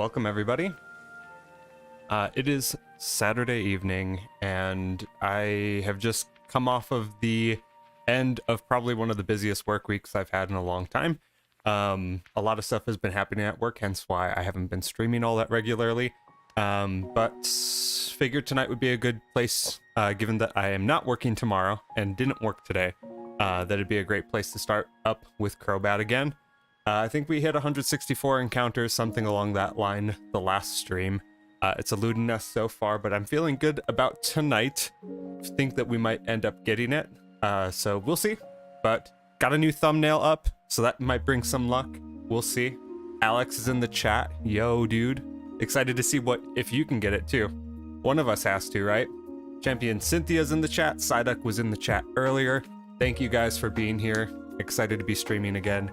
welcome everybody. It is Saturday evening, and I have just come off of the end of probably one of the busiest work weeks I've had in a long time. A lot of stuff has been happening at work, hence why I haven't been streaming all that regularly. But figured tonight would be a good place, given that I am not working tomorrow and didn't work today, that it'd be a great place to start up with Crobat again. I think we hit 164 encounters, something along that line, the last stream. It's eluding us so far, but I'm feeling good about tonight. Think that we might end up getting it, so we'll see. But got a new thumbnail up, so that might bring some luck. We'll see. Alex is in the chat. Yo, dude. Excited to see if you can get it too. One of us has to, right? Champion Cynthia's in the chat. Psyduck was in the chat earlier. Thank you guys for being here. Excited to be streaming again.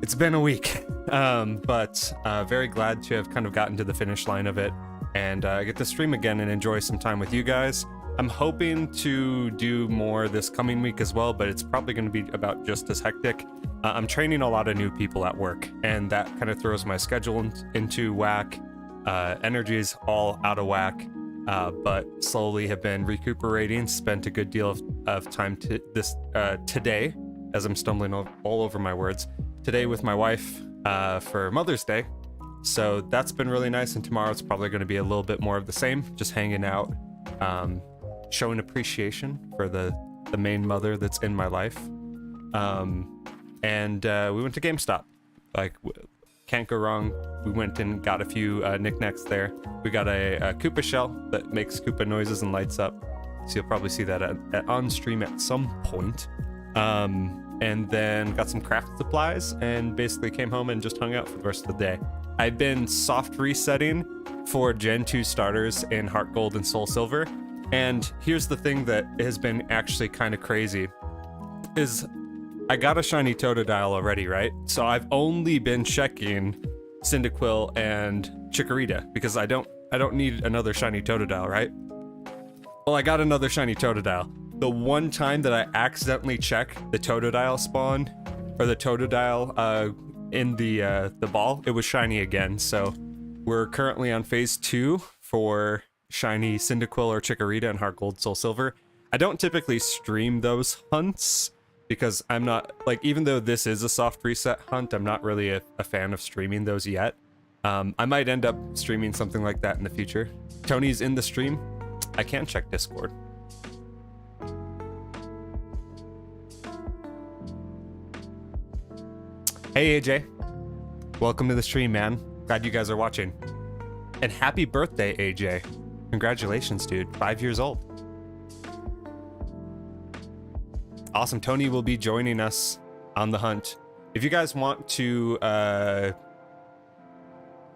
It's been a week, but very glad to have kind of gotten to the finish line of it and get to stream again and enjoy some time with you guys. I'm hoping to do more this coming week as well, but it's probably going to be about just as hectic. I'm training a lot of new people at work, and that kind of throws my schedule into whack. Energy is all out of whack, but slowly have been recuperating. Spent a good deal of time today, as I'm stumbling all over my words, today with my wife for Mother's Day. So that's been really nice, and tomorrow it's probably going to be a little bit more of the same, just hanging out, showing appreciation for the main mother that's in my life. And we went to GameStop. Like, can't go wrong. We went and got a few knickknacks there. We got a Koopa shell that makes Koopa noises and lights up, so you'll probably see that on stream at some point. And then got some craft supplies and basically came home and just hung out for the rest of the day. I've been soft resetting for Gen 2 starters in Heart Gold and Soul Silver. And here's the thing that has been actually kind of crazy is I got a shiny Totodile already, right? So I've only been checking Cyndaquil and Chikorita because I don't need another shiny Totodile, right? Well, I got another shiny Totodile. The one time that I accidentally checked the Totodile spawn, or the Totodile in the ball, it was shiny again. So we're currently on phase 2 for shiny Cyndaquil or Chikorita in Heart Gold, Soul Silver. I don't typically stream those hunts because I'm not, like, even though this is a soft reset hunt, I'm not really a fan of streaming those yet. I might end up streaming something like that in the future. Tony's in the stream. I can check Discord. Hey AJ, welcome to the stream, man. Glad you guys are watching. And happy birthday, AJ. Congratulations, dude. 5 years old. Awesome. Tony will be joining us on the hunt. If you guys want to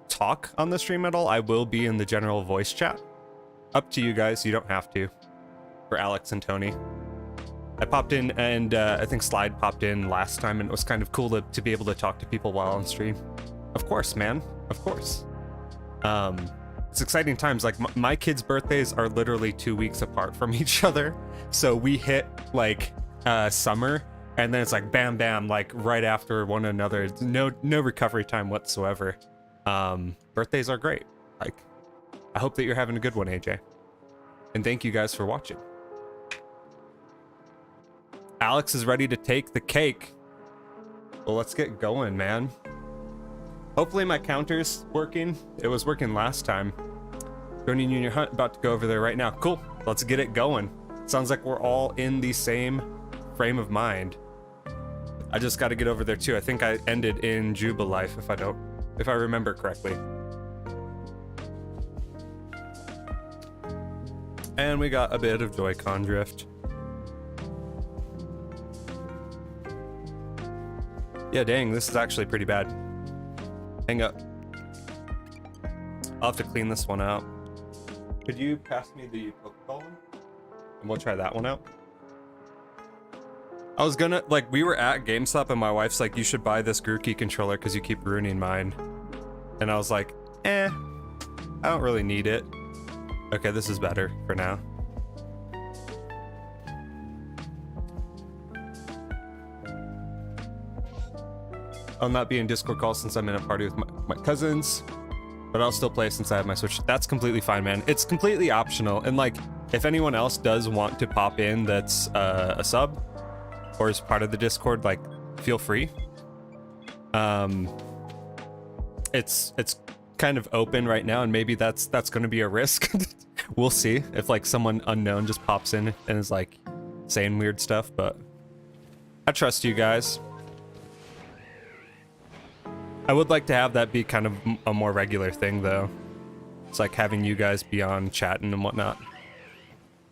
talk on the stream at all, I will be in the general voice chat. Up to you guys. You don't have to. For Alex and Tony. I popped in, and I think Slide popped in last time, and it was kind of cool to be able to talk to people while on stream. Of course, man. Of course. It's exciting times. Like, my kids' birthdays are literally 2 weeks apart from each other. So we hit, like, summer, and then it's like, bam, bam, like, right after one another. No recovery time whatsoever. Birthdays are great. Like, I hope that you're having a good one, AJ. And thank you guys for watching. Alex is ready to take the cake. Well, let's get going, man. Hopefully my counter's working. It was working last time. Joining you in your hunt, about to go over there right now. Cool, let's get it going. Sounds like we're all in the same frame of mind. I just got to get over there too. I think I ended in Jubilife if I remember correctly. And we got a bit of Joy-Con drift. Yeah, dang, this is actually pretty bad. Hang up. I'll have to clean this one out. Could you pass me the Pokeball one? And we'll try that one out. I was gonna, like, we were at GameStop and my wife's like, you should buy this Grookey controller because you keep ruining mine. And I was like, I don't really need it. Okay, this is better for now. I'll not be in Discord call since I'm in a party with my cousins. but I'll still play since I have my Switch. That's completely fine, man. It's completely optional. And like, if anyone else does want to pop in that's a sub or is part of the Discord, like, feel free. It's kind of open right now, and maybe that's going to be a risk. We'll see if like someone unknown just pops in and is like saying weird stuff, but I trust you guys. I would like to have that be kind of a more regular thing, though. It's like having you guys be on chatting and whatnot.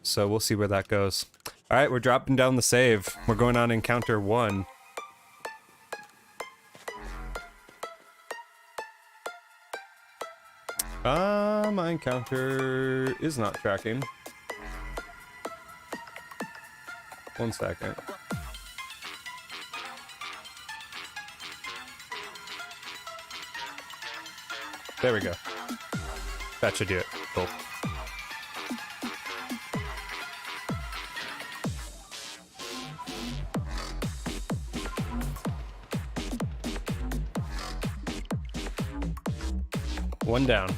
So we'll see where that goes. All right, we're dropping down the save. We're going on encounter 1. My encounter is not tracking. 1 second. There we go. That should do it. Cool. One down.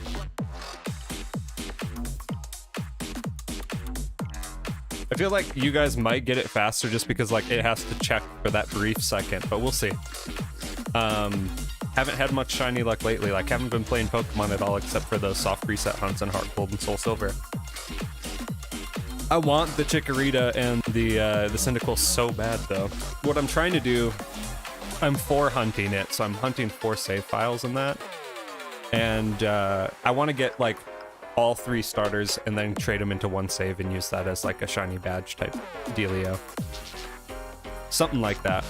I feel like you guys might get it faster just because like it has to check for that brief second, but we'll see. Haven't had much shiny luck lately. Like, haven't been playing Pokemon at all except for those soft reset hunts in Heart Gold and Soul Silver. I want the Chikorita and the Cyndaquil so bad, though. What I'm trying to do, I'm 4 hunting it, so I'm hunting 4 save files in that. And I want to get, like, all 3 starters and then trade them into 1 save and use that as, like, a shiny badge type dealio. Something like that.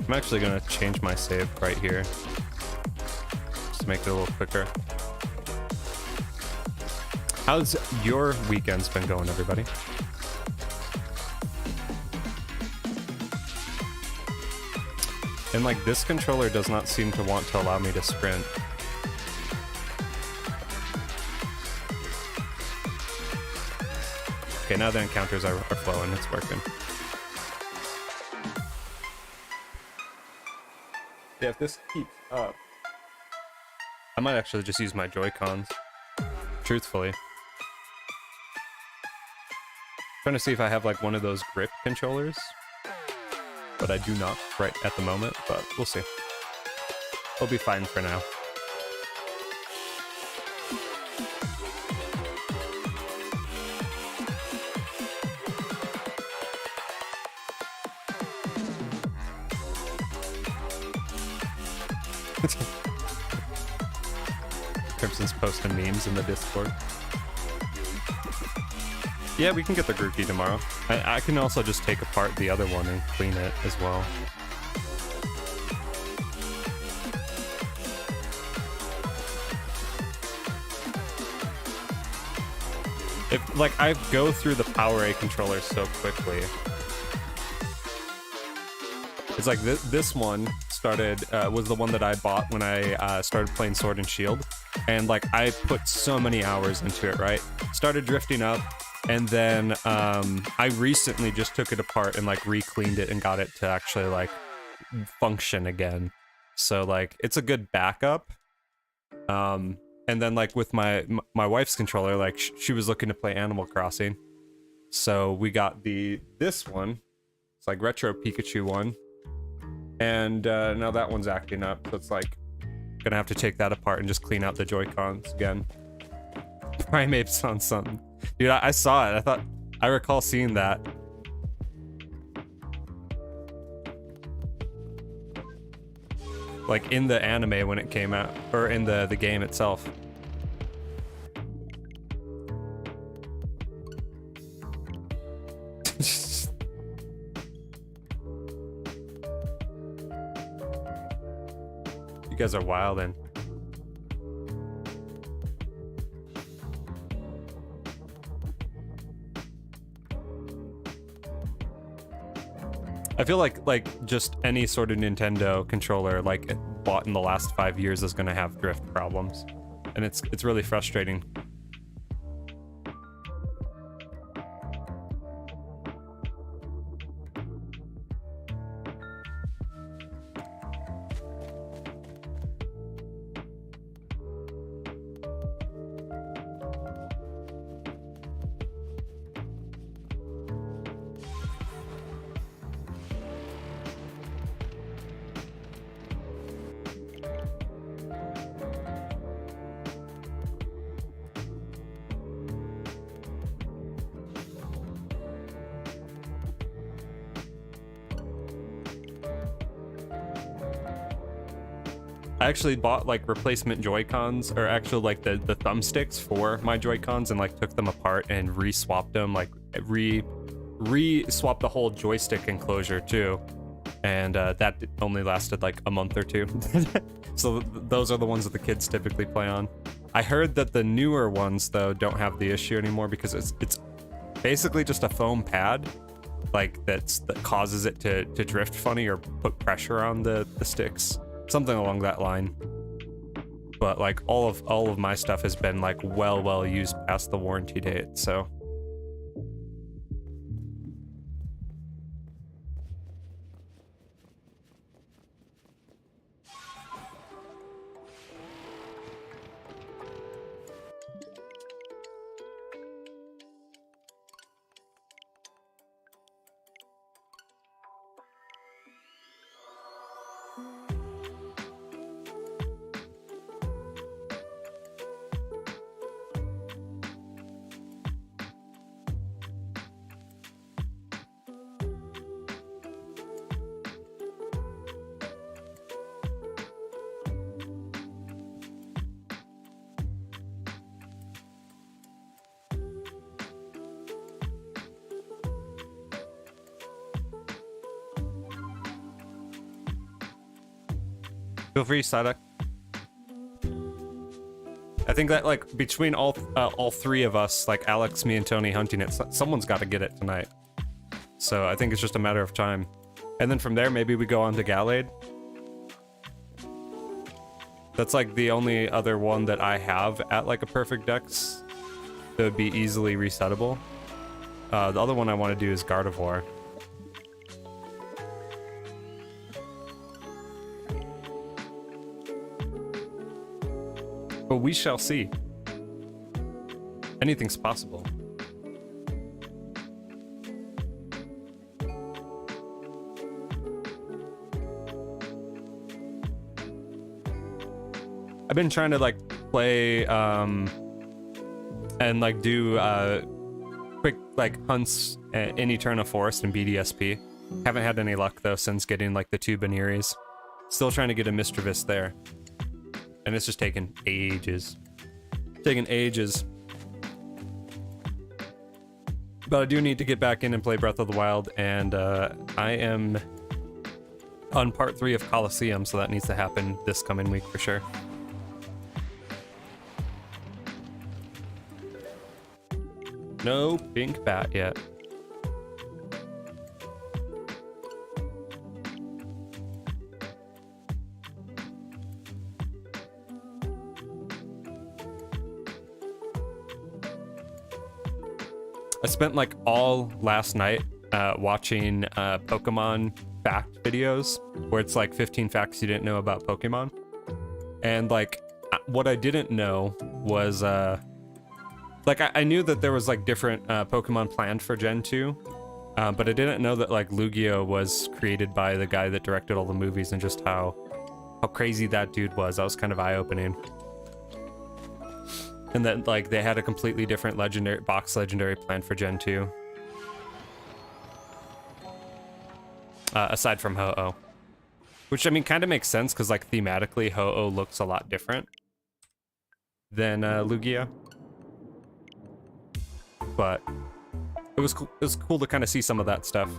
I'm actually going to change my save right here, just to make it a little quicker. How's your weekends been going, everybody? And like, this controller does not seem to want to allow me to sprint. Okay, now the encounters are flowing, it's working. Yeah, if this keeps up, I might actually just use my Joy-Cons, truthfully. Trying to see if I have like one of those grip controllers, but I do not right at the moment, but we'll see. We'll be fine for now. Crimson's posting memes in the Discord. Yeah, we can get the Grookey tomorrow. I can also just take apart the other one and clean it as well. If, like, I go through the Power A controller so quickly. It's like this one started, was the one that I bought when I started playing Sword and Shield. And like, I put so many hours into it, right? Started drifting up, and then I recently just took it apart and like re-cleaned it and got it to actually like function again. So like, it's a good backup. And then like with my wife's controller, like she was looking to play Animal Crossing. So we got this one. It's like Retro Pikachu one. And now that one's acting up, so it's like gonna have to take that apart and just clean out the Joy-Cons again. Primates on something. Dude, I saw it. I recall seeing that. Like in the anime when it came out, or in the game itself. You guys are wildin'. I feel like just any sort of Nintendo controller like bought in the last 5 years is gonna have drift problems, and it's really frustrating. I actually bought like replacement Joy-Cons, or actually like the thumbsticks for my Joy-Cons, and like took them apart and re-swapped them, like re-swapped the whole joystick enclosure too. And that only lasted like a month or two. So those are the ones that the kids typically play on. I heard that the newer ones though don't have the issue anymore because it's basically just a foam pad, like that causes it to drift funny or put pressure on the sticks, something along that line. But like all of my stuff has been like well used past the warranty date, so. Feel free, Sadak. I think that like between all three of us, like Alex, me, and Tony hunting it, someone's got to get it tonight. So I think it's just a matter of time. And then from there, maybe we go on to Gallade. That's like the only other one that I have at like a perfect dex that would be easily resettable. The other one I want to do is Gardevoir. But we shall see. Anything's possible. I've been trying to like play and like do quick like hunts in Eterna Forest and BDSP. Haven't had any luck though since getting like the two Baniris. Still trying to get a Mischievous there. And it's just taken ages. Taken ages. But I do need to get back in and play Breath of the Wild, and I am on part 3 of Colosseum, so that needs to happen this coming week for sure. No pink bat yet. I spent like all last night watching Pokemon fact videos where it's like 15 facts you didn't know about Pokemon. And like what I didn't know was like I knew that there was like different Pokemon planned for Gen 2, but I didn't know that like Lugia was created by the guy that directed all the movies, and just how crazy that dude was. That was kind of eye-opening. And then, like, they had a completely different legendary plan for Gen 2. Aside from Ho-Oh. Which, I mean, kind of makes sense, because, like, thematically, Ho-Oh looks a lot different than Lugia. But it was cool to kind of see some of that stuff.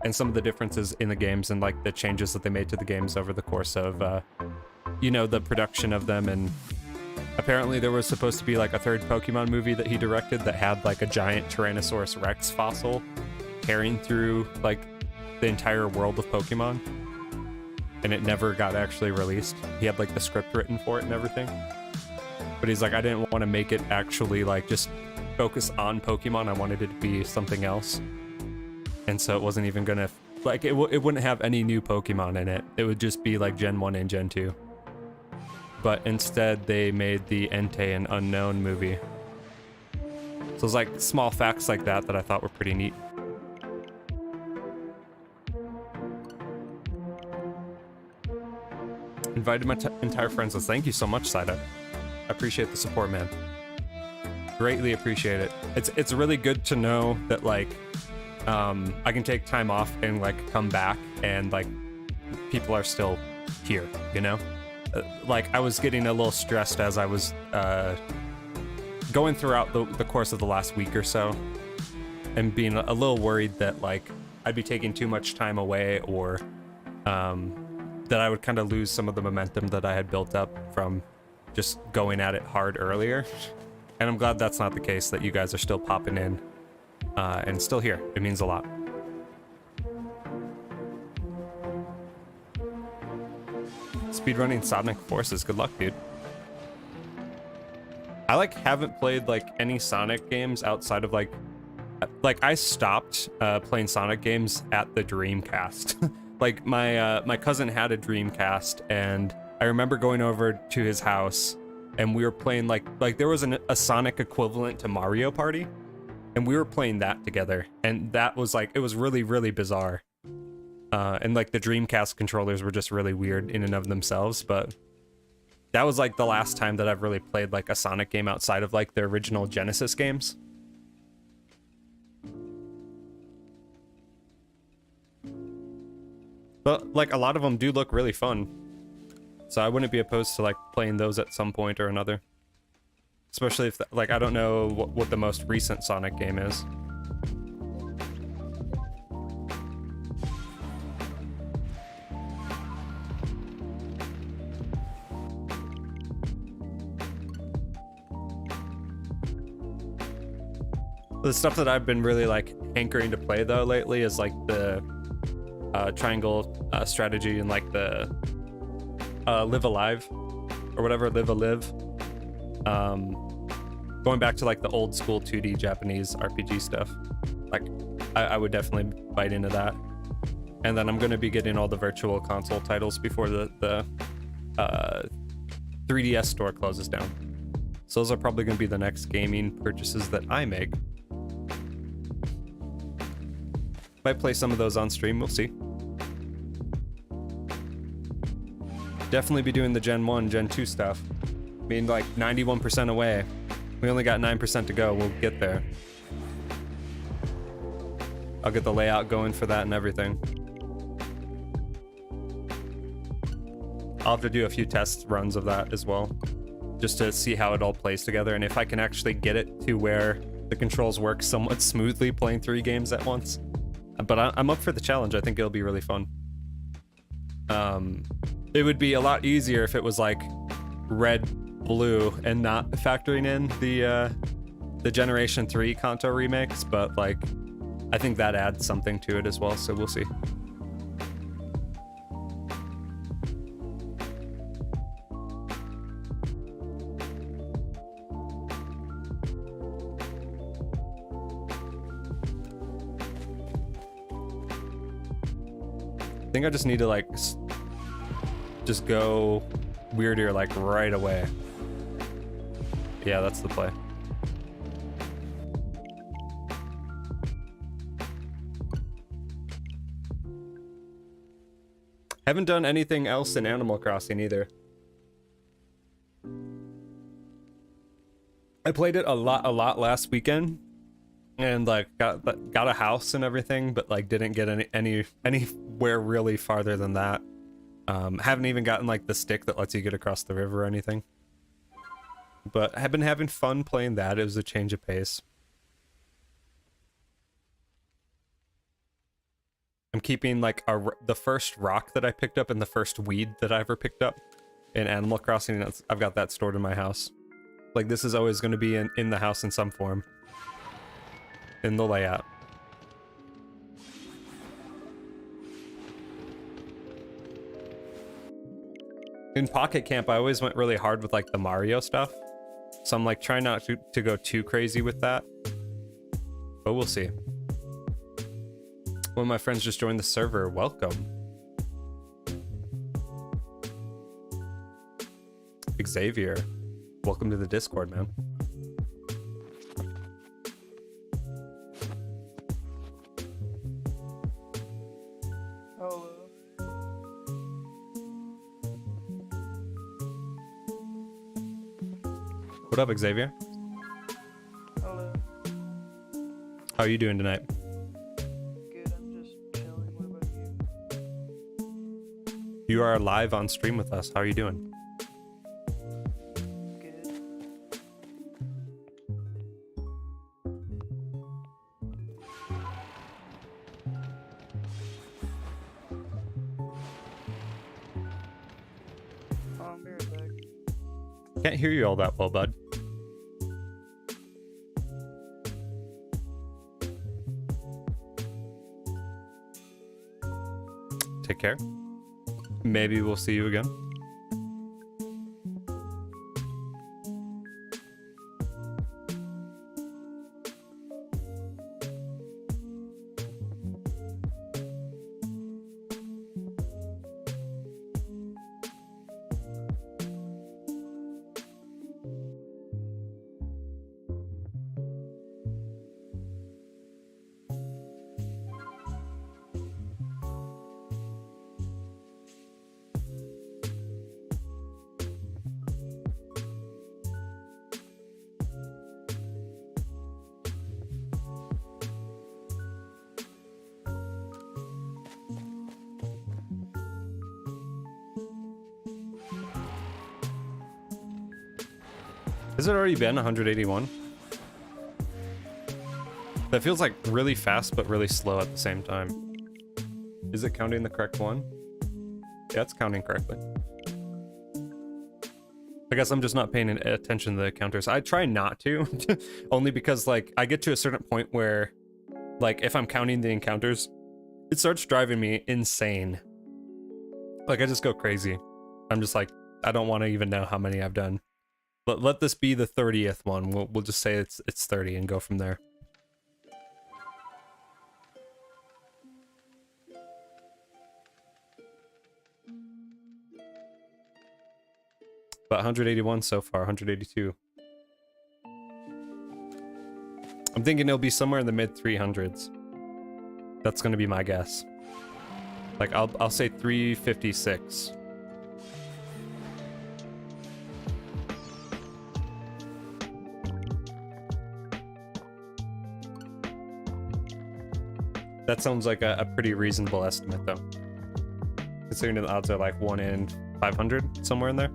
And some of the differences in the games, and, like, the changes that they made to the games over the course of, you know, the production of them. And apparently there was supposed to be like a third Pokemon movie that he directed that had like a giant Tyrannosaurus Rex fossil carrying through like the entire world of Pokemon, and it never got actually released. He had like the script written for it and everything, but he's like, I didn't want to make it actually like just focus on Pokemon. I wanted it to be something else, and so it wasn't even gonna like it wouldn't have any new Pokemon in it. It would just be like Gen 1 and Gen 2. But instead, they made the Entei and Unknown movie. So it's like small facts like that that I thought were pretty neat. Invited my entire friends list. Thank you so much, Saida. I appreciate the support, man. Greatly appreciate it. It's really good to know that like I can take time off and like come back and like people are still here, you know? like I was getting a little stressed as I was going throughout the course of the last week or so, and being a little worried that like I'd be taking too much time away, or that I would kind of lose some of the momentum that I had built up from just going at it hard earlier. And I'm glad that's not the case, that you guys are still popping in and still here. It means a lot. Speedrunning Sonic Forces, good luck, dude. I like haven't played like any Sonic games outside of like I stopped playing Sonic games at the Dreamcast. Like my cousin had a Dreamcast, and I remember going over to his house, and we were playing like there was a Sonic equivalent to Mario Party, and we were playing that together, and that was like, it was really, really bizarre. And like the Dreamcast controllers were just really weird in and of themselves, but that was like the last time that I've really played like a Sonic game outside of like the original Genesis games. But like a lot of them do look really fun, so I wouldn't be opposed to like playing those at some point or another. Especially if like I don't know what the most recent Sonic game is. The stuff that I've been really like hankering to play though lately is like the triangle strategy, and like the Live Alive or whatever, Live a Live. Going back to like the old school 2D Japanese RPG stuff, like I would definitely bite into that. And then I'm going to be getting all the virtual console titles before the 3DS store closes down. So those are probably going to be the next gaming purchases that I make. Might play some of those on stream, we'll see. Definitely be doing the Gen 1, Gen 2 stuff. I mean, like 91% away. We only got 9% to go, we'll get there. I'll get the layout going for that and everything. I'll have to do a few test runs of that as well, just to see how it all plays together, and if I can actually get it to where the controls work somewhat smoothly playing 3 games at once. But I'm up for the challenge. I think it'll be really fun. It would be a lot easier if it was like red, blue, and not factoring in the Generation 3 Kanto remakes, but like I think that adds something to it as well, so we'll see. I think I just need to like just go weirder like right away. Yeah, that's the play. Haven't done anything else in Animal Crossing either. I played it a lot last weekend, and like got a house and everything, but like didn't get anywhere really farther than that. Haven't even gotten like the stick that lets you get across the river or anything. But I've been having fun playing that. It was a change of pace. I'm keeping like the first rock that I picked up and the first weed that I ever picked up in Animal Crossing. I've got that stored in my house. Like this is always going to be in the house in some form. In the layout. In Pocket Camp, I always went really hard with like the Mario stuff. So I'm like trying not to go too crazy with that. But we'll see. One of my friends just joined the server. Welcome. Xavier. Welcome to the Discord, man. What up, Xavier? Hello. How are you doing tonight? Good, I'm just chilling. What about you? You are live on stream with us. How are you doing? Can't hear you all that well, bud. Take care. Maybe we'll see you again. Has it already been 181? That feels like really fast, but really slow at the same time. Is it counting the correct one? Yeah, it's counting correctly. I guess I'm just not paying attention to the counters. I try not to, only because like I get to a certain point where like if I'm counting the encounters, it starts driving me insane. Like I just go crazy. I'm just like, I don't want to even know how many I've done. But let this be the 30th one. We'll just say it's 30 and go from there. But 181 so far, 182. I'm thinking it'll be somewhere in the mid 300s. That's gonna be my guess. Like I'll say 356. That sounds like a pretty reasonable estimate, though. Considering the odds are like 1 in 500, somewhere in there.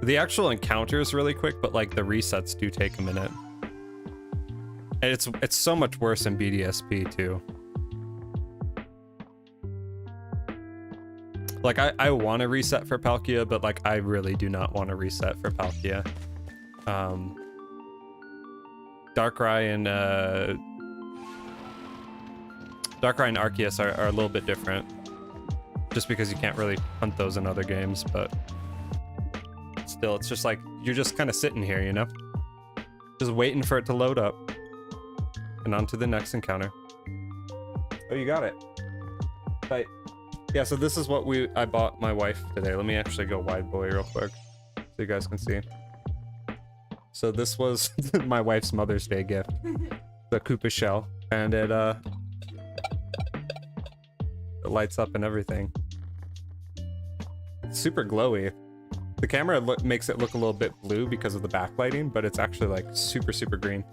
The actual encounter is really quick, but like the resets do take a minute. And it's so much worse in BDSP too. Like, I want to reset for Palkia, but, like, I really do not want to reset for Palkia. Darkrai and Arceus are a little bit different. Just because you can't really hunt those in other games, but... Still, it's just like, you're just kind of sitting here, you know? Just waiting for it to load up. And on to the next encounter. Oh, you got it. Right. Yeah, so this is what I bought my wife today. Let me actually go wide boy real quick so you guys can see. So this was my wife's Mother's Day gift. The Koopa shell. And it lights up and everything. It's super glowy. The camera makes it look a little bit blue because of the backlighting, but it's actually like super, super green.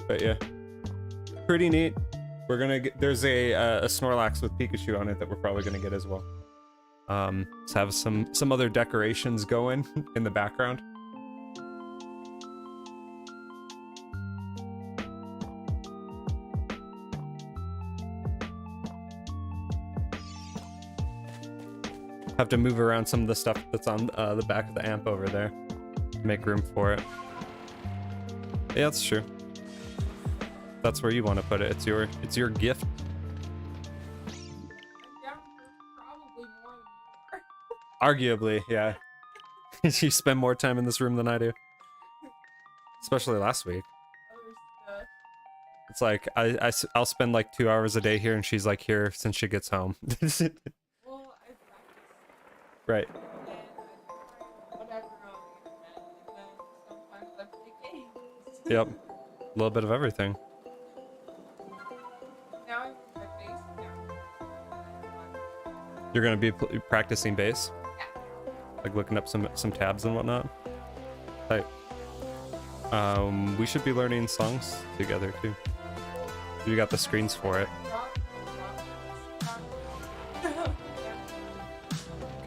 But yeah, pretty neat. We're gonna get, there's a Snorlax with Pikachu on it that we're probably gonna get as well. Let's have some other decorations going in the background. Have to move around some of the stuff that's on the back of the amp over there. Make room for it. Yeah, that's true. That's where you want to put it. It's your gift. Arguably, yeah. You spend more time in this room than I do. Especially last week. It's like, I'll spend like 2 hours a day here and she's like here since she gets home. Right. Yep. A little bit of everything. You're gonna be practicing bass? Yeah. Like looking up some tabs and whatnot? Right. We should be learning songs together too. You got the screens for it.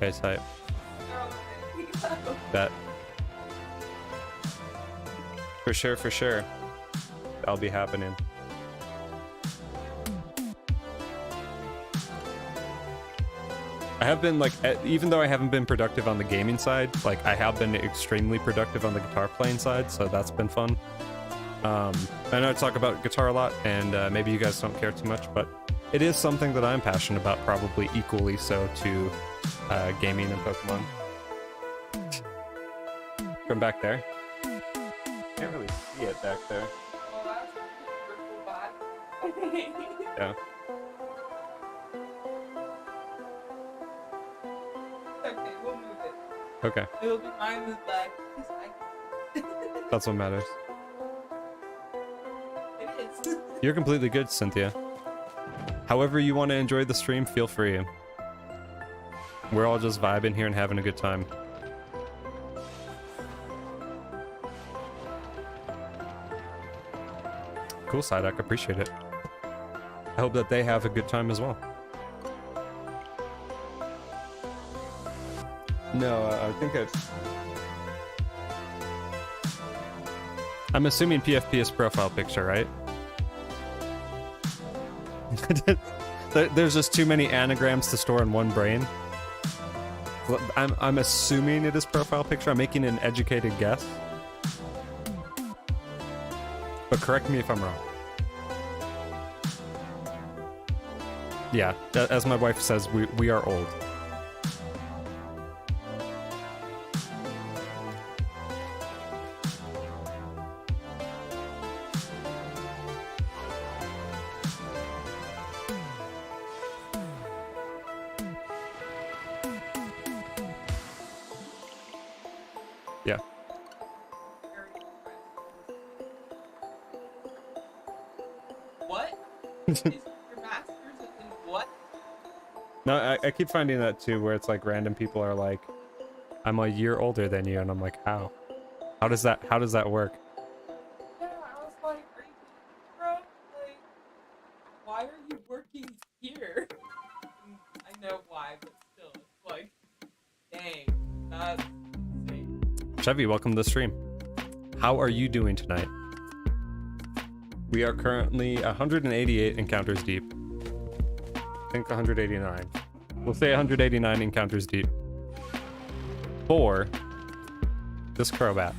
Okay, tight. Bet. For sure, for sure. that'll be happening. I have been like, even though I haven't been productive on the gaming side, like I have been extremely productive on the guitar playing side, so that's been fun. I know I talk about guitar a lot, and maybe you guys don't care too much, but it is something that I'm passionate about, probably equally so to gaming and Pokemon. From back there. Can't really see it back there. Yeah. Okay, we'll move it. Okay. It'll be mine with black. That's what matters. It is. You're completely good, Cynthia. However you want to enjoy the stream, feel free. We're all just vibing here and having a good time. Cool, Psyduck. Appreciate it. I hope that they have a good time as well. No, I think I'm assuming PFP is profile picture, right? There's just too many anagrams to store in one brain. I'm assuming it is profile picture. I'm making an educated guess. But correct me if I'm wrong. Yeah, as my wife says, we are old. Yeah. What? Is your master's in what? No, I keep finding that too, where it's like random people are like, I'm a year older than you, and I'm like, how? How does that work? Yeah, I was like, are you bro? Like, why are you working here? And I know why, but still, it's like, dang, that's insane. Chevy, welcome to the stream. How are you doing tonight? We are currently 188 encounters deep. I think 189. We'll say 189 encounters deep. For this Crobat.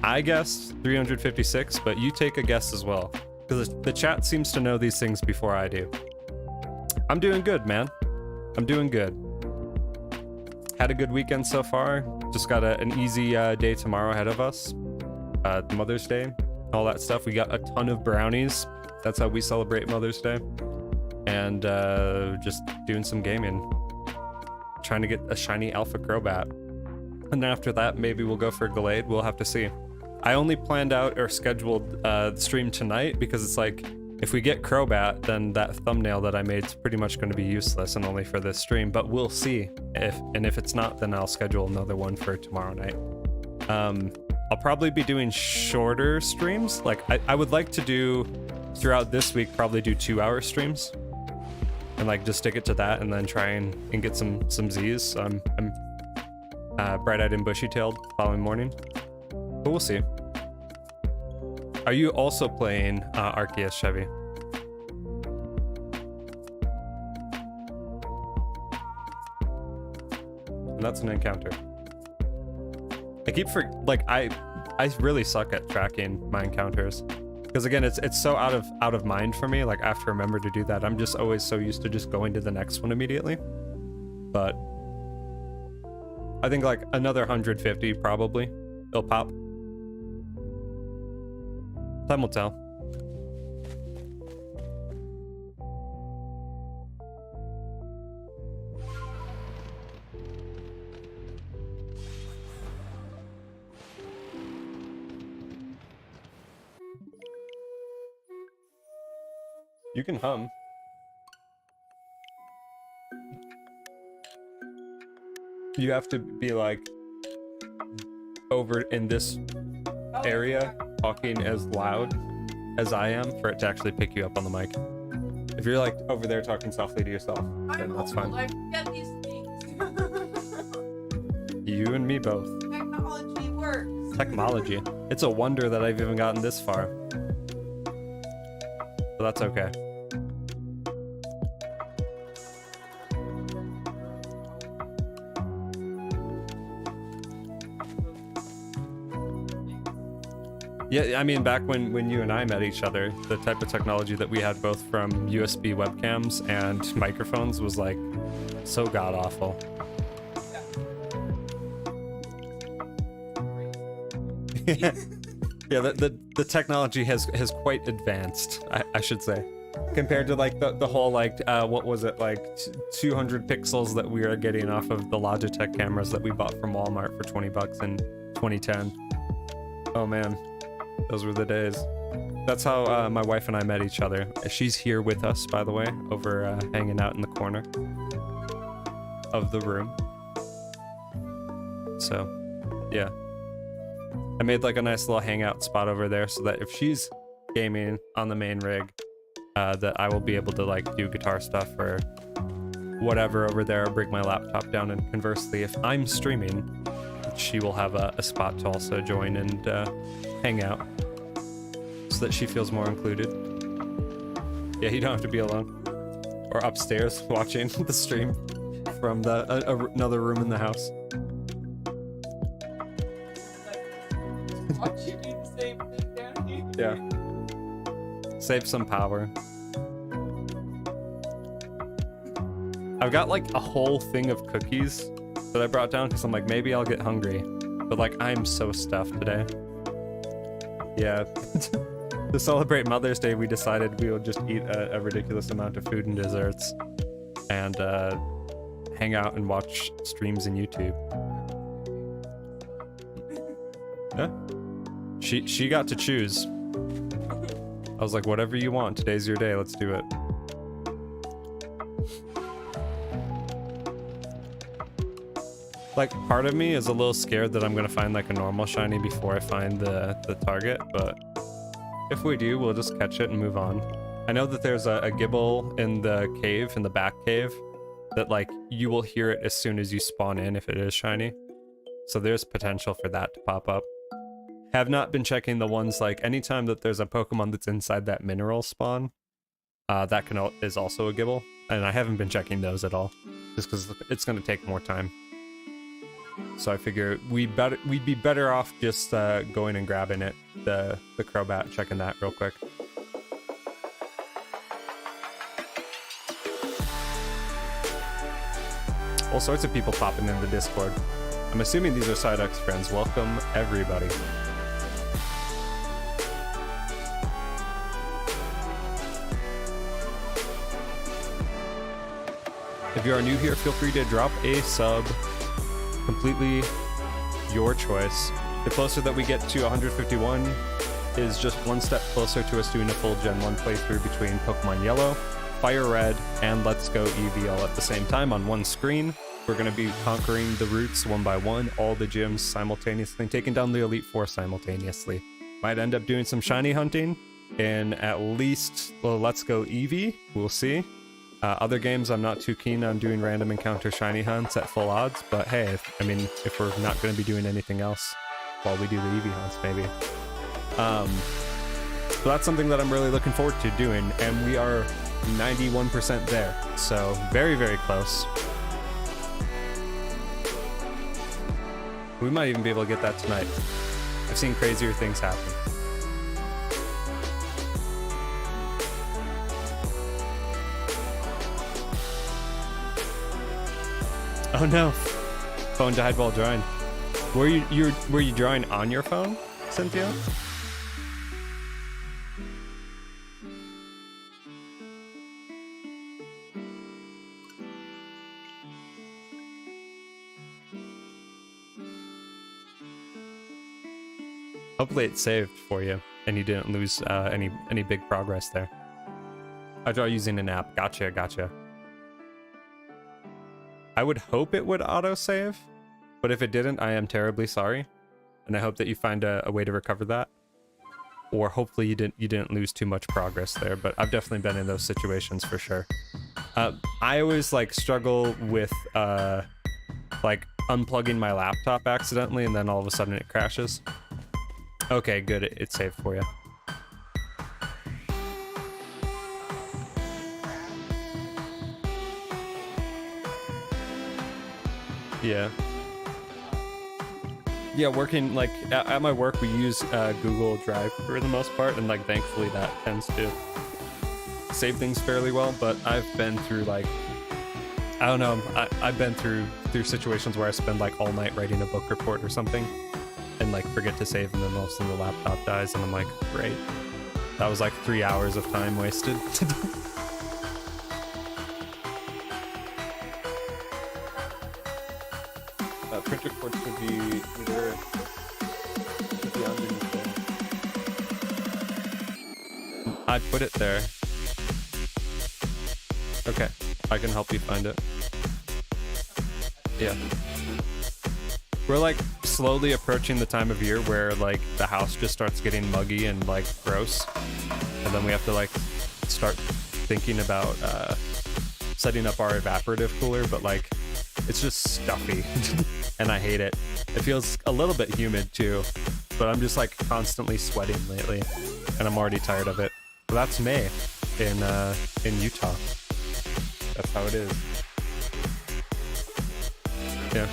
I guess 356, but you take a guess as well. Because the chat seems to know these things before I do. I'm doing good, man. I'm doing good. Had a good weekend so far. Just got an easy day tomorrow ahead of us. Mother's Day, all that stuff. We got a ton of brownies. That's how we celebrate Mother's Day. And just doing some gaming. Trying to get a shiny alpha Crobat. And then after that, maybe we'll go for Glade. We'll have to see. I only planned out or scheduled the stream tonight because it's like, if we get Crobat, then that thumbnail that I made is pretty much going to be useless and only for this stream. But we'll see. If it's not, then I'll schedule another one for tomorrow night. I'll probably be doing shorter streams. Like I would like to do throughout this week, probably do 2-hour streams. And like just stick it to that and then try and get some Z's. So I'm bright-eyed and bushy-tailed the following morning. But we'll see. Are you also playing Arceus, Chevy? And that's an encounter. I keep I really suck at tracking my encounters. Because again, it's so out of mind for me. Like I have to remember to do that. I'm just always so used to just going to the next one immediately. But I think like another 150 probably. It'll pop. Time will tell. You can hum. You have to be like over in this area talking as loud as I am for it to actually pick you up on the mic. If you're like over there talking softly to yourself, then that's fine. I forget these things. You and me both. Technology works. Technology. It's a wonder that I've even gotten this far. But that's okay. Yeah, I mean, back when you and I met each other, the type of technology that we had both from USB webcams and microphones was like so god awful. Yeah, the technology has quite advanced, I should say, compared to like the whole like what was it, like 200 pixels that we are getting off of the Logitech cameras that we bought from Walmart for 20 bucks in 2010. Oh man, those were the days. That's how my wife and I met each other. She's here with us, by the way, over hanging out in the corner of the room. So yeah, I made like a nice little hangout spot over there so that if she's gaming on the main rig, that I will be able to like do guitar stuff or whatever over there, or bring my laptop down, and conversely, if I'm streaming, she will have a spot to also join and hang out so that she feels more included. Yeah, you don't have to be alone. Or upstairs watching the stream from another room in the house. Watch you do the same thing down here. Yeah. Save some power. I've got like a whole thing of cookies that I brought down because I'm like, maybe I'll get hungry. But like, I'm so stuffed today. Yeah. To celebrate Mother's Day, we decided we would just eat a ridiculous amount of food and desserts and hang out and watch streams in YouTube. Yeah. She got to choose. I was like, whatever you want, today's your day, let's do it. Like, part of me is a little scared that I'm gonna find like a normal shiny before I find the target, but if we do, we'll just catch it and move on. I know that there's a Gibble in the cave, in the back cave, that like you will hear it as soon as you spawn in if it is shiny. So there's potential for that to pop up. Have not been checking the ones like anytime that there's a Pokemon that's inside that mineral spawn, that is also a Gibble, and I haven't been checking those at all, just because it's going to take more time. So I figure we'd be better off just going and grabbing it, the Crobat, checking that real quick. All sorts of people popping in the Discord. I'm assuming these are Psyduck's friends. Welcome, everybody. If you are new here, feel free to drop a sub. Completely your choice. The closer that we get to 151 is just one step closer to us doing a full Gen 1 playthrough between Pokemon Yellow, Fire Red, and Let's Go Eevee all at the same time on one screen. We're going to be conquering the routes one by one, all the gyms simultaneously, taking down the Elite Four simultaneously. Might end up doing some shiny hunting in at least Let's Go Eevee. We'll see. Other games, I'm not too keen on doing random encounter shiny hunts at full odds, but hey, if we're not going to be doing anything else while we do the Eevee hunts, maybe. So that's something that I'm really looking forward to doing, and we are 91% there, so very, very close. We might even be able to get that tonight. I've seen crazier things happen. Oh no, phone died while drawing. Were you drawing on your phone, Cynthia? Hopefully it saved for you and you didn't lose any big progress there. I draw using an app. Gotcha. I would hope it would autosave, but if it didn't, I am terribly sorry, and I hope that you find a way to recover that, or hopefully you didn't lose too much progress there. But I've definitely been in those situations for sure. I always like struggle with like unplugging my laptop accidentally, and then all of a sudden it crashes. Okay, good. It's saved for you. Yeah. Yeah, working like at my work, we use Google Drive for the most part, and like thankfully that tends to save things fairly well. But I've been through like, I don't know, I've been through situations where I spend like all night writing a book report or something, and like forget to save, and then all of a sudden the laptop dies, and I'm like, great, that was like 3 hours of time wasted. Printer cord should be either should be underneath there. I put it there. Okay, I can help you find it. Yeah. We're like slowly approaching the time of year where like the house just starts getting muggy and like gross. And then we have to like start thinking about setting up our evaporative cooler, but like it's just stuffy and I hate it. It feels a little bit humid too, but I'm just like constantly sweating lately and I'm already tired of it. But that's May in Utah. That's how it is. Yeah.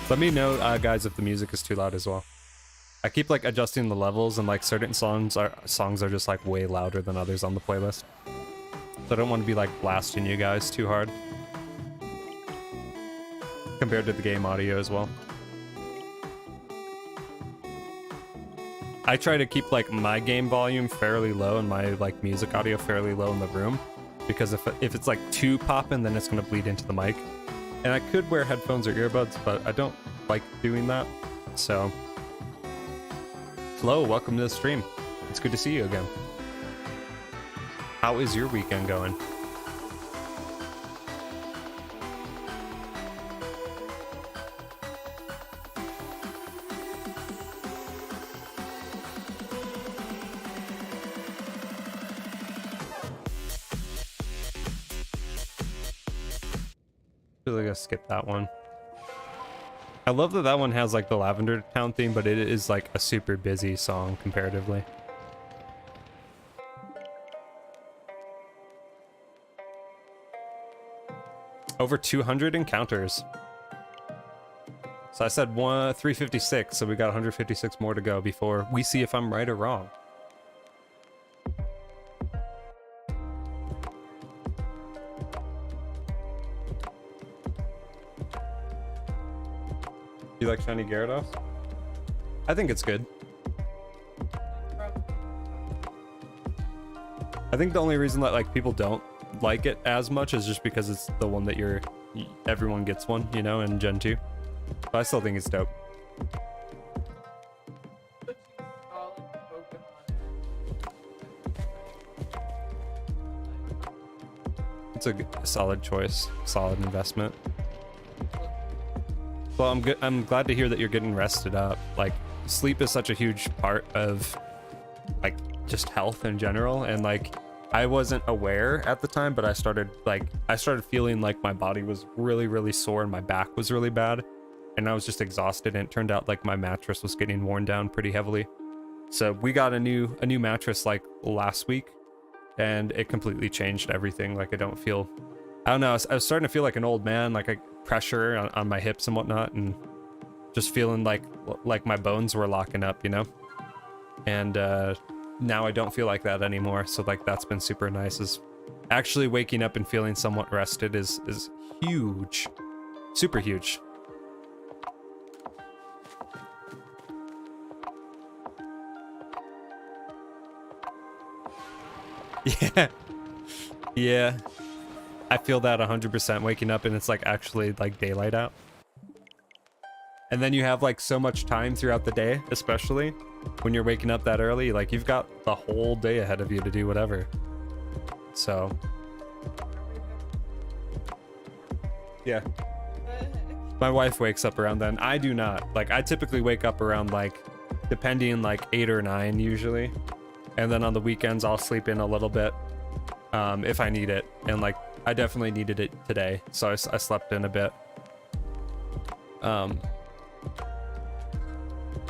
Let me know, guys, if the music is too loud as well. I keep like adjusting the levels, and like certain songs are just like way louder than others on the playlist. So I don't want to be like blasting you guys too hard compared to the game audio as well. I try to keep like my game volume fairly low and my like music audio fairly low in the room, because if it's like too poppin', then it's gonna bleed into the mic. And I could wear headphones or earbuds, but I don't like doing that. So, hello, welcome to the stream. It's good to see you again. How is your weekend going? I feel like I skipped that one. I love that one has like the Lavender Town theme, but it is like a super busy song comparatively. Over 200 encounters. So I said 356, so we got 156 more to go before we see if I'm right or wrong. You like shiny Gyarados? I think it's good. I think the only reason that like people don't like it as much is just because it's the one that everyone gets one, you know, in Gen 2. But I still think it's dope. It's a solid choice, solid investment. Well, I'm glad to hear that you're getting rested up. Like, sleep is such a huge part of like just health in general, and like I wasn't aware at the time, but I started feeling like my body was really, really sore and my back was really bad, and I was just exhausted, and it turned out like my mattress was getting worn down pretty heavily. So we got a new mattress like last week, and it completely changed everything. Like I don't know, I was starting to feel like an old man, like a pressure on my hips and whatnot, and just feeling like my bones were locking up, you know? And now I don't feel like that anymore, so like that's been super nice. Is actually waking up and feeling somewhat rested is huge. Super huge. Yeah. Yeah. I feel that 100% waking up and it's like actually like daylight out. And then you have like so much time throughout the day, especially when you're waking up that early, like you've got the whole day ahead of you to do whatever. So Yeah. What the heck? My wife wakes up around then. I do not. Like, I typically wake up around, like, depending, like, 8 or 9 usually. And then on the weekends, I'll sleep in a little bit if I need it. And, like, I definitely needed it today. So I slept in a bit.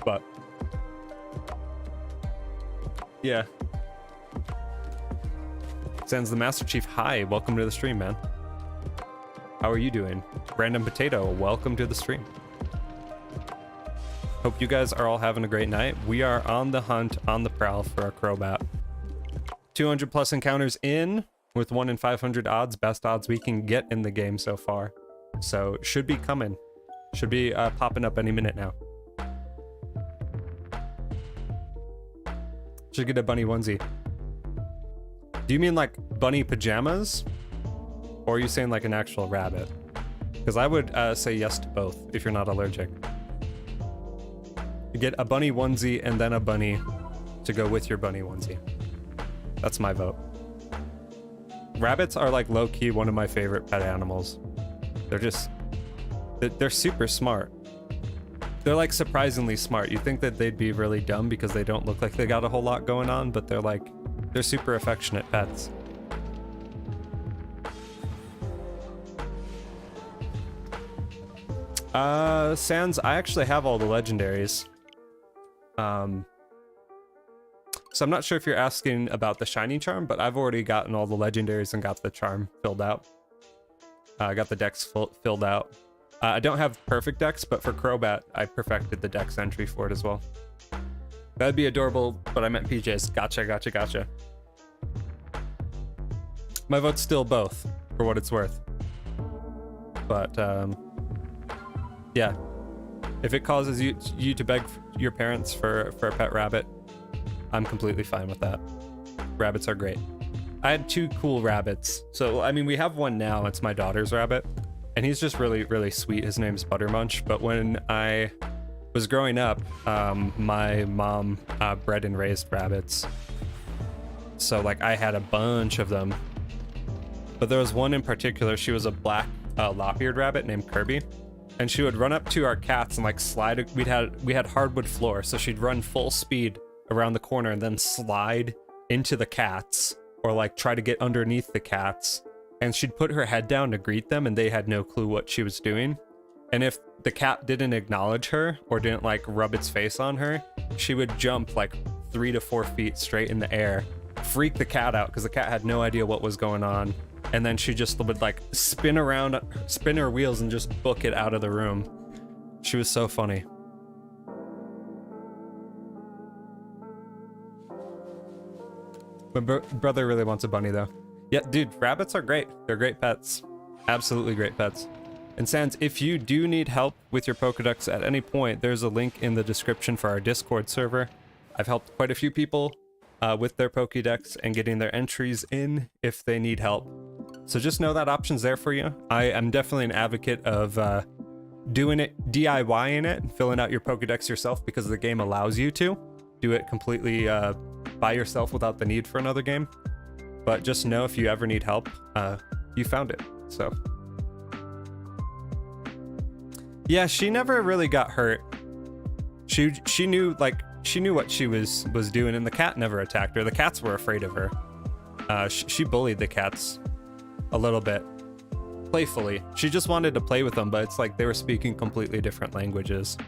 But yeah. Sans the Master Chief, hi, welcome to the stream, man. How are you doing? Random Potato, welcome to the stream. Hope you guys are all having a great night. We are on the hunt, on the prowl for a Crobat. 200 plus encounters in, with 1 in 500 odds, best odds we can get in the game so far. So should be coming. Should be popping up any minute now. Should get a bunny onesie. Do you mean like bunny pajamas? Or are you saying like an actual rabbit? Because I would say yes to both if you're not allergic. You get a bunny onesie and then a bunny to go with your bunny onesie. That's my vote. Rabbits are like low-key one of my favorite pet animals. They're super smart. They're like surprisingly smart. You think that they'd be really dumb because they don't look like they got a whole lot going on, but they're super affectionate pets. Sans, I actually have all the legendaries. So I'm not sure if you're asking about the shiny charm, but I've already gotten all the legendaries and got the charm filled out. I got the dex filled out. I don't have perfect dex, but for Crobat, I perfected the dex entry for it as well. That'd be adorable, but I meant PJs. Gotcha. My vote's still both, for what it's worth. But, yeah. If it causes you to beg your parents for a pet rabbit, I'm completely fine with that. Rabbits are great. I had 2 cool rabbits. So, I mean, we have one now. It's my daughter's rabbit. And he's just really, really sweet. His name's Buttermunch. But when I was growing up, my mom bred and raised rabbits. So, like, I had a bunch of them. But there was one in particular. She was a black lop-eared rabbit named Kirby. And she would run up to our cats and, like, slide. We had hardwood floor. So she'd run full speed around the corner and then slide into the cats. Or, like, try to get underneath the cats. And she'd put her head down to greet them, and they had no clue what she was doing. And if the cat didn't acknowledge her, or didn't, like, rub its face on her, she would jump, like, 3 to 4 feet straight in the air, freak the cat out, because the cat had no idea what was going on. And then she just would, like, spin her wheels and just book it out of the room. She was so funny. My brother really wants a bunny, though. Yeah, dude, rabbits are great. They're great pets. Absolutely great pets. And Sans, if you do need help with your Pokedex at any point, there's a link in the description for our Discord server. I've helped quite a few people with their Pokedex and getting their entries in if they need help. So just know that option's there for you. I am definitely an advocate of doing it, DIYing it, and filling out your Pokedex yourself because the game allows you to do it completely by yourself without the need for another game. But just know if you ever need help, you found it. So yeah, she never really got hurt. She knew what she was doing, and the cat never attacked her. The cats were afraid of her. She bullied the cats a little bit, playfully. She just wanted to play with them, but it's like they were speaking completely different languages.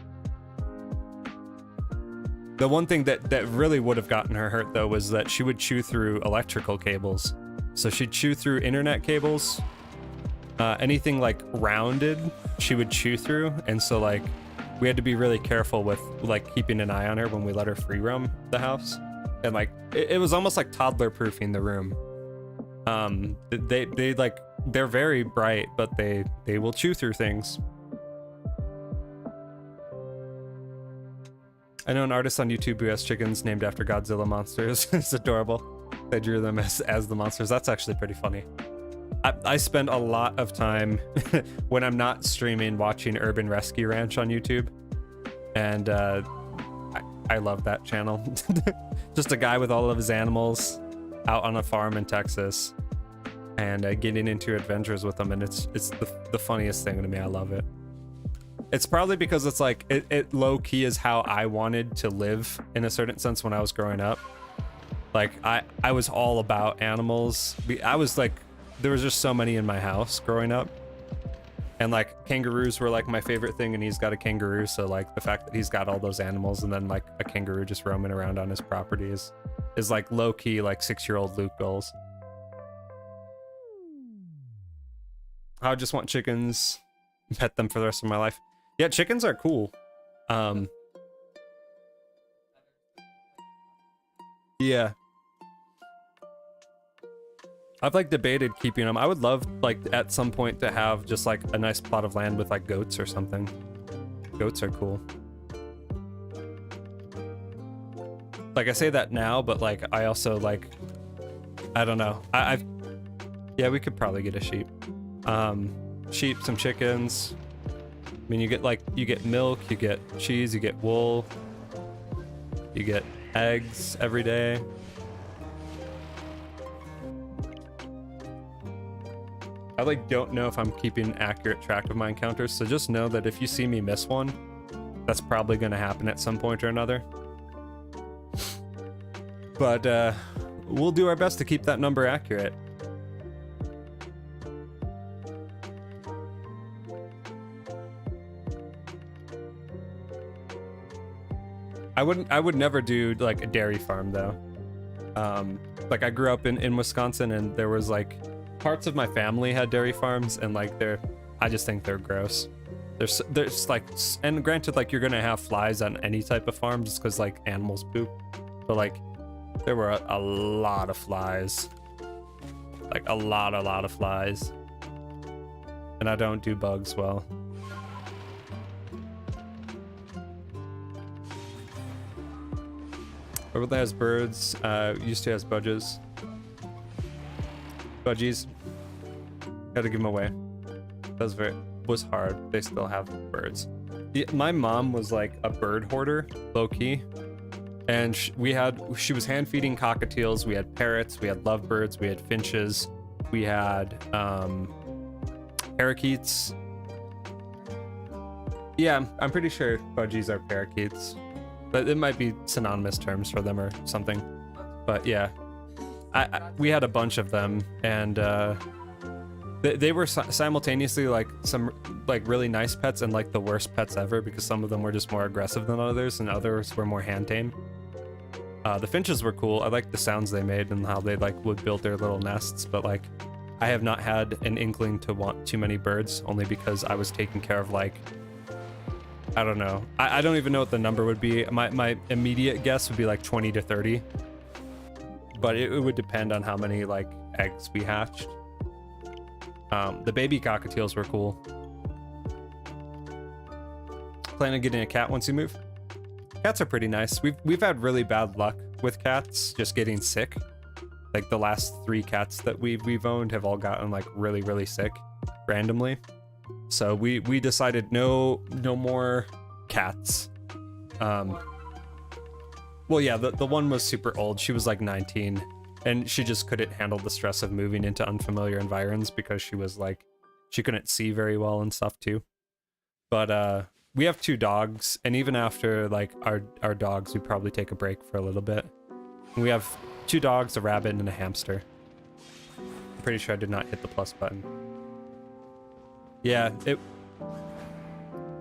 The one thing that really would have gotten her hurt, though, was that she would chew through electrical cables. So she'd chew through internet cables. Anything, like, rounded, she would chew through. And so, like, we had to be really careful with, like, keeping an eye on her when we let her free roam the house. And, like, it was almost like toddler-proofing the room. They're very bright, but they will chew through things. I know an artist on YouTube who has chickens named after Godzilla monsters. It's adorable. They drew them as the monsters. That's actually pretty funny. I spend a lot of time when I'm not streaming watching Urban Rescue Ranch on YouTube. And I love that channel. Just a guy with all of his animals out on a farm in Texas. and getting into adventures with them, and it's the funniest thing to me. I love it. It's probably because it's like it low key is how I wanted to live in a certain sense when I was growing up. Like I was all about animals. I was like, there was just so many in my house growing up, and like kangaroos were like my favorite thing, and he's got a kangaroo, so like the fact that he's got all those animals and then like a kangaroo just roaming around on his property is like low key like 6-year-old Luke goals. I just want chickens, pet them for the rest of my life. Yeah, chickens are cool. Yeah. I've like debated keeping them. I would love like at some point to have just like a nice plot of land with like goats or something. Goats are cool. Like I say that now, but like I also like, I don't know. Yeah, we could probably get a sheep. Sheep, some chickens. I mean, you get milk, you get cheese, you get wool, you get eggs every day. I like don't know if I'm keeping accurate track of my encounters, so just know that if you see me miss one, that's probably going to happen at some point or another. But we'll do our best to keep that number accurate. I would never do like a dairy farm though. Like I grew up in Wisconsin, and there was like parts of my family had dairy farms, and like I just think they're gross. There's like, and granted, like you're gonna have flies on any type of farm just because like animals poop, but like there were a lot of flies, like a lot of flies, and I don't do bugs well. Everything has birds. Used to has budgies. Budgies. Gotta give them away. That was hard. They still have birds. Yeah, my mom was like a bird hoarder, low key, and she was hand feeding cockatiels. We had parrots. We had lovebirds. We had finches. We had parakeets. Yeah, I'm pretty sure budgies are parakeets. But it might be synonymous terms for them or something. But yeah, we had a bunch of them, and they were simultaneously like some like really nice pets and like the worst pets ever, because some of them were just more aggressive than others, and others were more hand tame. The finches were cool. I liked the sounds they made and how they like would build their little nests. But like, I have not had an inkling to want too many birds, only because I was taking care of like, I don't know. I don't even know what the number would be. My immediate guess would be like 20 to 30. But it would depend on how many like eggs we hatched. The baby cockatiels were cool. Plan on getting a cat once you move? Cats are pretty nice. We've had really bad luck with cats just getting sick. Like the last 3 cats that we've owned have all gotten like really sick randomly. So we decided no more cats. Well, yeah, the one was super old. She was like 19, and she just couldn't handle the stress of moving into unfamiliar environs because she was like, she couldn't see very well and stuff too. But we have 2 dogs, and even after like our dogs, we probably take a break for a little bit. We have 2 dogs, a rabbit, and a hamster. I'm pretty sure I did not hit the plus button. Yeah,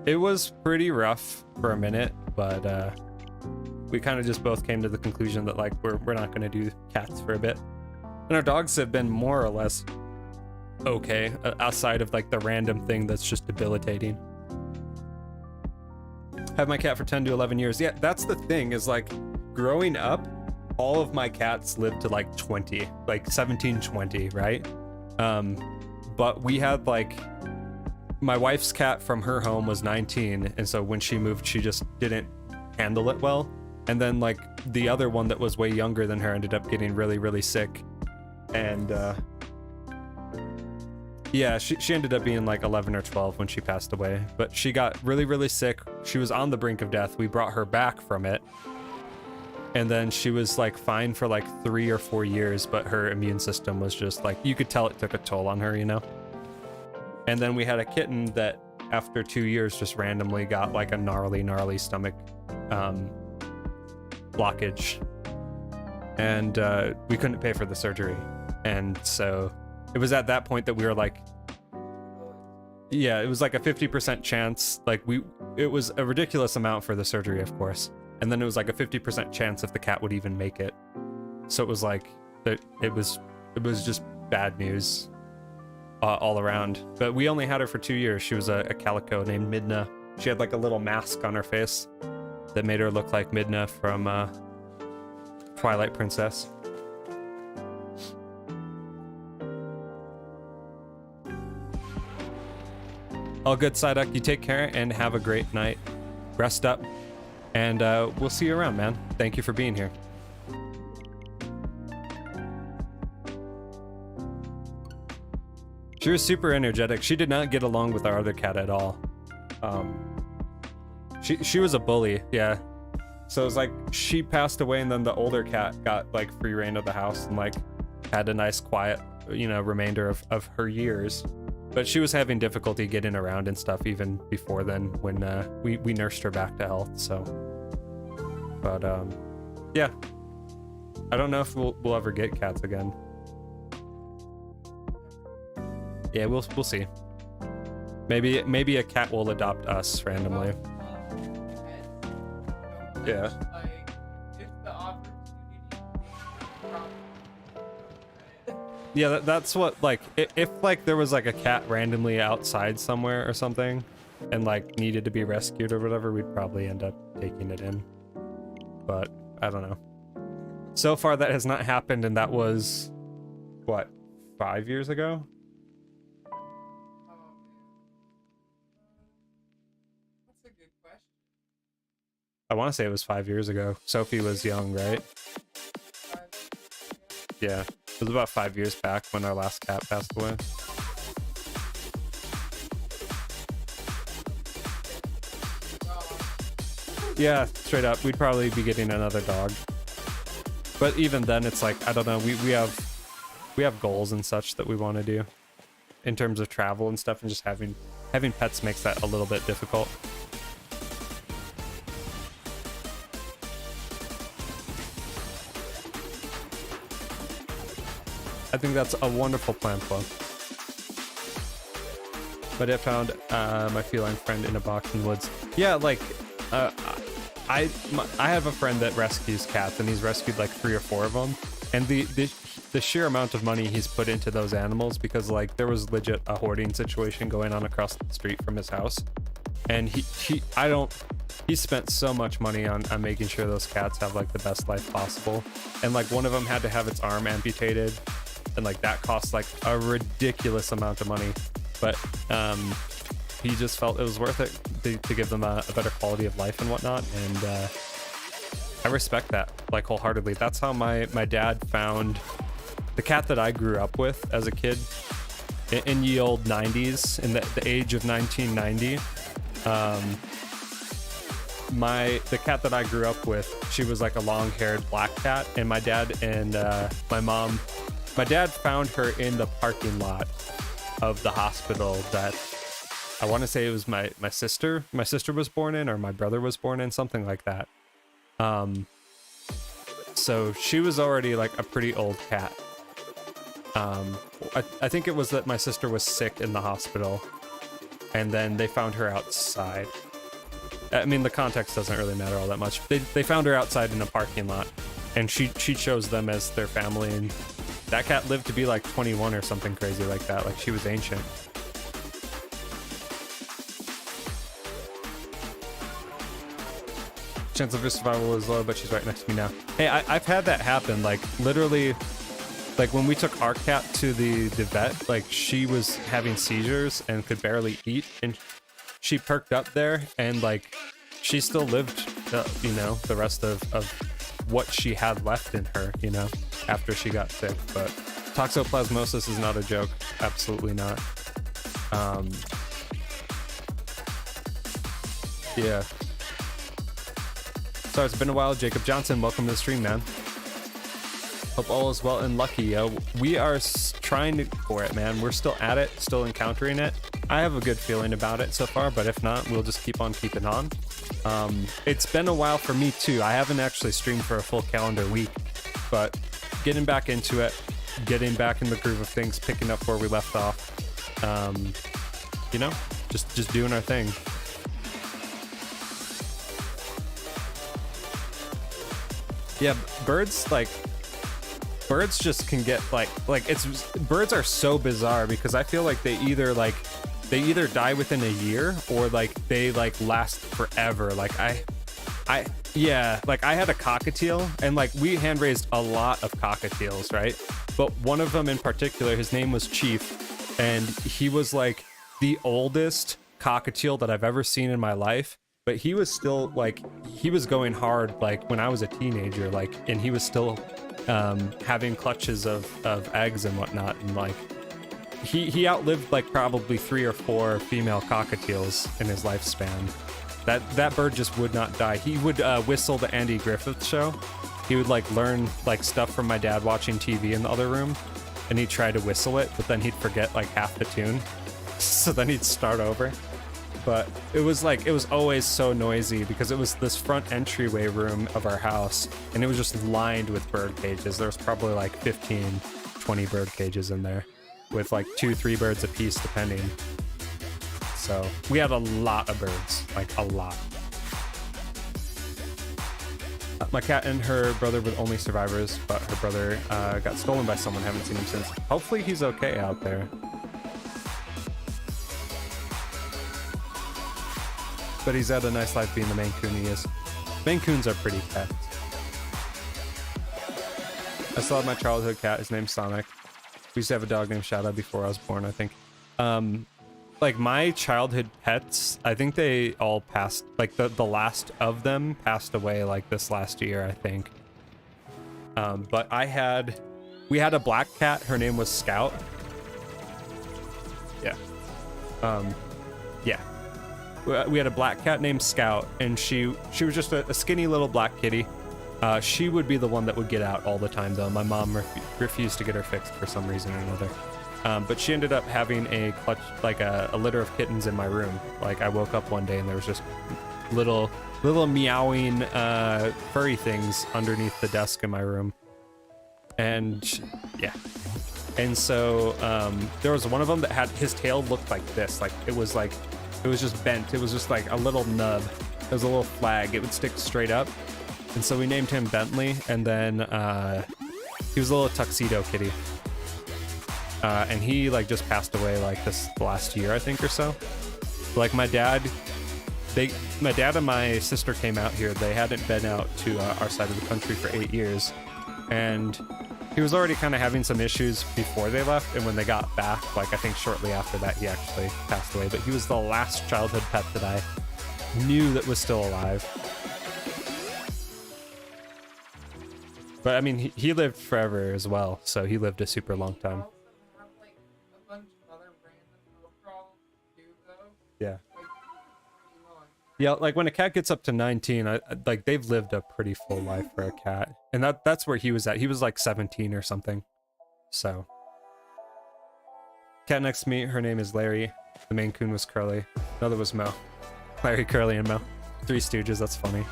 it was pretty rough for a minute, but we kind of just both came to the conclusion that like we're not going to do cats for a bit. And our dogs have been more or less okay, outside of like the random thing that's just debilitating. Have my cat for 10 to 11 years. Yeah, that's the thing, is like growing up, all of my cats lived to like 20, like 17, 20, right? But we had like, my wife's cat from her home was 19, and so when she moved, she just didn't handle it well. And then like the other one that was way younger than her ended up getting really sick, and yeah, she ended up being like 11 or 12 when she passed away. But she got really sick. She was on the brink of death. We brought her back from it, And then she was like fine for like 3 or 4 years, but her immune system was just like, you could tell it took a toll on her, you know? And then we had a kitten that after 2 years just randomly got like a gnarly stomach blockage. And we couldn't pay for the surgery. And so it was at that point that we were like, yeah, it was like a 50% chance. Like it was a ridiculous amount for the surgery, of course. And then it was like a 50% chance if the cat would even make it. So it was like, it was just bad news all around. But we only had her for 2 years. She was a calico named Midna. She had like a little mask on her face that made her look like Midna from Twilight Princess. All good, Psyduck. You take care and have a great night. Rest up. And we'll see you around, man. Thank you for being here. She was super energetic. She did not get along with our other cat at all. She was a bully, yeah. So it was like she passed away, and then the older cat got like free reign of the house and like had a nice quiet, you know, remainder of her years. But she was having difficulty getting around and stuff even before then when we nursed her back to health. So, but yeah, I don't know if we'll ever get cats again. Yeah, we'll see. Maybe a cat will adopt us randomly. Yeah. Like, if the opportunity, Yeah, that's what, like, if like there was like a cat randomly outside somewhere or something and like needed to be rescued or whatever, we'd probably end up taking it in. But I don't know. So far that has not happened, and that was what, 5 years ago? that's a good question. I want to say it was 5 years ago. Sophie was young, right? Yeah, it was about 5 years back when our last cat passed away. Yeah, straight up, we'd probably be getting another dog. But even then, it's like, I don't know, we have goals and such that we want to do in terms of travel and stuff, and just having pets makes that a little bit difficult. I think that's a wonderful plan, Flo. But I found my feline friend in a box in the woods. Yeah, like, I have a friend that rescues cats, and he's rescued like 3 or 4 of them. And the sheer amount of money he's put into those animals, because like there was legit a hoarding situation going on across the street from his house. And he spent so much money on making sure those cats have like the best life possible. And like one of them had to have its arm amputated, and like that cost like a ridiculous amount of money. But he just felt it was worth it to give them a better quality of life and whatnot. And I respect that like wholeheartedly. That's how my dad found the cat that I grew up with as a kid in ye old 90s, in the age of 1990. The cat that I grew up with, she was like a long-haired black cat, and my dad and my dad found her in the parking lot of the hospital that I want to say it was my sister was born in, or my brother was born in, something like that. So she was already like a pretty old cat. I think it was that my sister was sick in the hospital, and then they found her outside. I mean, the context doesn't really matter all that much. They found her outside in a parking lot, and she chose them as their family, and that cat lived to be like 21 or something crazy like that. Like, she was ancient. Chance of her survival is low, but she's right next to me now. Hey, I've had that happen. Like, literally, like when we took our cat to the vet, like she was having seizures and could barely eat, and she perked up there, and like she still lived, you know, the rest of what she had left in her, you know, after she got sick. But toxoplasmosis is not a joke. Absolutely not. Yeah. Sorry, it's been a while. Jacob Johnson, welcome to the stream, man. Hope all is well and lucky, yo. We are trying for it, man. We're still at it, still encountering it. I have a good feeling about it so far, but if not, we'll just keep on keeping on. It's been a while for me too. I haven't actually streamed for a full calendar week, but getting back into it, getting back in the groove of things, picking up where we left off. You know, just doing our thing. Yeah, birds just can get birds are so bizarre because I feel like they either die within a year or like they like last forever. Like I had a cockatiel and like we hand raised a lot of cockatiels, right? But one of them in particular, his name was Chief, and he was like the oldest cockatiel that I've ever seen in my life. But he was still like, he was going hard like when I was a teenager, like, and he was still having clutches of eggs and whatnot, and like he outlived like probably 3 or 4 female cockatiels in his lifespan. That bird just would not die. He would whistle the Andy Griffith Show. He would like learn like stuff from my dad watching TV in the other room, and he'd try to whistle it, but then he'd forget like half the tune, so then he'd start over. But it was always so noisy because it was this front entryway room of our house, and it was just lined with bird cages. There was probably like 15, 20 bird cages in there with like 2-3 birds a piece depending. So we had a lot of birds, like a lot. My cat and her brother were the only survivors, but her brother got stolen by someone. Haven't seen him since. Hopefully he's okay out there. But he's had a nice life being the Maine Coon he is. Maine Coons are pretty pets. I still have my childhood cat. His name's Sonic. We used to have a dog named Shadow before I was born, I think. Like my childhood pets, I think they all passed, like the last of them passed away like this last year, I think. But we had a black cat. Her name was Scout. Yeah. Yeah. We had a black cat named Scout, and she was just a skinny little black kitty. She would be the one that would get out all the time, though. My mom refused to get her fixed for some reason or another. But she ended up having a litter of kittens in my room. Like I woke up one day and there was just little meowing furry things underneath the desk in my room. And yeah. And so there was one of them that had his tail looked like this. Like it was just bent. It was just like a little nub. It was a little flag. It would stick straight up. And so we named him Bentley, and then he was a little tuxedo kitty. And he like just passed away like this last year, I think, or so. Like my dad and my sister came out here. They hadn't been out to our side of the country for 8 years. And he was already kind of having some issues before they left, and when they got back, like I think shortly after that, he actually passed away. But he was the last childhood pet that I knew that was still alive. But I mean, he lived forever as well, so he lived a super long time. Have, like, a bunch of other random health problems too, though. Yeah. Like, pretty long. Yeah, like when a cat gets up to 19, like they've lived a pretty full life for a cat. And that's where he was at. He was like 17 or something. So. Cat next to me, her name is Larry. The Maine Coon was Curly. Another was Mo. Larry, Curly, and Mo. 3 Stooges, that's funny.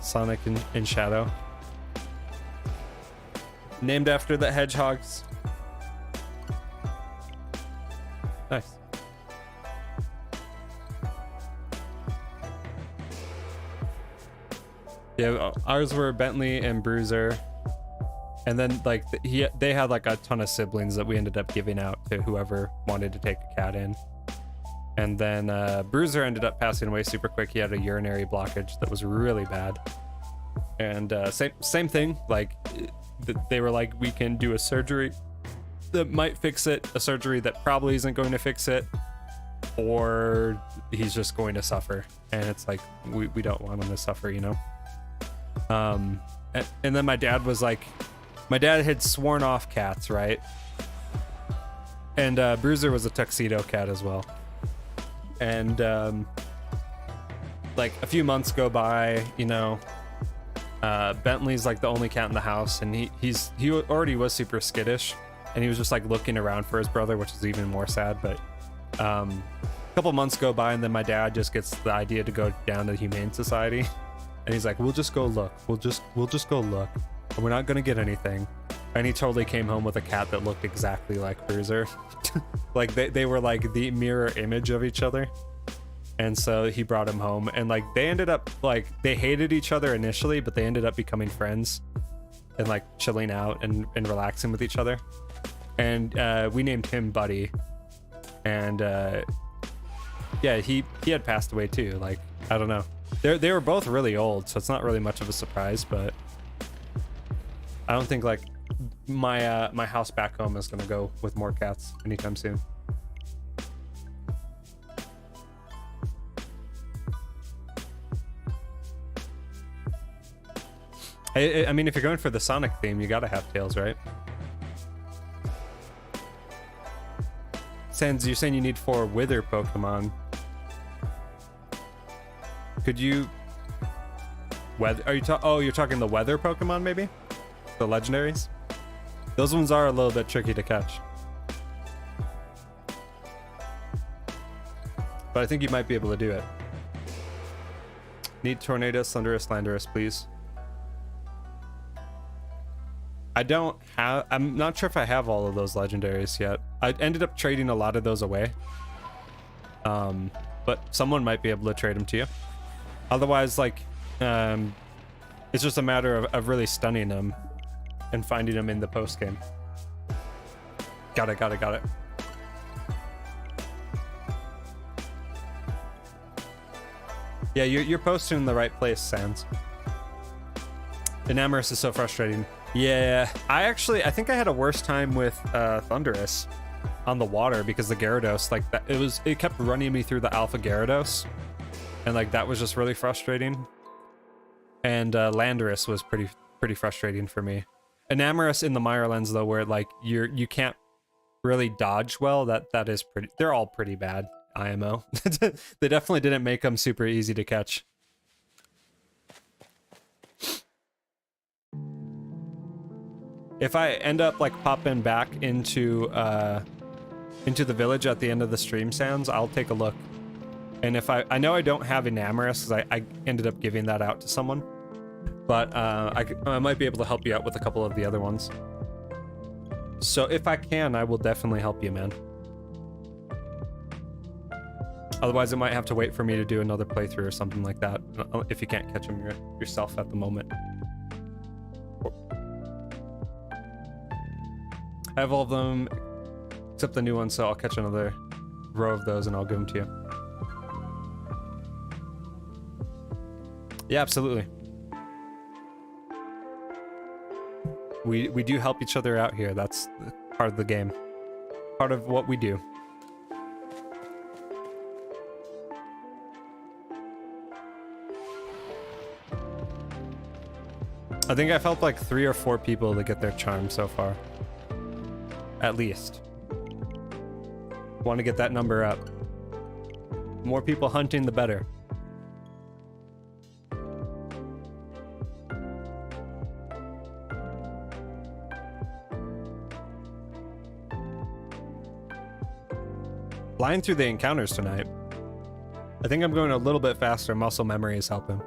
Sonic and Shadow. Named after the hedgehogs. Nice. Yeah, ours were Bentley and Bruiser. And then like they had like a ton of siblings that we ended up giving out to whoever wanted to take a cat in. And then Bruiser ended up passing away super quick. He had a urinary blockage that was really bad. And same thing, like they were like, we can do a surgery that might fix it, a surgery that probably isn't going to fix it, or he's just going to suffer. And it's like, we don't want him to suffer, you know? And then my dad was like, my dad had sworn off cats, right? And Bruiser was a tuxedo cat as well. And like a few months go by, you know, Bentley's like the only cat in the house, and he already was super skittish, and he was just like looking around for his brother, which is even more sad. But a couple months go by, and then my dad just gets the idea to go down to the Humane Society, and he's like, we'll just go look, we'll just go look, and we're not gonna get anything. And he totally came home with a cat that looked exactly like Bruiser. Like they were like the mirror image of each other. And so he brought him home, and like they ended up like, they hated each other initially, but they ended up becoming friends and like chilling out and relaxing with each other. And we named him Buddy. And yeah, he had passed away too. Like, I don't know. They were both really old, so it's not really much of a surprise, but I don't think like my my house back home is gonna go with more cats anytime soon. I mean, if you're going for the Sonic theme, you gotta have tails, right? Sans, you're saying you need 4 Wither Pokemon. Could you... Weather? Are you oh, you're talking the Weather Pokemon, maybe? The legendaries? Those ones are a little bit tricky to catch. But I think you might be able to do it. Need Tornadus, Thunderous, Landorus, please. I don't have... I'm not sure if I have all of those legendaries yet. I ended up trading a lot of those away. But someone might be able to trade them to you. Otherwise, like... it's just a matter of really stunning them and finding them in the post game. Got it. Yeah, you're posting in the right place, Sans. Enamorous is so frustrating. Yeah, I think I had a worse time with Thunderous on the water, because the Gyarados, like that, it kept running me through the Alpha Gyarados, and like that was just really frustrating. And Landorus was pretty frustrating for me. Enamorous in the Mire Lens though, where like you can't really dodge well, that is pretty. They're all pretty bad IMO. They definitely didn't make them super easy to catch. If I end up like popping back into the village at the end of the stream, Sans, I'll take a look. And if I know I don't have Enamorous, because I ended up giving that out to someone, but I might be able to help you out with a couple of the other ones. So if I can, I will definitely help you, man. Otherwise, it might have to wait for me to do another playthrough or something like that, if you can't catch them yourself at the moment. I have all of them except the new one, so I'll catch another row of those and I'll give them to you. Yeah, absolutely. We do help each other out here. That's part of the game. Part of what we do. I think I've helped like 3 or 4 people to get their charm so far. At least. Want to get that number up. More people hunting, the better. Flying through the encounters tonight. I think I'm going a little bit faster. Muscle memory is helping.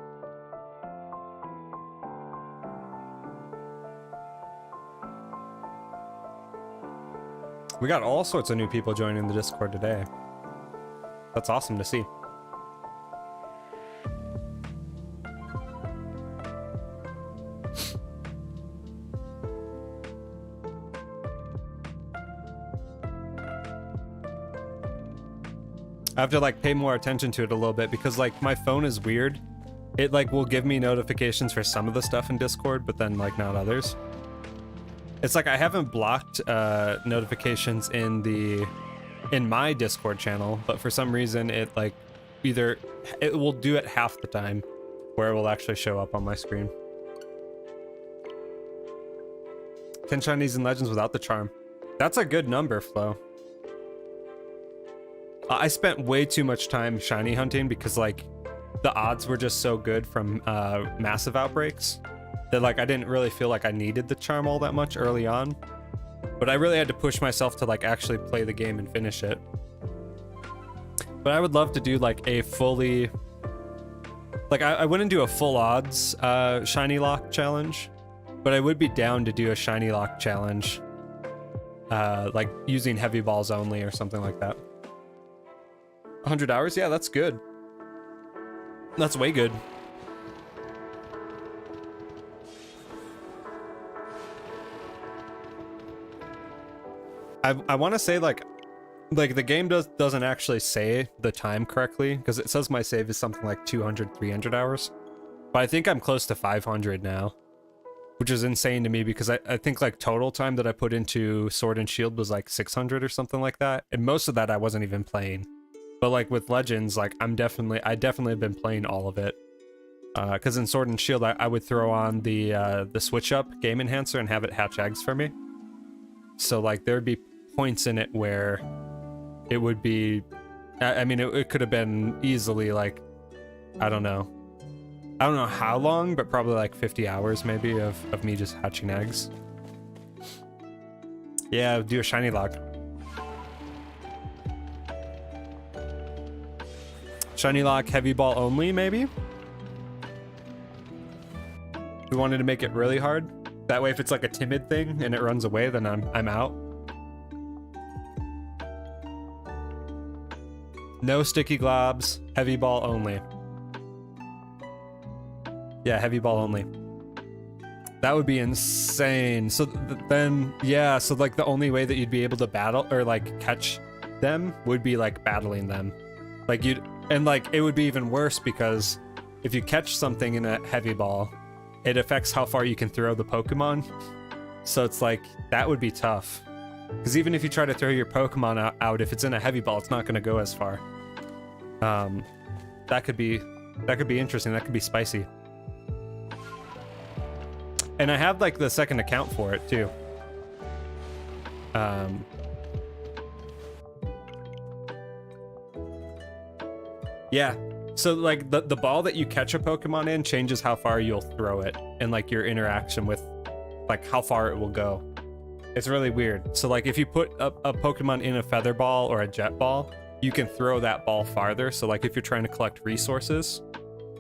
We got all sorts of new people joining the Discord today. That's awesome to see. I have to like pay more attention to it a little bit, because like my phone is weird. It like will give me notifications for some of the stuff in Discord, but then like not others. It's like I haven't blocked notifications in my Discord channel, but for some reason it like either it will do it half the time where it will actually show up on my screen. 10 shinies and legends without the charm. That's a good number, Flo. I spent way too much time shiny hunting because like the odds were just so good from massive outbreaks that like I didn't really feel like I needed the charm all that much early on. But I really had to push myself to like actually play the game and finish it. But I would love to do like a fully, like I wouldn't do a full odds shiny lock challenge, but I would be down to do a shiny lock challenge, like using heavy balls only or something like that. 100 hours? Yeah, that's good. That's way good. I want to say like the game doesn't actually say the time correctly because it says my save is something like 200, 300 hours. But I think I'm close to 500 now, which is insane to me because I think like total time that I put into Sword and Shield was like 600 or something like that. And most of that I wasn't even playing. But like with Legends, like I definitely have been playing all of it. Because in Sword and Shield, I would throw on the switch up game enhancer and have it hatch eggs for me. So like there'd be points in it where it would be, I mean, it could have been easily like, I don't know how long, but probably like 50 hours maybe of me just hatching eggs. Yeah, do a shiny lock. Shiny lock, heavy ball only, maybe? We wanted to make it really hard. That way if it's like a timid thing and it runs away, then I'm out. No sticky globs, heavy ball only. Yeah, heavy ball only. That would be insane. So then, yeah, so like the only way that you'd be able to battle or like catch them would be like battling them. Like and like it would be even worse because if you catch something in a heavy ball, it affects how far you can throw the Pokemon. So it's like, that would be tough. Because even if you try to throw your Pokemon out, if it's in a heavy ball, it's not going to go as far. That could be interesting. That could be spicy. And I have like the second account for it too. Yeah. So like the ball that you catch a Pokemon in changes how far you'll throw it and like your interaction with like how far it will go. It's really weird. So like if you put a Pokemon in a feather ball or a jet ball, you can throw that ball farther. So like if you're trying to collect resources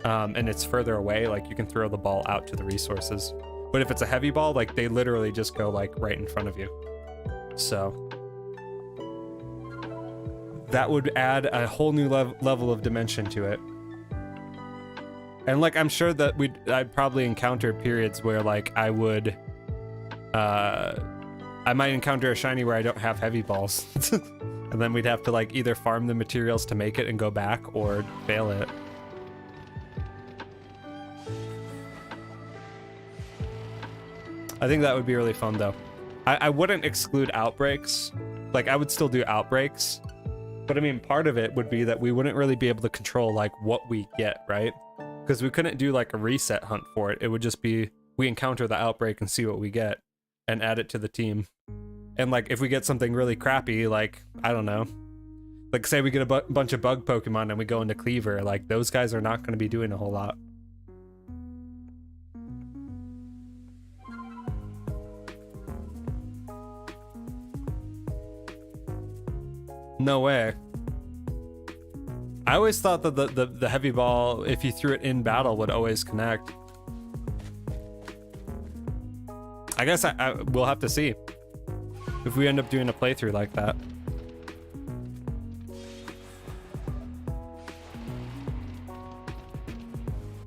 and it's further away, like you can throw the ball out to the resources. But if it's a heavy ball, like they literally just go like right in front of you. So that would add a whole new level of dimension to it. And like I'm sure that I'd probably encounter periods where like I would I might encounter a shiny where I don't have heavy balls. And then we'd have to like either farm the materials to make it and go back or fail it. I think that would be really fun though. I wouldn't exclude outbreaks. Like I would still do outbreaks. But I mean, part of it would be that we wouldn't really be able to control like what we get, right? Because we couldn't do like a reset hunt for it. It would just be, we encounter the outbreak and see what we get and add it to the team. And like, if we get something really crappy, like, I don't know, like say we get a bunch of bug Pokemon and we go into Cleaver, like those guys are not going to be doing a whole lot. No way. I always thought that the heavy ball, if you threw it in battle, would always connect. I guess we'll have to see if we end up doing a playthrough like that.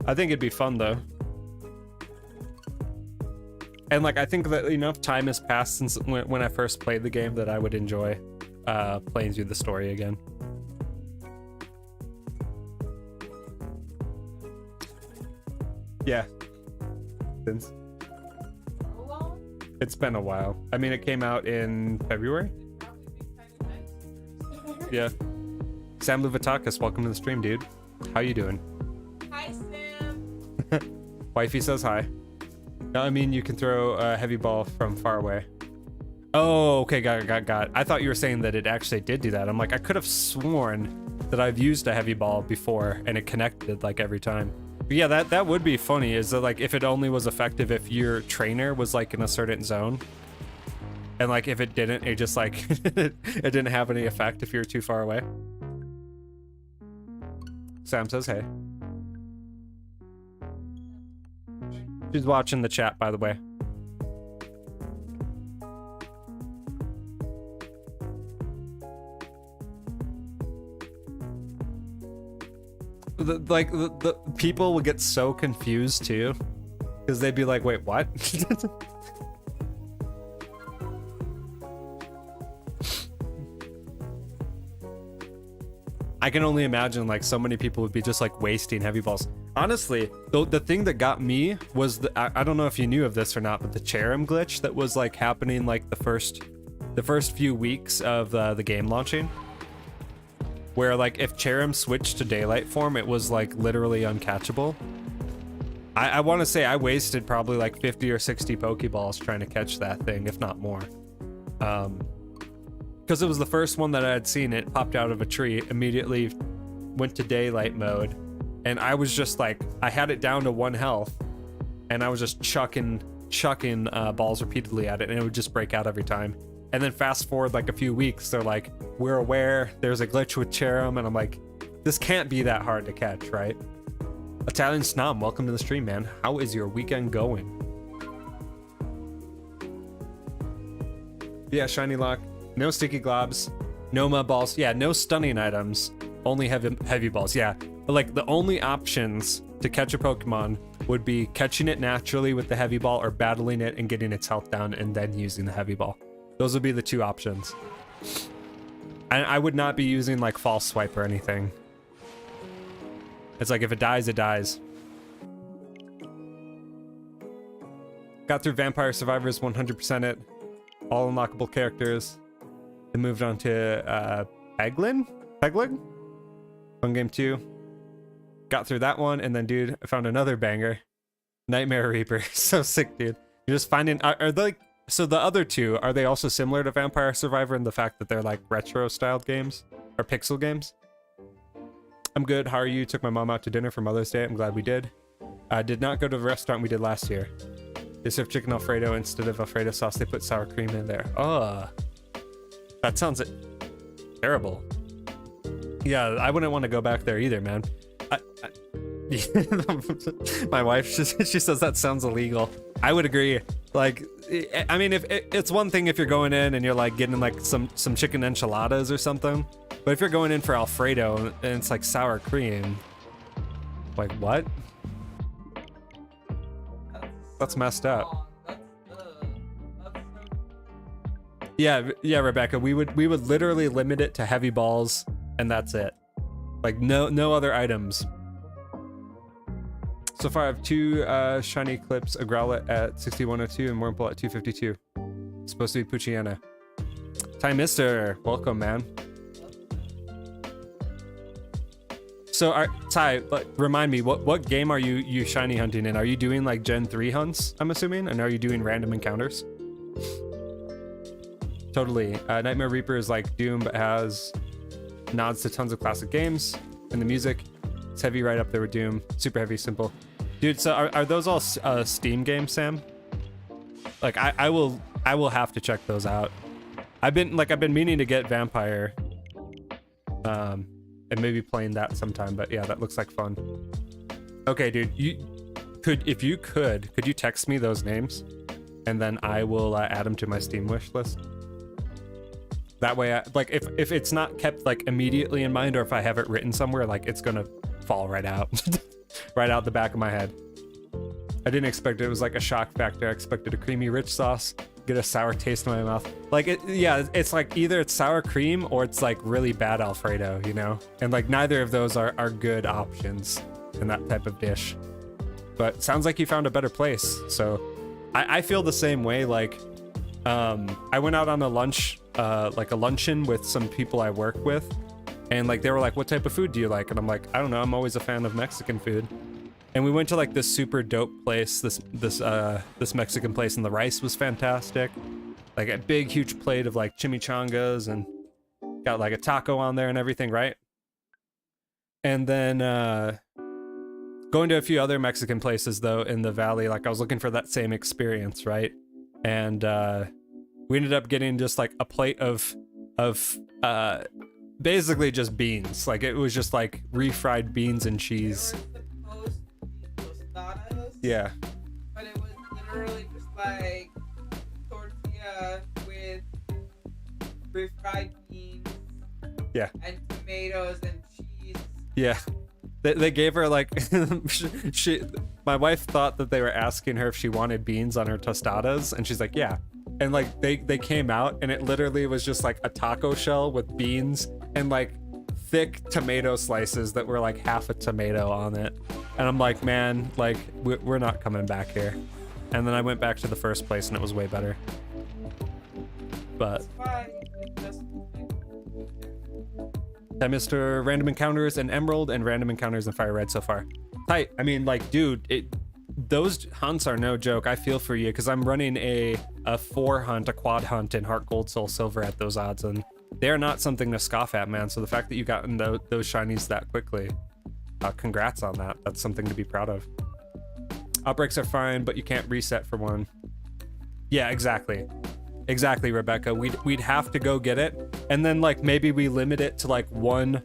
I think it'd be fun though. And like, I think that enough time has passed since when I first played the game that I would enjoy playing through the story again. Yeah. Since So long? it's been a while. I mean, it came out in February. It'd probably be kind of nice. Yeah. Sam Luvatakis, welcome to the stream, dude. How you doing? Hi, Sam. Wifey says hi. No, I mean, you can throw a heavy ball from far away. Oh, okay, got it. I thought you were saying that it actually did do that. I'm like, I could have sworn that I've used a heavy ball before and it connected like every time. But yeah, that would be funny. Is that like if it only was effective if your trainer was like in a certain zone, and like if it didn't, it just like it didn't have any effect if you're too far away. Sam says hey. She's watching the chat, by the way. The people would get so confused too, because they'd be like, wait, what? I can only imagine like so many people would be just like wasting heavy balls. Honestly, the thing that got me was I don't know if you knew of this or not, but the Cherrim glitch that was like happening like the first few weeks of the game launching, where like if Cherrim switched to daylight form, it was like literally uncatchable. I want to say I wasted probably like 50 or 60 Pokeballs trying to catch that thing, if not more. Because it was the first one that I had seen. It popped out of a tree, immediately went to daylight mode, and I was just like, I had it down to 1 health, and I was just chucking balls repeatedly at it, and it would just break out every time. And then fast forward like a few weeks, they're like, we're aware there's a glitch with Cherrim, and I'm like, this can't be that hard to catch, right? Italian Snom, welcome to the stream, man. How is your weekend going? Yeah, shiny lock. No sticky globs, no mud balls. Yeah, no stunning items, only heavy balls. Yeah, but like the only options to catch a Pokemon would be catching it naturally with the heavy ball or battling it and getting its health down and then using the heavy ball. Those would be the 2 options. And I would not be using like false swipe or anything. It's like if it dies, it dies. Got through Vampire Survivors 100% it. All unlockable characters. Then moved on to Peglin? Fun game 2. Got through that one, and then dude, I found another banger. Nightmare Reaper. So sick, dude. You're just finding are they like, so the other 2, are they also similar to Vampire Survivor in the fact that they're like retro styled games? Or pixel games? I'm good. How are you? Took my mom out to dinner for Mother's Day. I'm glad we did. Did not go to the restaurant we did last year. They serve chicken Alfredo instead of Alfredo sauce. They put sour cream in there. Oh, that sounds terrible. Yeah, I wouldn't want to go back there either, man. My wife, she says that sounds illegal. I would agree. Like, I mean, if it's one thing if you're going in and you're like getting like some chicken enchiladas or something, but if you're going in for Alfredo and it's like sour cream, like what? That's messed up. Yeah, Rebecca, we would literally limit it to heavy balls, and that's it. Like no other items. So far I have 2 shiny clips, a Growlithe at 6102 and Wurmple at 252. Supposed to be Poochyena. Ty Mister, welcome, man. So Ty, remind me, what game are you shiny hunting in? Are you doing like Gen 3 hunts, I'm assuming? And are you doing random encounters? Totally. Nightmare Reaper is like Doom, but has nods to tons of classic games. And the music, it's heavy right up there with Doom. Super heavy, simple. Dude, so are those all Steam games, Sam? Like I will have to check those out. I've been meaning to get Vampire. And maybe playing that sometime, but yeah, that looks like fun. Okay, dude, if you could you text me those names? And then I will add them to my Steam wish list. That way, like if it's not kept like immediately in mind, or if I have it written somewhere, like it's gonna fall right out, right out the back of my head. I didn't expect it. It was like a shock factor. I expected a creamy, rich sauce, get a sour taste in my mouth. Like it's like either it's sour cream or it's like really bad Alfredo, you know? And like neither of those are good options in that type of dish. But sounds like you found a better place. So I feel the same way. Like I went out on a lunch, like a luncheon with some people I work with, and like they were like, what type of food do you like? And I'm like, I don't know, I'm always a fan of Mexican food. And we went to like this super dope place, this Mexican place, and the rice was fantastic. like a big huge plate of like chimichangas and got like a taco on there and everything, right? And then going to a few other Mexican places though in the valley, like I was looking for that same experience, right? And we ended up getting just like a plate of basically just beans. Like it was just like refried beans and cheese. They were supposed to be tostadas. Yeah. But it was literally just like tortilla with refried beans. Yeah. And tomatoes and cheese. Yeah. They gave her like she my wife thought that they were asking her if she wanted beans on her tostadas, and she's like, yeah. And like they came out and it literally was just like a taco shell with beans and like thick tomato slices that were like half a tomato on it. And I'm like, man, like we're not coming back here. And then I went back to the first place and it was way better. But That's why it just I missed random encounters in Emerald and random encounters in Fire Red so far. Tight. I mean, like, dude, those hunts are no joke. I feel for you because I'm running a 4 hunt, a quad hunt in Heart Gold Soul Silver at those odds, and they're not something to scoff at, man. So the fact that you got in those shinies that quickly, congrats on that. That's something to be proud of. Outbreaks are fine, but you can't reset for one. Yeah, exactly. Exactly, Rebecca. We'd have to go get it, and then like maybe we limit it to like one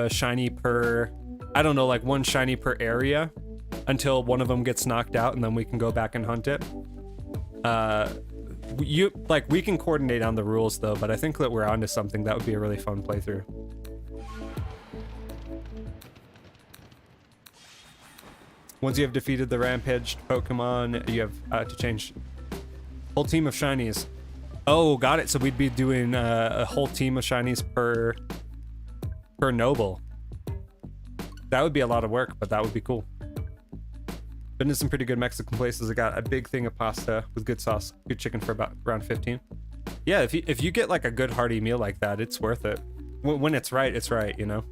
shiny per, I don't know, like one shiny per area until one of them gets knocked out, and then we can go back and hunt it. We can coordinate on the rules though, but I think that we're onto something. That would be a really fun playthrough. Once you have defeated the rampaged Pokemon, you have to change whole team of shinies. Oh, got it. So we'd be doing a whole team of shinies per noble. That would be a lot of work, but that would be cool. Been to some pretty good Mexican places. I got a big thing of pasta with good sauce, good chicken for about around 15. Yeah, if you get like a good hearty meal like that, it's worth it. When it's right, you know.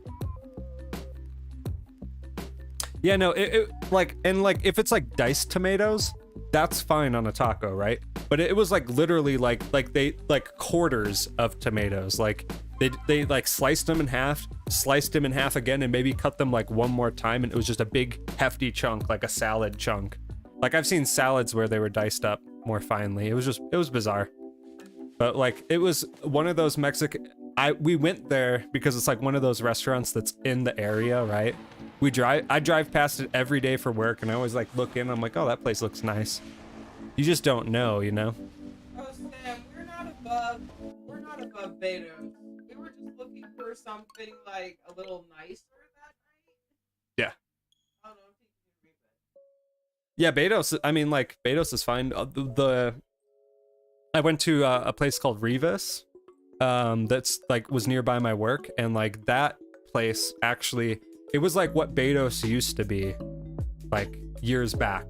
Yeah, no, if it's like diced tomatoes, that's fine on a taco, right? But it was like literally like quarters of tomatoes. Like they like sliced them in half again, and maybe cut them like one more time, and it was just a big hefty chunk, like a salad chunk. Like I've seen salads where they were diced up more finely. It was bizarre. But like it was one of those Mexican, we went there because it's like one of those restaurants that's in the area, right? I drive past it every day for work, and I always like look in, I'm like, oh, that place looks nice. You just don't know, you know? Oh, Sam, we're not above Betos. We were just looking for something like a little nicer that night. Yeah. I don't know if you can read that. Yeah, Betos, I mean, like, Betos is fine. I went to a place called Rivas, that's like was nearby my work, and like that place actually, it was like what Betos used to be, like years back.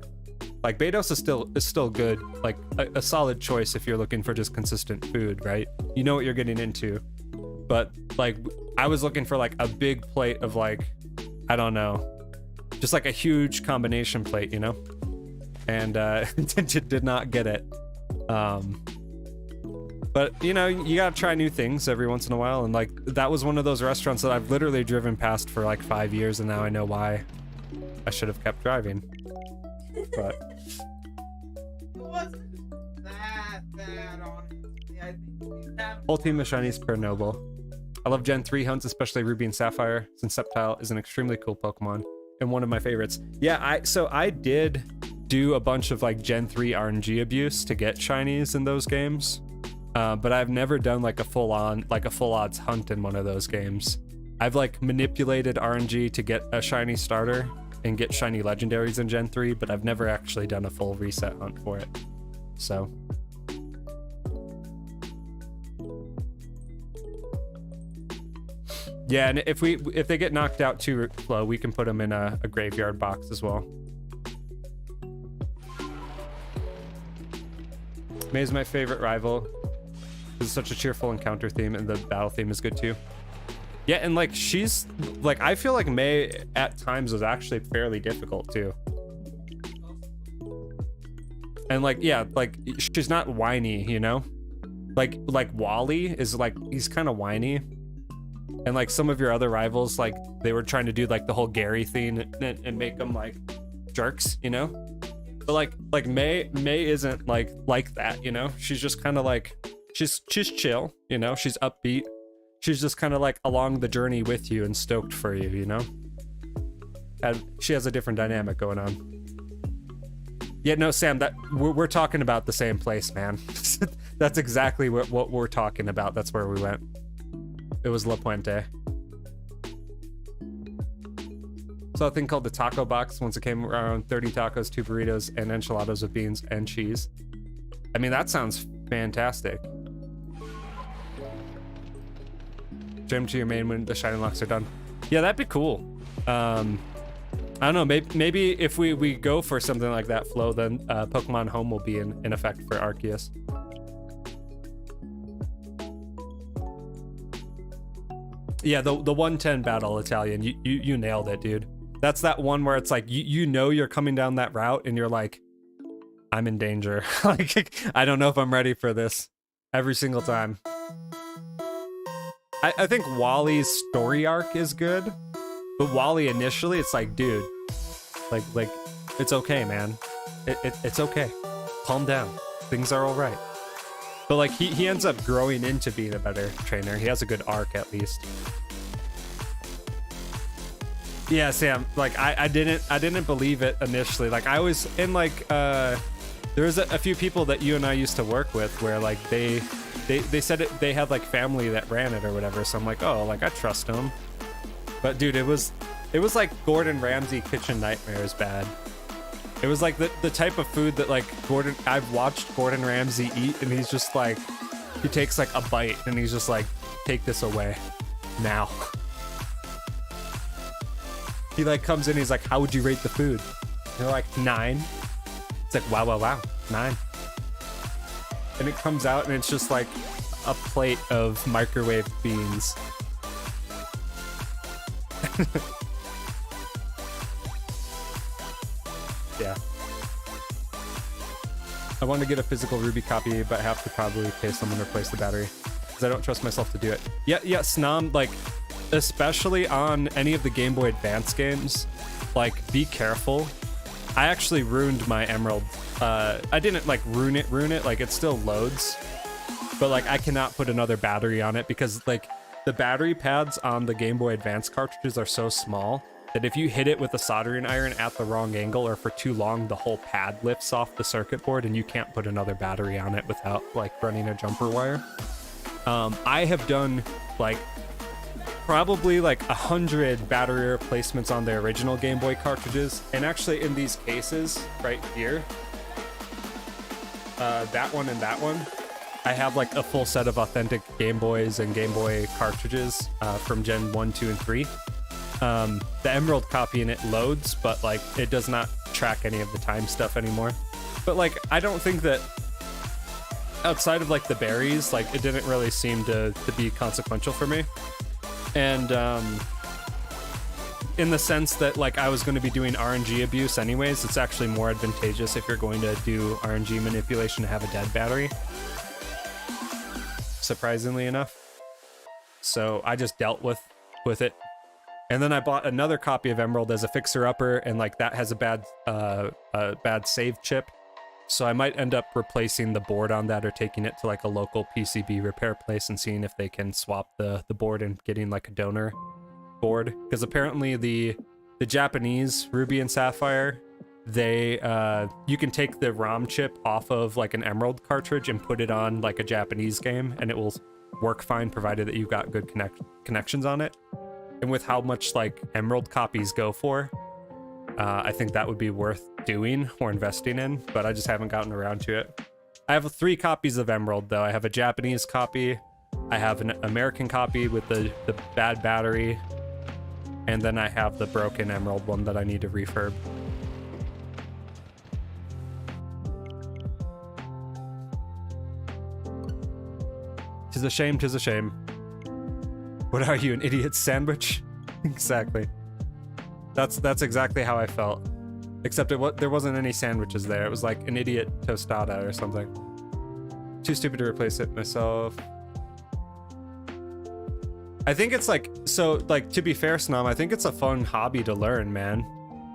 Like Betos is still good, like a solid choice if you're looking for just consistent food, right? You know what you're getting into. But like I was looking for like a big plate of like, I don't know, just like a huge combination plate, you know? And did not get it. But you know, you gotta try new things every once in a while, and like that was one of those restaurants that I've literally driven past for like 5 years, and now I know why I should have kept driving. But It wasn't that bad, honestly. I think we had whole team of shinies per noble. I love Gen 3 hunts, especially Ruby and Sapphire, since Sceptile is an extremely cool Pokemon and one of my favorites. Yeah, I did do a bunch of like Gen 3 RNG abuse to get shinies in those games. But I've never done like a full odds hunt in one of those games. I've like manipulated RNG to get a shiny starter and get shiny legendaries in Gen 3, but I've never actually done a full reset hunt for it. So yeah, and if they get knocked out too low, we can put them in a graveyard box as well. May is my favorite rival. This is such a cheerful encounter theme, and the battle theme is good too. Yeah, and like she's like, I feel like May at times was actually fairly difficult too. And like, yeah, like she's not whiny, you know? Like Wally is like, he's kind of whiny. And like some of your other rivals, like they were trying to do like the whole Gary thing and make them like jerks, you know? But like May isn't like that, you know? She's just kind of like, she's chill, you know? She's upbeat. She's just kind of like along the journey with you and stoked for you, you know? And she has a different dynamic going on. Yeah, no, Sam, that we're talking about the same place, man. That's exactly what we're talking about. That's where we went. It was La Puente. So a thing called the taco box. Once it came around, 30 tacos, 2 burritos, and enchiladas with beans and cheese. I mean, that sounds fantastic. Gym to your main when the shiny locks are done. Yeah, that'd be cool. I don't know, maybe if we go for something like that flow, then Pokemon Home will be in effect for Arceus. Yeah, the 110 battle Italian, you nailed it, dude. That's that one where it's like, you know you're coming down that route and you're like, I'm in danger. Like, I don't know if I'm ready for this every single time. I think Wally's story arc is good. But Wally initially, it's like, dude, like, it's okay, man. It's okay. Calm down. Things are all right. But like, he ends up growing into being a better trainer. He has a good arc at least. Yeah, Sam. Like, I didn't believe it initially. Like, I was in like, there was a few people that you and I used to work with where like they said they had like family that ran it or whatever. So I'm like, oh, like I trust them. But dude, it was like Gordon Ramsay kitchen nightmares bad. It was like the type of food that like I've watched Gordon Ramsay eat, and he's just like, he takes like a bite and he's just like, take this away now. He like comes in, he's like, how would you rate the food? And they're like 9. It's like, wow, 9. And it comes out and it's just like a plate of microwave beans. Yeah. I want to get a physical Ruby copy, but have to probably pay someone to replace the battery because I don't trust myself to do it. Yeah, Snom, like, especially on any of the Game Boy Advance games, like, be careful. I actually ruined my Emerald. I didn't like ruin it, like it still loads, but like I cannot put another battery on it because like the battery pads on the Game Boy Advance cartridges are so small that if you hit it with a soldering iron at the wrong angle or for too long, the whole pad lifts off the circuit board and you can't put another battery on it without like running a jumper wire. I have done like probably like 100 battery replacements on the original Game Boy cartridges, and actually in these cases right here, that one and that one, I have like a full set of authentic Game Boys and Game Boy cartridges from Gen 1, 2, and 3. The Emerald copy in it loads, but like it does not track any of the time stuff anymore. But like I don't think that outside of like the berries, like it didn't really seem to be consequential for me. And in the sense that like I was going to be doing RNG abuse anyways, it's actually more advantageous if you're going to do RNG manipulation to have a dead battery, surprisingly enough. So I just dealt with it. And then I bought another copy of Emerald as a fixer-upper, and like that has a bad save chip. So I might end up replacing the board on that or taking it to like a local PCB repair place and seeing if they can swap the board and getting like a donor board. Because apparently the Japanese Ruby and Sapphire, they you can take the ROM chip off of like an Emerald cartridge and put it on like a Japanese game and it will work fine provided that you've got good connections on it. And with how much like Emerald copies go for, I think that would be worth doing or investing in, but I just haven't gotten around to it. I have 3 copies of Emerald though. I have a Japanese copy, I have an American copy with the bad battery, and then I have the broken Emerald one that I need to refurb. Tis a shame, tis a shame. What are you, an idiot sandwich? Exactly. That's exactly how I felt. Except there wasn't any sandwiches there. It was like an idiot tostada or something. Too stupid to replace it myself. I think it's like, so like, to be fair, Snom, I think it's a fun hobby to learn, man.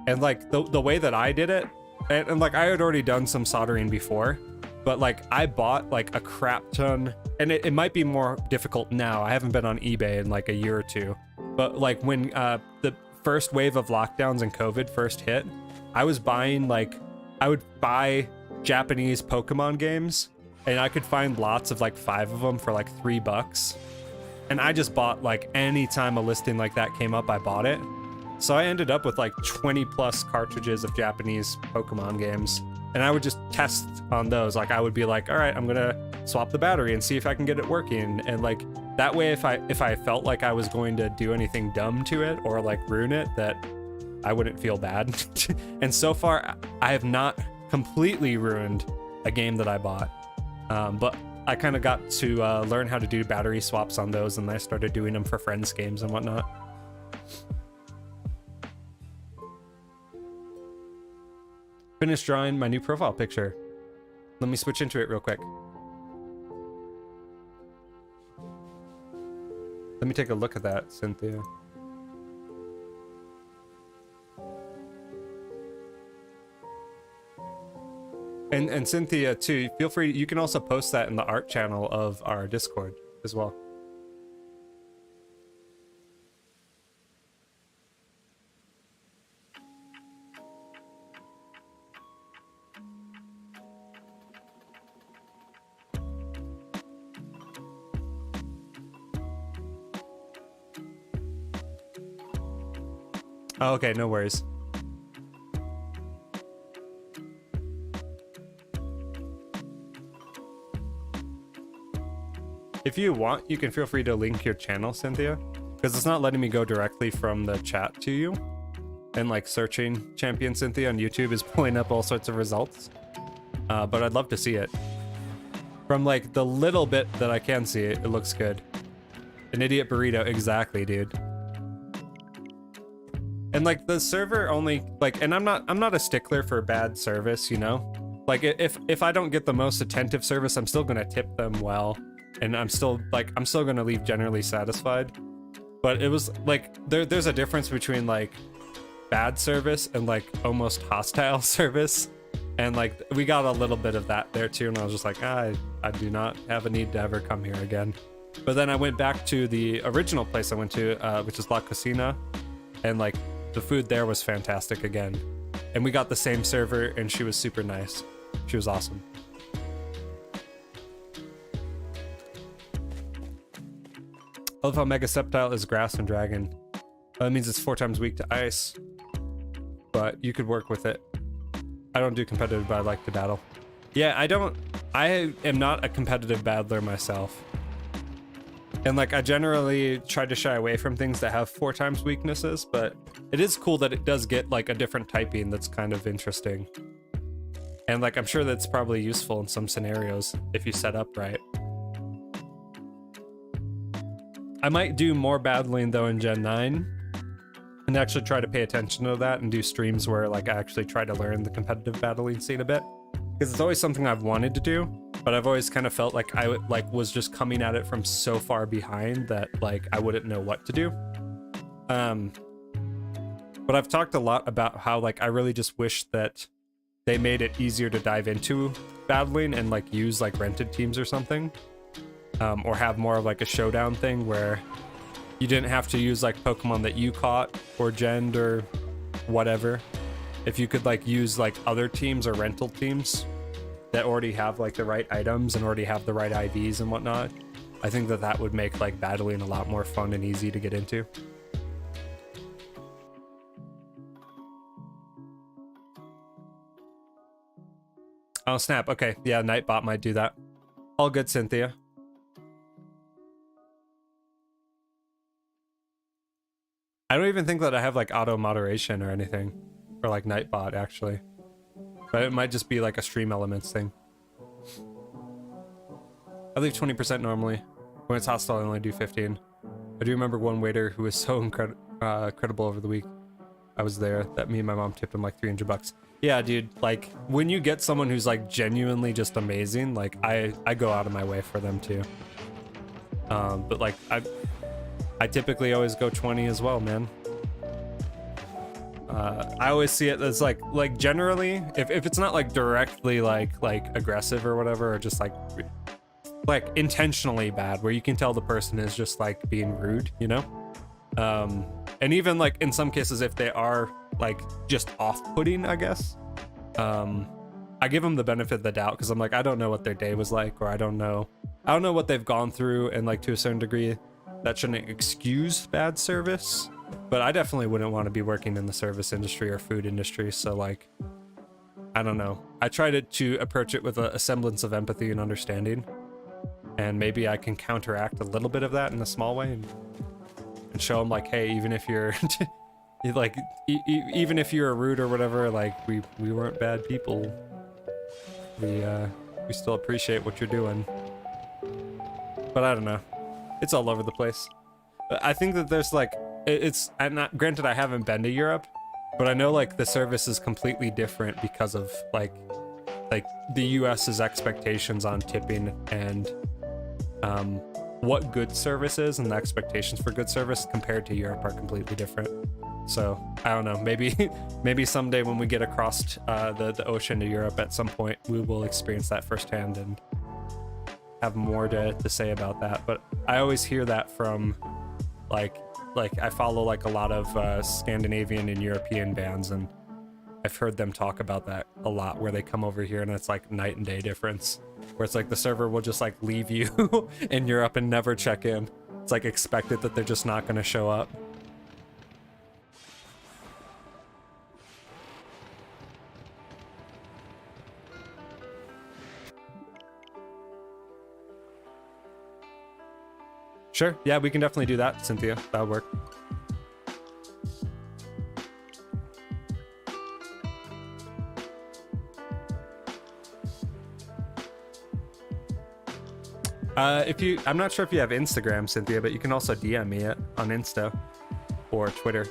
And like the way that I did it, and like I had already done some soldering before, but like I bought like a crap ton, and it might be more difficult now. I haven't been on eBay in like a year or two, but like when the first wave of lockdowns and COVID first hit, I was buying like, I would buy Japanese Pokemon games, and I could find lots of like 5 of them for like $3. And I just bought like any time a listing like that came up, I bought it. So I ended up with like 20 plus cartridges of Japanese Pokemon games. And I would just test on those. Like I would be like, all right, I'm gonna swap the battery and see if I can get it working. And like that way, if I felt like I was going to do anything dumb to it or like ruin it, that I wouldn't feel bad. And so far, I have not completely ruined a game that I bought. But I kind of got to learn how to do battery swaps on those, and I started doing them for friends' games and whatnot. Finished drawing my new profile picture. Let me switch into it real quick. Let me take a look at that, Cynthia. And Cynthia too, feel free, you can also post that in the art channel of our Discord as well. Oh, okay, no worries. If you want, you can feel free to link your channel, Cynthia, because it's not letting me go directly from the chat to you. And like searching Champion Cynthia on YouTube is pulling up all sorts of results. But I'd love to see it. From like the little bit that I can see it, it looks good. An idiot burrito, exactly, dude. And like the server only like, and I'm not a stickler for bad service, you know? Like if I don't get the most attentive service, I'm still gonna tip them well. And I'm still gonna leave generally satisfied. But it was like there's a difference between like bad service and like almost hostile service. And like we got a little bit of that there too, and I was just like, I do not have a need to ever come here again. But then I went back to the original place I went to, which is La Cocina, and like the food there was fantastic again. And we got the same server, and she was super nice. She was awesome. I love how Mega Sceptile is grass and dragon. That means it's 4 times weak to ice. But you could work with it. I don't do competitive, but I like to battle. Yeah, I am not a competitive battler myself. And like, I generally try to shy away from things that have 4 times weaknesses, but it is cool that it does get like a different typing that's kind of interesting. And like, I'm sure that's probably useful in some scenarios if you set up right. I might do more battling though in Gen 9 and actually try to pay attention to that and do streams where like I actually try to learn the competitive battling scene a bit, because it's always something I've wanted to do, but I've always kind of felt like I was just coming at it from so far behind that like I wouldn't know what to do. But I've talked a lot about how like I really just wish that they made it easier to dive into battling and like use like rented teams or something. Or have more of like a showdown thing where you didn't have to use like Pokemon that you caught or genned or whatever. If you could like use like other teams or rental teams that already have like the right items and already have the right IVs and whatnot, I think that would make like battling a lot more fun and easy to get into. Oh snap, okay, yeah, Nightbot might do that. All good, Cynthia. I don't even think that I have like auto moderation or anything, or like Nightbot actually, but it might just be like a stream elements thing. I leave 20% normally. When it's hostile, I only do 15. I do remember one waiter who was so incredible over the week. I was there that me and my mom tipped him like $300. Yeah, dude, like when you get someone who's like genuinely just amazing, like I go out of my way for them too. But like I typically always go 20 as well, man. I always see it as like generally if it's not like directly like aggressive or whatever, or just like intentionally bad, where you can tell the person is just like being rude, you know? And even like in some cases, if they are like just off-putting, I guess, I give them the benefit of the doubt, because I'm like, I don't know what their day was like, or I don't know what they've gone through, and like to a certain degree that shouldn't excuse bad service, but I definitely wouldn't want to be working in the service industry or food industry. So like, I don't know, I try to approach it with a semblance of empathy and understanding, and maybe I can counteract a little bit of that in a small way, and show them like, hey, even if you're like even if you're rude or whatever, like we weren't bad people. We still appreciate what you're doing. But I don't know, it's all over the place. I think that there's like, it's, and not, granted I haven't been to Europe, but I know like the service is completely different because of like the US's expectations on tipping, and what good service is, and the expectations for good service compared to Europe are completely different. So I don't know, maybe someday when we get across the ocean to Europe at some point, we will experience that firsthand and have more to say about that. But I always hear that from like I follow like a lot of Scandinavian and European bands, and I've heard them talk about that a lot, where they come over here and it's like night and day difference, where it's like the server will just like leave you in Europe and never check in. It's like expected that they're just not going to show up. Sure, yeah, we can definitely do that, Cynthia. That'll work. I'm not sure if you have Instagram, Cynthia, but you can also DM me it on Insta or Twitter.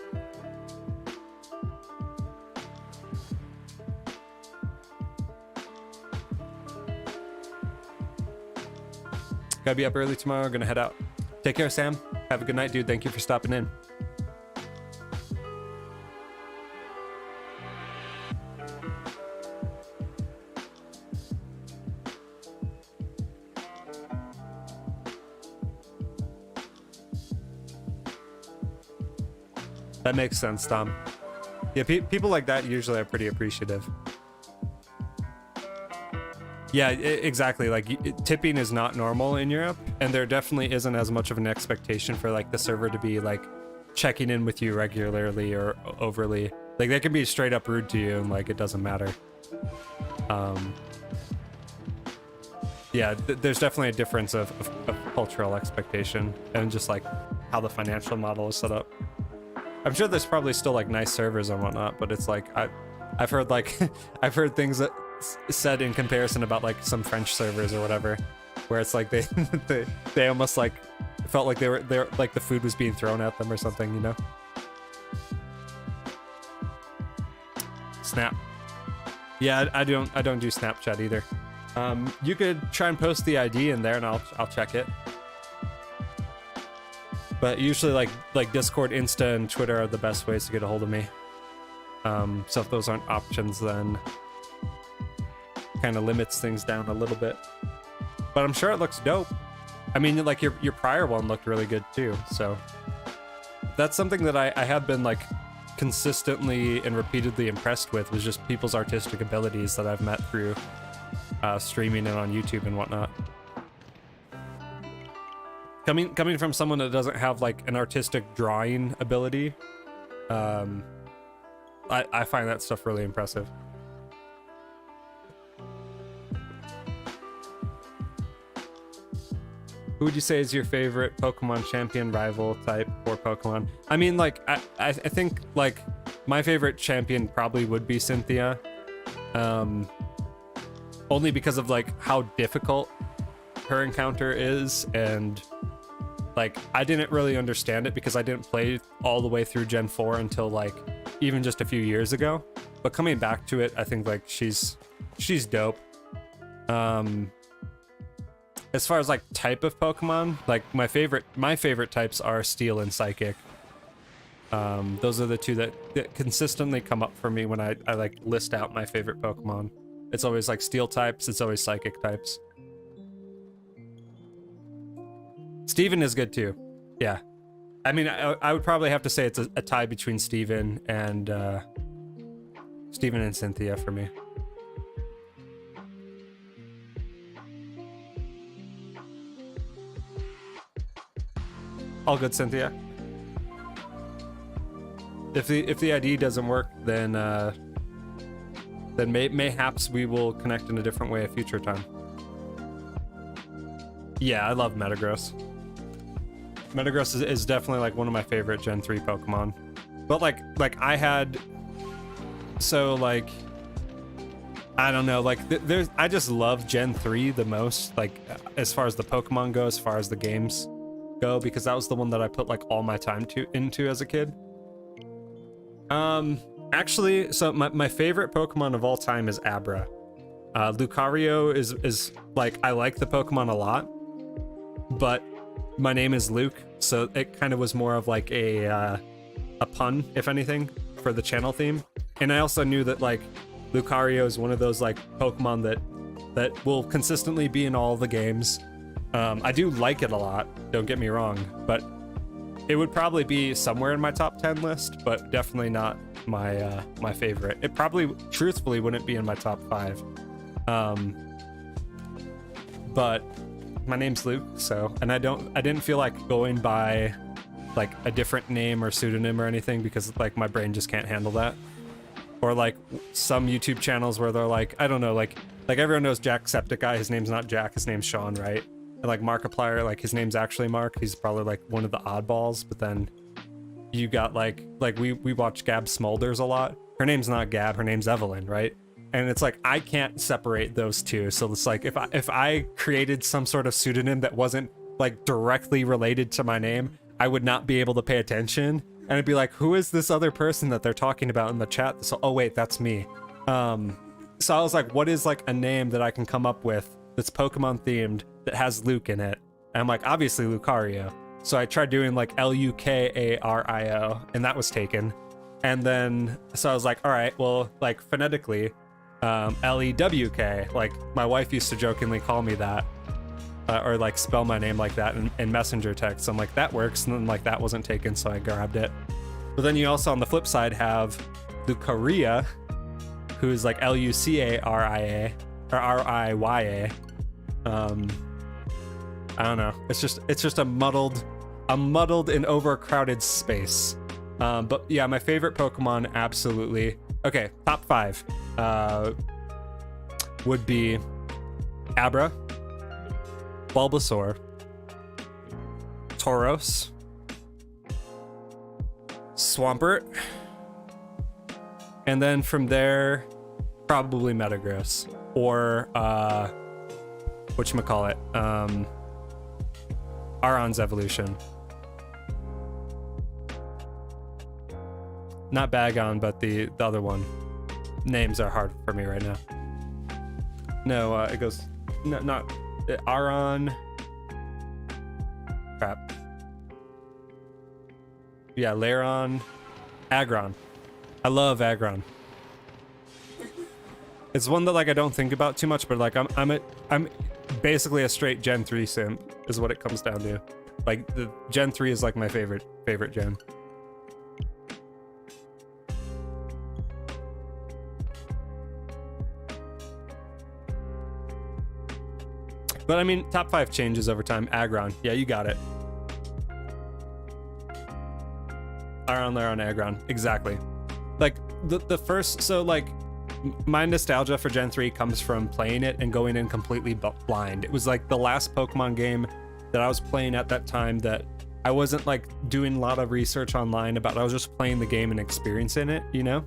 Gotta be up early tomorrow, gonna head out. Take care, Sam. Have a good night, dude. Thank you for stopping in. That makes sense, Tom. Yeah, people like that usually are pretty appreciative. Yeah, exactly. Like tipping is not normal in Europe, and there definitely isn't as much of an expectation for like the server to be like checking in with you regularly or overly. Like they can be straight up rude to you, and like it doesn't matter. Yeah, there's definitely a difference of cultural expectation and just like how the financial model is set up. I'm sure there's probably still like nice servers and whatnot, but it's like I've heard like I've heard things that said in comparison about like some French servers or whatever, where it's like they almost like felt like they're like the food was being thrown at them or something, you know? Snap. Yeah, I don't do Snapchat either. You could try and post the ID in there and I'll check it. But usually like Discord, Insta, and Twitter are the best ways to get a hold of me. So if those aren't options, then kind of limits things down a little bit. But I'm sure it looks dope. I mean, like your prior one looked really good too. So that's something that I have been like consistently and repeatedly impressed with, was just people's artistic abilities that I've met through streaming and on YouTube and whatnot. Coming from someone that doesn't have like an artistic drawing ability, I find that stuff really impressive. Who would you say is your favorite Pokemon champion, rival type, or Pokemon? I mean, like, I think like my favorite champion probably would be Cynthia, only because of like how difficult her encounter is, and like I didn't really understand it because I didn't play all the way through Gen 4 until like even just a few years ago. But coming back to it, I think like she's dope. As far as like type of Pokemon, like my favorite types are Steel and Psychic. Those are the two that consistently come up for me when I like list out my favorite Pokemon. It's always like Steel types, it's always Psychic types. Steven is good too. Yeah. I mean, I would probably have to say it's a tie between Steven and Cynthia for me. All good, Cynthia. If the ID doesn't work, then mayhaps we will connect in a different way a future time. Yeah, I love Metagross. Metagross is definitely like one of my favorite Gen 3 Pokemon. But like I had, so like, I don't know, like I just love Gen 3 the most, like as far as the Pokemon go, as far as the games go, because that was the one that I put like all my time into as a kid. Actually, so my favorite Pokemon of all time is Abra. Lucario is like, I like the Pokemon a lot, but my name is Luke, so it kind of was more of like a pun, if anything, for the channel theme. And I also knew that like Lucario is one of those like Pokemon that will consistently be in all the games. I do like it a lot, don't get me wrong, but it would probably be somewhere in my top 10 list, but definitely not my my favorite. It probably, truthfully, wouldn't be in my top 5. But my name's Luke, so, and I didn't feel like going by like a different name or pseudonym or anything, because like my brain just can't handle that. Or like some YouTube channels where they're like, I don't know, like everyone knows Jacksepticeye, his name's not Jack, his name's Sean, right? And like Markiplier, like his name's actually Mark, he's probably like one of the oddballs. But then you got like we watch Gab Smulders a lot. Her name's not Gab, her name's Evelyn, right? And it's like, I can't separate those two. So it's like, if I created some sort of pseudonym that wasn't like directly related to my name, I would not be able to pay attention. And I'd be like, who is this other person that they're talking about in the chat? So, oh wait, that's me. So I was like, what is like a name that I can come up with that's Pokemon themed that has Luke in it? And I'm like, obviously Lucario. So I tried doing like Lukario, and that was taken. And then, so I was like, all right, well, like phonetically, Lewk, like my wife used to jokingly call me that, or like spell my name like that in messenger text. So I'm like, that works. And then like that wasn't taken, so I grabbed it. But then you also on the flip side have Lucaria, who's like Lucaria or Riya. I don't know. It's just a muddled and overcrowded space. But yeah, my favorite Pokemon, absolutely. Okay, top 5 would be Abra, Bulbasaur, Tauros, Swampert, and then from there, probably Metagross or whatchamacallit, Aron's evolution. Not Bagon, but the other one. Names are hard for me right now. No, it goes not Aron. Crap. Yeah, Lairon, Aggron. I love Aggron. It's one that like I don't think about too much, but like I'm basically a straight Gen 3 simp is what it comes down to. Like the Gen 3 is like my favorite gen. But I mean, top 5 changes over time. Aggron. Yeah, you got it. Aron, Aggron. Exactly. Like, the first... So, like, my nostalgia for Gen 3 comes from playing it and going in completely blind. It was, like, the last Pokemon game that I was playing at that time that I wasn't, like, doing a lot of research online about. I was just playing the game and experiencing it, you know?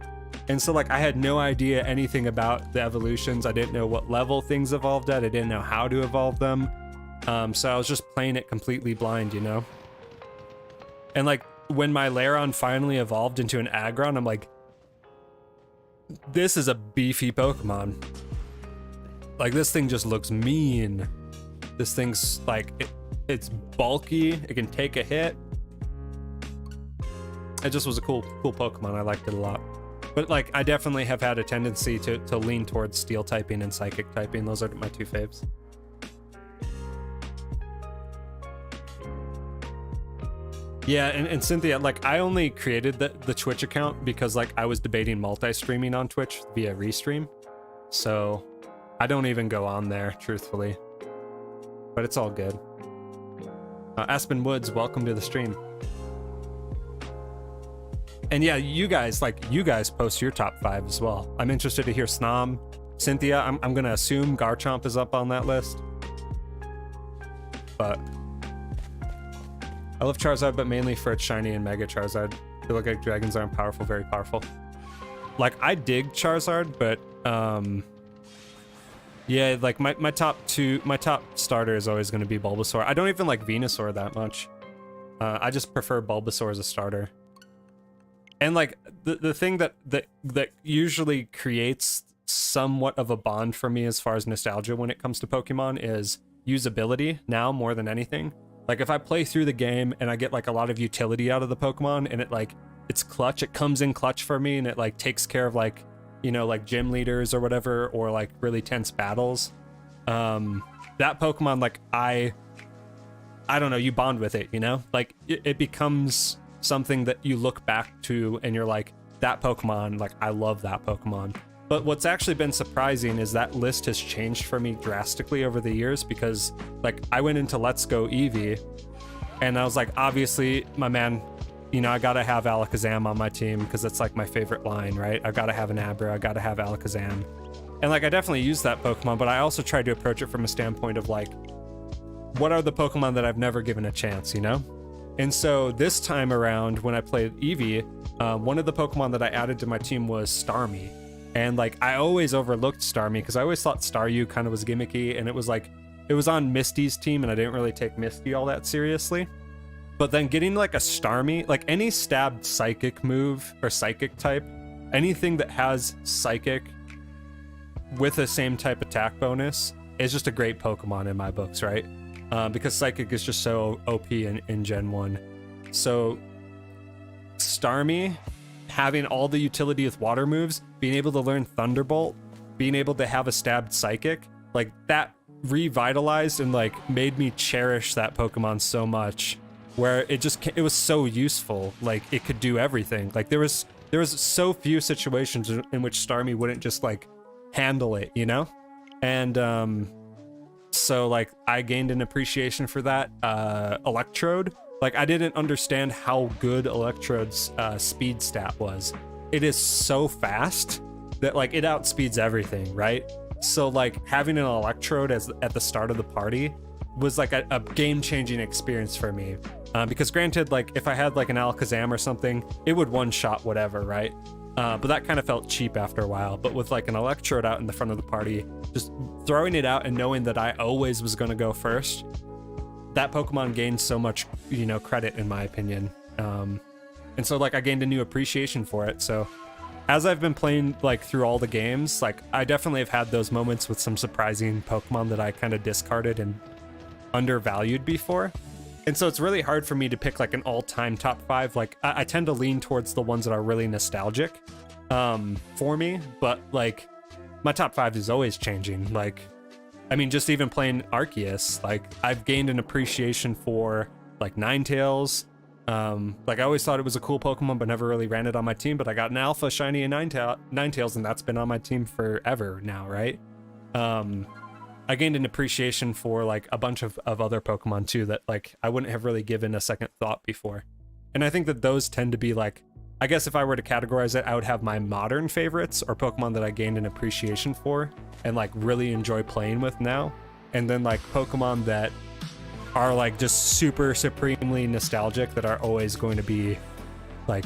And so like I had no idea anything about the evolutions. I didn't know what level things evolved at. I didn't know how to evolve them. So I was just playing it completely blind, you know? And like when my Lairon finally evolved into an Aggron, I'm like, this is a beefy Pokemon. Like, this thing just looks mean. This thing's like, it's bulky. It can take a hit. It just was a cool Pokemon. I liked it a lot. But like, I definitely have had a tendency to lean towards Steel typing and Psychic typing. Those are my two faves. Yeah, and Cynthia, like, I only created the Twitch account because like I was debating multi-streaming on Twitch via Restream. So I don't even go on there, truthfully. But it's all good. Aspen Woods, welcome to the stream. And yeah, you guys post your top 5 as well. I'm interested to hear Snom. Cynthia, I'm gonna assume Garchomp is up on that list. But I love Charizard, but mainly for its shiny and Mega Charizard. I feel like dragons aren't powerful, very powerful. Like, I dig Charizard, but yeah, like my top starter is always gonna be Bulbasaur. I don't even like Venusaur that much. I just prefer Bulbasaur as a starter. And like the thing that usually creates somewhat of a bond for me as far as nostalgia when it comes to Pokemon is usability now more than anything. Like, if I play through the game and I get like a lot of utility out of the Pokemon and it's clutch, it comes in clutch for me and it like takes care of like, you know, like gym leaders or whatever, or like really tense battles. That Pokemon, like, I don't know, you bond with it, you know? Like, it becomes something that you look back to and you're like, that Pokemon, like, I love that Pokemon. But what's actually been surprising is that list has changed for me drastically over the years, because like I went into Let's Go Eevee and I was like, obviously, my man, you know, I gotta have Alakazam on my team because it's like my favorite line, right? I gotta have an Abra, I gotta have Alakazam. And like, I definitely use that Pokemon, but I also tried to approach it from a standpoint of like, what are the Pokemon that I've never given a chance, you know? And so this time around, when I played Eevee, one of the Pokemon that I added to my team was Starmie. And like, I always overlooked Starmie because I always thought Staryu kind of was gimmicky, and it was like, it was on Misty's team and I didn't really take Misty all that seriously. But then getting like a Starmie, like any stabbed psychic move or psychic type, anything that has psychic with the same type attack bonus is just a great Pokemon in my books, right? Because Psychic is just so OP in Gen 1. So Starmie, having all the utility with water moves, being able to learn Thunderbolt, being able to have a stabbed Psychic, like that revitalized and like made me cherish that Pokemon so much, where it was so useful. Like, it could do everything. Like, there was so few situations in which Starmie wouldn't just like handle it, you know? And so like, I gained an appreciation for that. Electrode, like, I didn't understand how good Electrode's speed stat was. It is so fast that like it outspeeds everything, right? So like, having an Electrode at the start of the party was like a game-changing experience for me. Because granted, like, if I had like an Alakazam or something, it would one-shot whatever, right? But that kind of felt cheap after a while. But with like an Electrode out in the front of the party, just throwing it out and knowing that I always was going to go first, that Pokemon gained so much, you know, credit in my opinion. And so like, I gained a new appreciation for it. So as I've been playing like through all the games, like, I definitely have had those moments with some surprising Pokemon that I kind of discarded and undervalued before. And so it's really hard for me to pick like an all-time top 5. Like, I tend to lean towards the ones that are really nostalgic for me, but like, my top 5 is always changing. Like, I mean, just even playing Arceus, like, I've gained an appreciation for like Ninetales. Like, I always thought it was a cool Pokemon, but never really ran it on my team. But I got an Alpha Shiny and Ninetales, and that's been on my team forever now, right? I gained an appreciation for like a bunch of other Pokemon too that like I wouldn't have really given a second thought before. And I think that those tend to be like, I guess if I were to categorize it, I would have my modern favorites, or Pokemon that I gained an appreciation for and like really enjoy playing with now. And then like Pokemon that are like just super supremely nostalgic that are always going to be like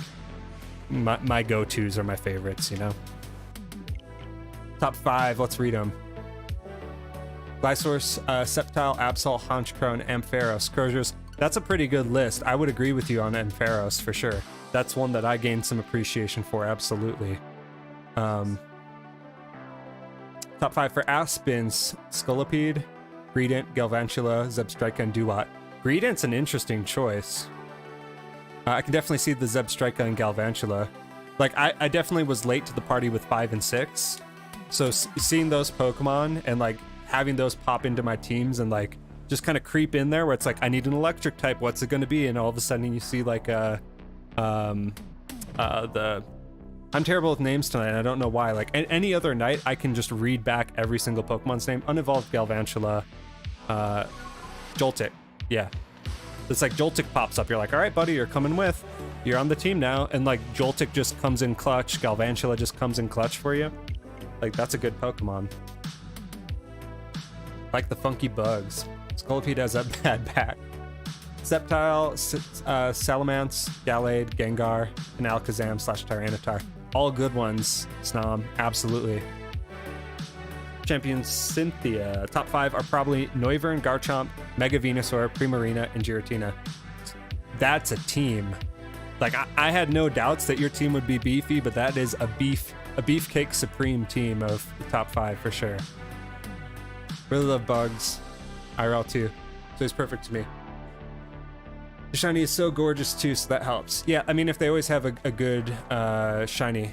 my go-tos or my favorites, you know? Top 5, let's read them. Glysaurus, Sceptile, Absol, Honchkrow, and Ampharos. Crozier's, that's a pretty good list. I would agree with you on Ampharos for sure. That's one that I gained some appreciation for, absolutely. Top 5 for Aspins: Scolipede, Greedent, Galvantula, Zebstrika, and Duat. Greedent's an interesting choice. I can definitely see the Zebstrika and Galvantula. Like, I definitely was late to the party with 5 and 6. So seeing those Pokemon and, like, having those pop into my teams and, like, just kind of creep in there where it's like, I need an electric type, what's it going to be? And all of a sudden you see, like, I'm terrible with names tonight, and I don't know why. Like, any other night, I can just read back every single Pokemon's name. Unevolved Galvantula, Joltik, yeah. It's like Joltik pops up, you're like, all right, buddy, you're coming with. You're on the team now, and like, Joltik just comes in clutch, Galvantula just comes in clutch for you. Like, that's a good Pokemon. Like the funky bugs. Scolipede has a bad back. Sceptile, Salamence, Gallade, Gengar, and Alakazam / Tyranitar. All good ones, Snom, absolutely. Champion Cynthia. Top 5 are probably Noivern, Garchomp, Mega Venusaur, Primarina, and Giratina. That's a team. Like, I had no doubts that your team would be beefy, but that is a beefcake supreme team of the top 5 for sure. Really love bugs. IRL too. So he's perfect to me. The shiny is so gorgeous too, so that helps. Yeah, I mean, if they always have a good shiny.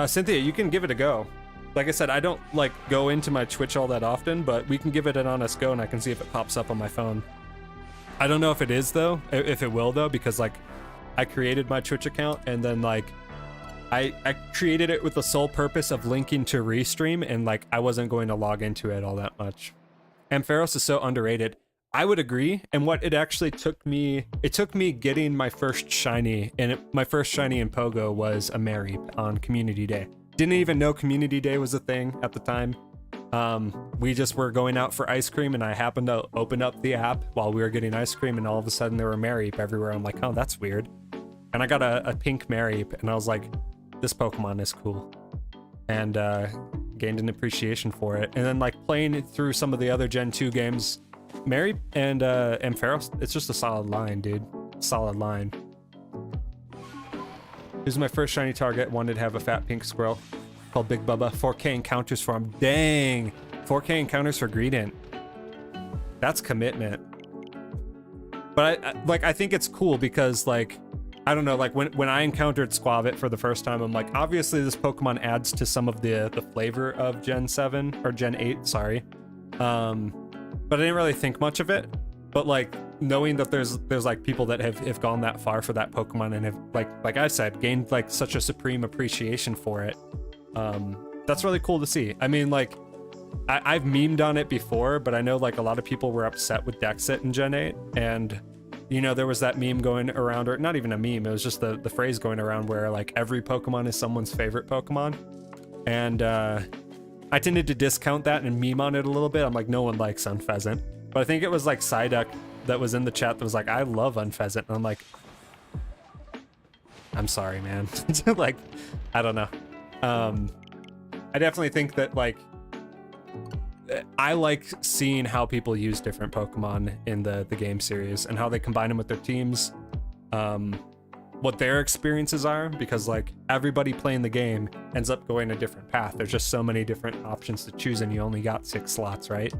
Cynthia, you can give it a go. Like I said, I don't like go into my Twitch all that often, but we can give it an honest go and I can see if it pops up on my phone. I don't know if it is though, if it will though, because like I created my Twitch account and then like I created it with the sole purpose of linking to Restream, and like I wasn't going to log into it all that much. Ampharos is so underrated. I would agree, and what it actually took me getting my first shiny, and my first shiny in Pogo was a Mareep on Community Day. Didn't even know Community Day was a thing at the time. We just were going out for ice cream, and I happened to open up the app while we were getting ice cream, and all of a sudden there were Mareep everywhere. I'm like, oh, that's weird. And I got a pink Mareep, and I was like, this Pokemon is cool. And gained an appreciation for it. And then like playing through some of the other Gen 2 games, Mareep and Ampharos, it's just a solid line, dude. Solid line. This is my first shiny target. Wanted to have a fat pink squirrel called Big Bubba. 4K encounters for him. Dang! 4K encounters for Greedent. That's commitment. But I think it's cool because like, I don't know, like when I encountered Squavit for the first time, I'm like, obviously this Pokemon adds to some of the flavor of Gen 7 or Gen 8, sorry. But I didn't really think much of it. But like knowing that there's like people that have gone that far for that Pokemon and have like I said, gained like such a supreme appreciation for it. That's really cool to see. I mean, like I've memed on it before, but I know like a lot of people were upset with Dexit in Gen 8, and you know, there was that meme going around, or not even a meme, it was just the phrase going around where like every Pokemon is someone's favorite Pokemon. And I tended to discount that and meme on it a little bit. I'm like, no one likes Unpheasant. But I think it was like Psyduck that was in the chat that was like, I love Unpheasant. And I'm like, I'm sorry, man. Like, I don't know. I definitely think that like, I like seeing how people use different Pokemon in the game series and how they combine them with their teams, what their experiences are, because like everybody playing the game ends up going a different path. There's just so many different options to choose and you only got 6 slots, right?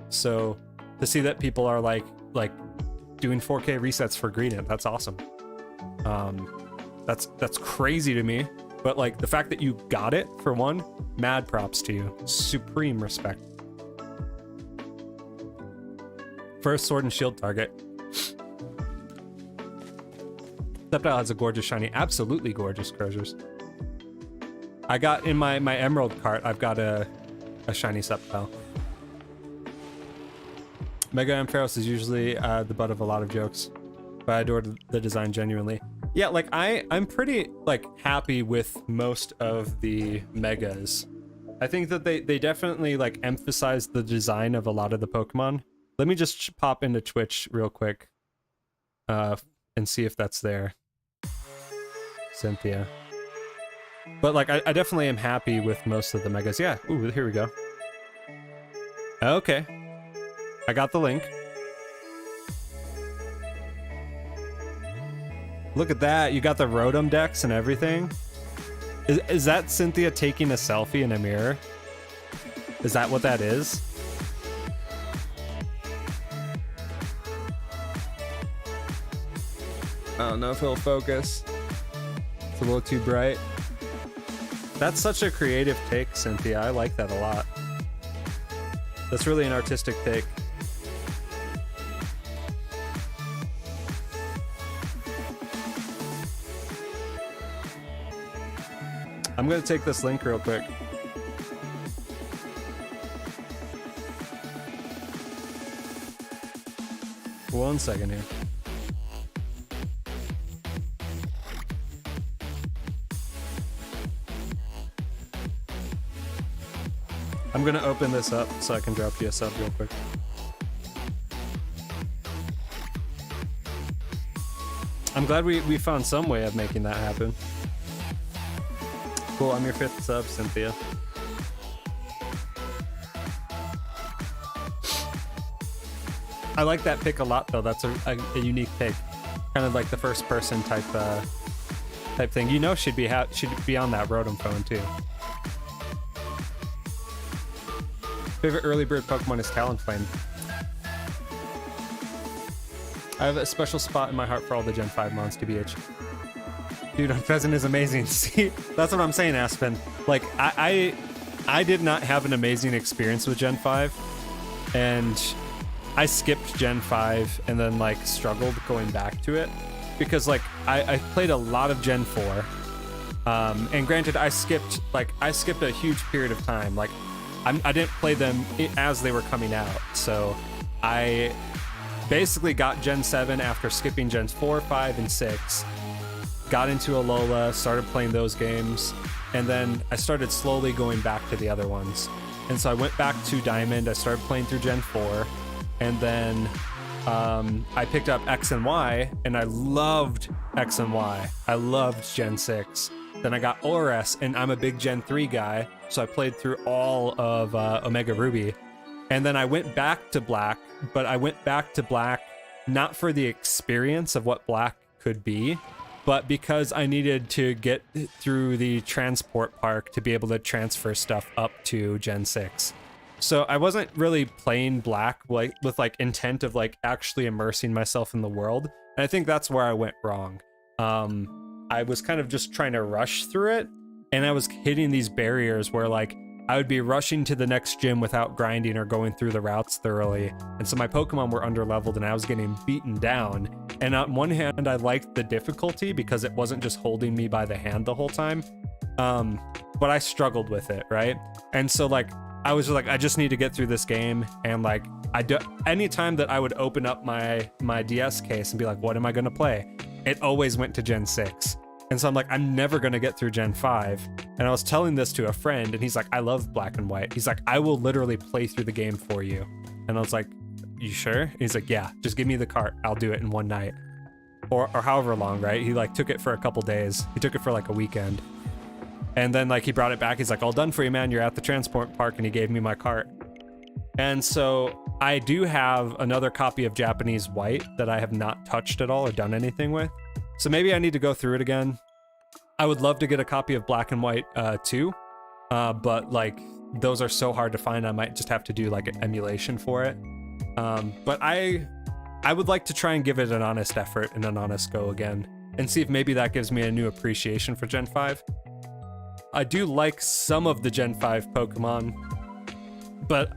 So to see that people are like doing 4K resets for Greedent, that's awesome. That's crazy to me, but like the fact that you got it for one, mad props to you. Supreme respect. First Sword and Shield target. Sceptile has a gorgeous shiny. Absolutely gorgeous, Croziers. I got in my Emerald cart, I've got a shiny Sceptile. Mega Ampharos is usually the butt of a lot of jokes, but I adore the design genuinely. Yeah, like I'm pretty like happy with most of the Megas. I think that they definitely like emphasize the design of a lot of the Pokemon. Let me just pop into Twitch real quick and see if that's there. Cynthia. But like, I definitely am happy with most of the Megas. Yeah, ooh, here we go. Okay. I got the link. Look at that, you got the Rotom Dex and everything. Is that Cynthia taking a selfie in a mirror? Is that what that is? I don't know if he'll focus. It's a little too bright. That's such a creative take, Cynthia. I like that a lot. That's really an artistic take. I'm gonna take this link real quick. One second here. I'm gonna open this up so I can drop you a sub real quick. I'm glad we found some way of making that happen. Cool, I'm your 5th sub, Cynthia. I like that pick a lot, though. That's a unique pick, kind of like the first person type thing. You know, she'd be on that Rotom phone too. Favorite early bird Pokemon is Talonflame. I have a special spot in my heart for all the Gen 5 mons, TBH. Dude, Unpheasant is amazing. See, that's what I'm saying, Aspen. Like, I did not have an amazing experience with Gen 5, and I skipped Gen 5 and then, like, struggled going back to it. Because, like, I played a lot of Gen 4, and granted, I skipped a huge period of time. Like, I didn't play them as they were coming out, so I basically got Gen 7 after skipping Gens 4, 5, and 6, got into Alola, started playing those games, and then I started slowly going back to the other ones. And so I went back to Diamond, I started playing through Gen 4, and then I picked up X and Y, and I loved X and Y. I loved Gen 6. Then I got ORS, and I'm a big Gen 3 guy, so I played through all of Omega Ruby. And then I went back to Black, but I went back to Black not for the experience of what Black could be, but because I needed to get through the transport park to be able to transfer stuff up to Gen 6. So I wasn't really playing Black with intent of like actually immersing myself in the world. And I think that's where I went wrong. I was kind of just trying to rush through it, and I was hitting these barriers where like I would be rushing to the next gym without grinding or going through the routes thoroughly. And so my Pokemon were underleveled and I was getting beaten down. And on one hand, I liked the difficulty because it wasn't just holding me by the hand the whole time. But I struggled with it, right? And so like, I was like, I just need to get through this game. And like, anytime that I would open up my DS case and be like, what am I gonna play? It always went to Gen 6. And so I'm like, I'm never going to get through Gen 5. And I was telling this to a friend, and he's like, I love Black and White. He's like, I will literally play through the game for you. And I was like, you sure? And he's like, yeah, just give me the cart. I'll do it in one night. Or however long, right? He like took it for a couple days. He took it for like a weekend. And then like he brought it back. He's like, all done for you, man. You're at the transport park. And he gave me my cart. And so I do have another copy of Japanese White that I have not touched at all or done anything with. So maybe I need to go through it again. I would love to get a copy of Black and White too, but like those are so hard to find. I might just have to do like an emulation for it. But I would like to try and give it an honest effort and an honest go again, and see if maybe that gives me a new appreciation for Gen 5. I do like some of the Gen 5 Pokemon, but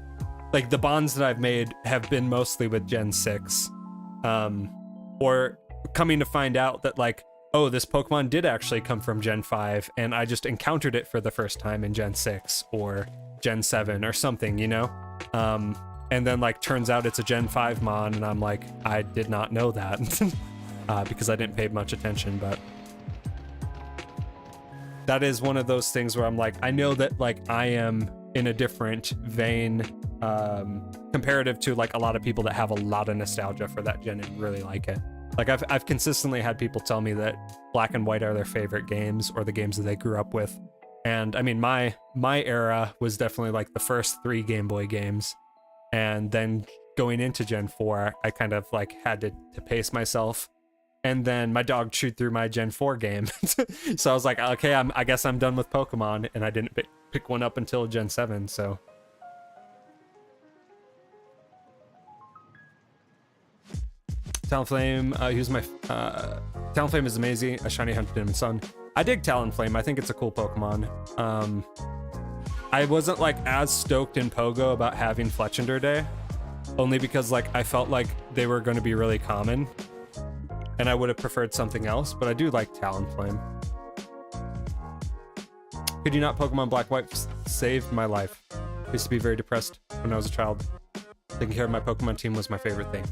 like the bonds that I've made have been mostly with Gen 6, or coming to find out that like, oh, this Pokemon did actually come from Gen 5 and I just encountered it for the first time in Gen 6 or Gen 7 or something, you know? And then like turns out it's a Gen 5 mon and I'm like, I did not know that because I didn't pay much attention. But that is one of those things where I'm like, I know that like I am in a different vein comparative to like a lot of people that have a lot of nostalgia for that gen and really like it. Like I've consistently had people tell me that Black and White are their favorite games or the games that they grew up with. And I mean, my era was definitely like the first 3 Game Boy games. And then going into Gen 4, I kind of like had to pace myself and then my dog chewed through my Gen 4 game. So I was like, okay, I guess I'm done with Pokemon, and I didn't pick one up until Gen 7, so. Talonflame, Talonflame is amazing. A shiny hunted him in Sun. I dig Talonflame. I think it's a cool Pokemon. I wasn't like as stoked in Pogo about having Fletchinder Day, only because like I felt like they were going to be really common, and I would have preferred something else. But I do like Talonflame. Could you not Pokemon Black White saved my life? I used to be very depressed when I was a child. Taking care of my Pokemon team was my favorite thing.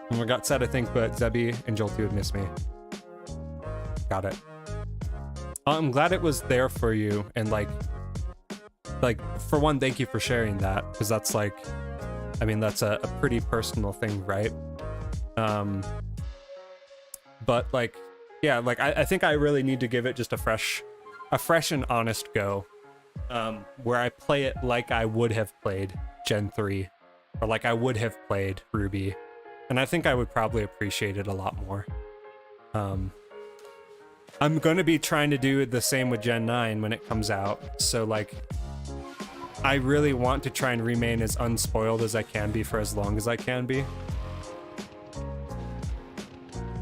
When I got sad, I think, but Zebby and Jolty would miss me. Got it. I'm glad it was there for you, and like for one, thank you for sharing that, because that's like, I mean, that's a pretty personal thing, right? But like, yeah, like I think I really need to give it just a fresh and honest go, where I play it like I would have played Gen 3, or like I would have played Ruby, and I think I would probably appreciate it a lot more. I'm going to be trying to do the same with Gen 9 when it comes out, so like, I really want to try and remain as unspoiled as I can be for as long as I can be.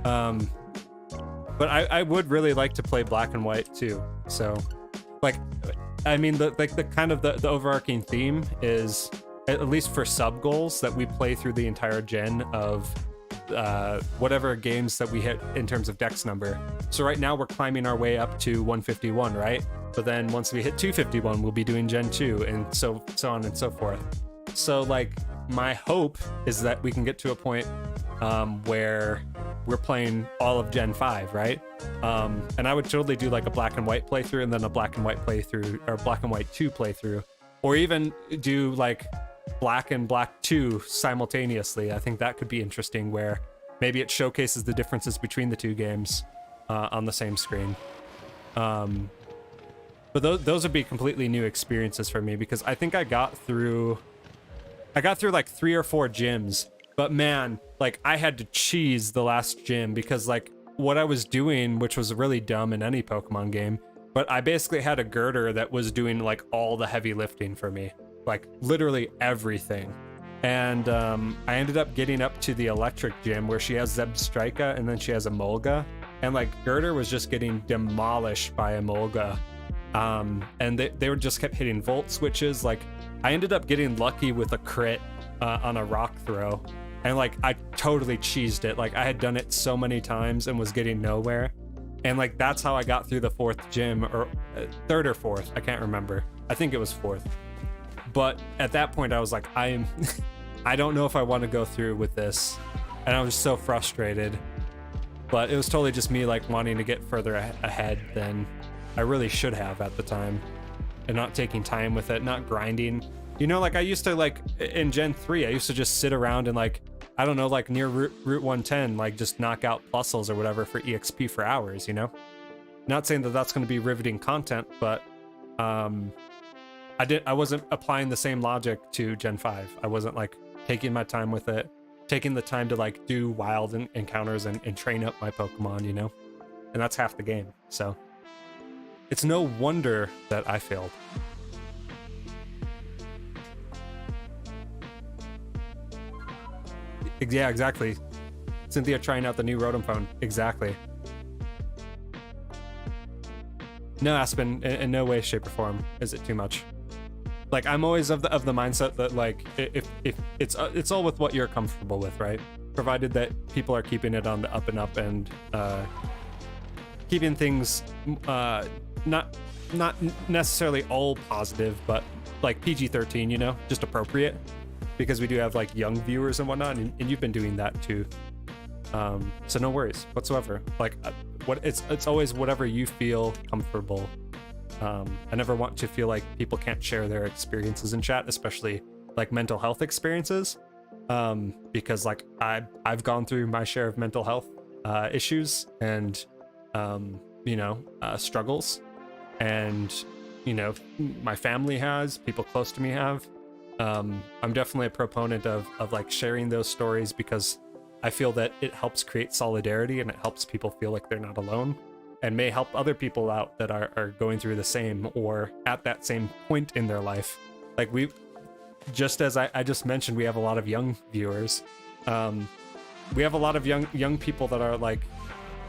But I would really like to play Black and White too. So, like, I mean, the kind of the overarching theme is, at least for sub goals, that we play through the entire gen of whatever games that we hit in terms of dex number. So right now we're climbing our way up to 151, right? But then once we hit 251, we'll be doing Gen 2, and so on and so forth. So like, my hope is that we can get to a point where we're playing all of Gen 5, right? And I would totally do like a Black and White playthrough, and then a Black and White playthrough, or Black and White 2 playthrough, or even do like Black and Black 2 simultaneously. I think that could be interesting, where maybe it showcases the differences between the two games on the same screen. But those would be completely new experiences for me, because I think I got through like 3 or 4 gyms, but man, like I had to cheese the last gym, because like what I was doing, which was really dumb in any Pokemon game, but I basically had a girder that was doing like all the heavy lifting for me, like literally everything. And I ended up getting up to the electric gym where she has Zebstrika and then she has Emolga, and like Girder was just getting demolished by Emolga. And they were just kept hitting volt switches. Like I ended up getting lucky with a crit on a rock throw, and like I totally cheesed it. Like I had done it so many times and was getting nowhere, and like that's how I got through the 4th gym, or 3rd or 4th, I can't remember. I think it was 4th. But at that point I was like, I don't know if I want to go through with this, and I was so frustrated. But it was totally just me like wanting to get further ahead than I really should have at the time, and not taking time with it, not grinding. You know, like I used to, like in Gen 3, I used to just sit around and like, I don't know, like near Route 110, like just knock out Plusles or whatever for EXP for hours, you know? Not saying that that's going to be riveting content, but I wasn't applying the same logic to Gen 5. I wasn't like taking my time with it, taking the time to like do wild encounters and train up my Pokemon, you know? And that's half the game, so it's no wonder that I failed. Yeah, exactly. Cynthia trying out the new Rotom phone. Exactly. No, Aspen, in no way, shape, or form is it too much. Like I'm always of the mindset that like if it's all with what you're comfortable with, right? Provided that people are keeping it on the up and up, and keeping things not necessarily all positive, but like PG-13, you know, just appropriate, because we do have like young viewers and whatnot, and you've been doing that too. So no worries whatsoever. Like what it's always whatever you feel comfortable. I never want to feel like people can't share their experiences in chat, especially like mental health experiences, because like I've gone through my share of mental health issues and you know, struggles, and you know, my family has, people close to me have. I'm definitely a proponent of like sharing those stories, because I feel that it helps create solidarity and it helps people feel like they're not alone, and may help other people out that are going through the same or at that same point in their life. Like just as I just mentioned, we have a lot of young viewers. We have a lot of young people that are like,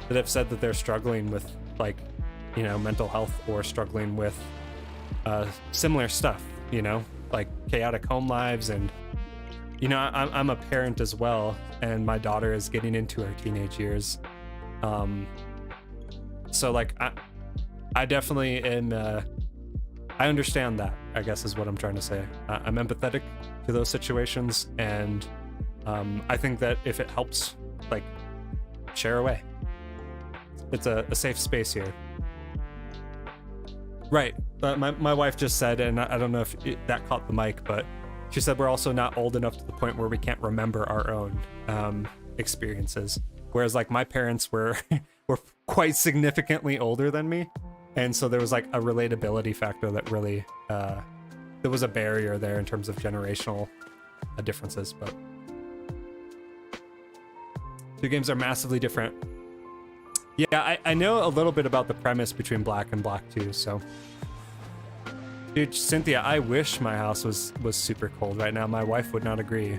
that have said that they're struggling with like, you know, mental health or struggling with similar stuff, you know, like chaotic home lives. And, you know, I'm a parent as well, and my daughter is getting into her teenage years. So like, I definitely am, I understand that, I guess is what I'm trying to say. I'm empathetic to those situations, and I think that if it helps, like, share away. It's a safe space here. Right. My wife just said, and I don't know if that caught the mic, but she said we're also not old enough to the point where we can't remember our own experiences. Whereas like my parents were quite significantly older than me. And so there was like a relatability factor that really, there was a barrier there in terms of generational differences. But two games are massively different. Yeah, I know a little bit about the premise between Black and Black 2, so. Dude, Cynthia, I wish my house was super cold right now. My wife would not agree.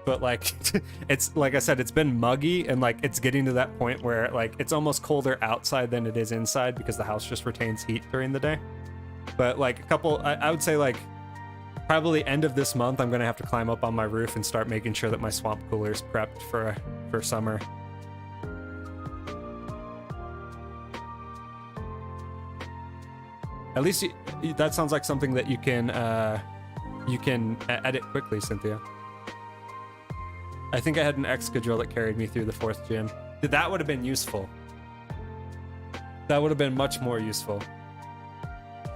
But like, it's like I said, it's been muggy, and like it's getting to that point where like it's almost colder outside than it is inside because the house just retains heat during the day. But like I would say like probably end of this month, I'm gonna have to climb up on my roof and start making sure that my swamp cooler is prepped for summer. At least that sounds like something that you can edit quickly, Cynthia. I think I had an Excadrill that carried me through the 4th gym. That would have been useful. That would have been much more useful.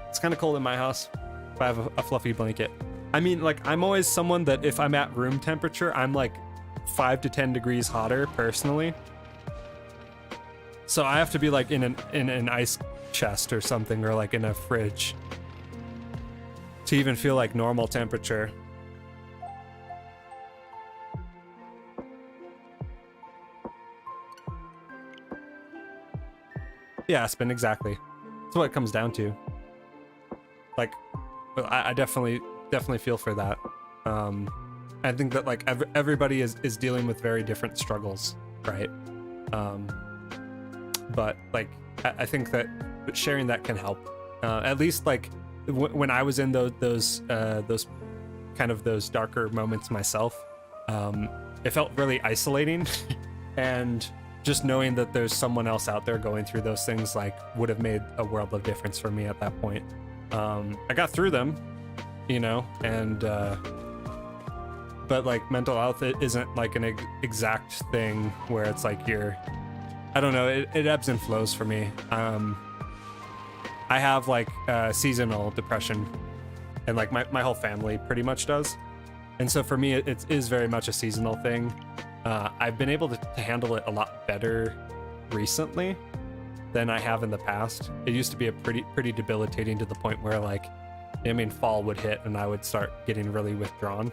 It's kind of cold in my house if I have a fluffy blanket. I mean, like, I'm always someone that if I'm at room temperature, I'm like 5 to 10 degrees hotter personally. So I have to be like in an ice chest or something, or like in a fridge to even feel like normal temperature. Yeah, Aspen, exactly. That's what it comes down to. Like, I definitely feel for that. I think that like everybody is dealing with very different struggles, right? But like, I think that sharing that can help. At least like when I was in those kind of those darker moments myself, it felt really isolating, and just knowing that there's someone else out there going through those things like would have made a world of difference for me at that point. I got through them, you know, and but like mental health, it isn't like an exact thing where it's like I don't know, it ebbs and flows for me. I have like seasonal depression, and like my whole family pretty much does. And so for me, it is very much a seasonal thing. I've been able to handle it a lot better recently than I have in the past. It used to be a pretty debilitating to the point where like, I mean, fall would hit and I would start getting really withdrawn.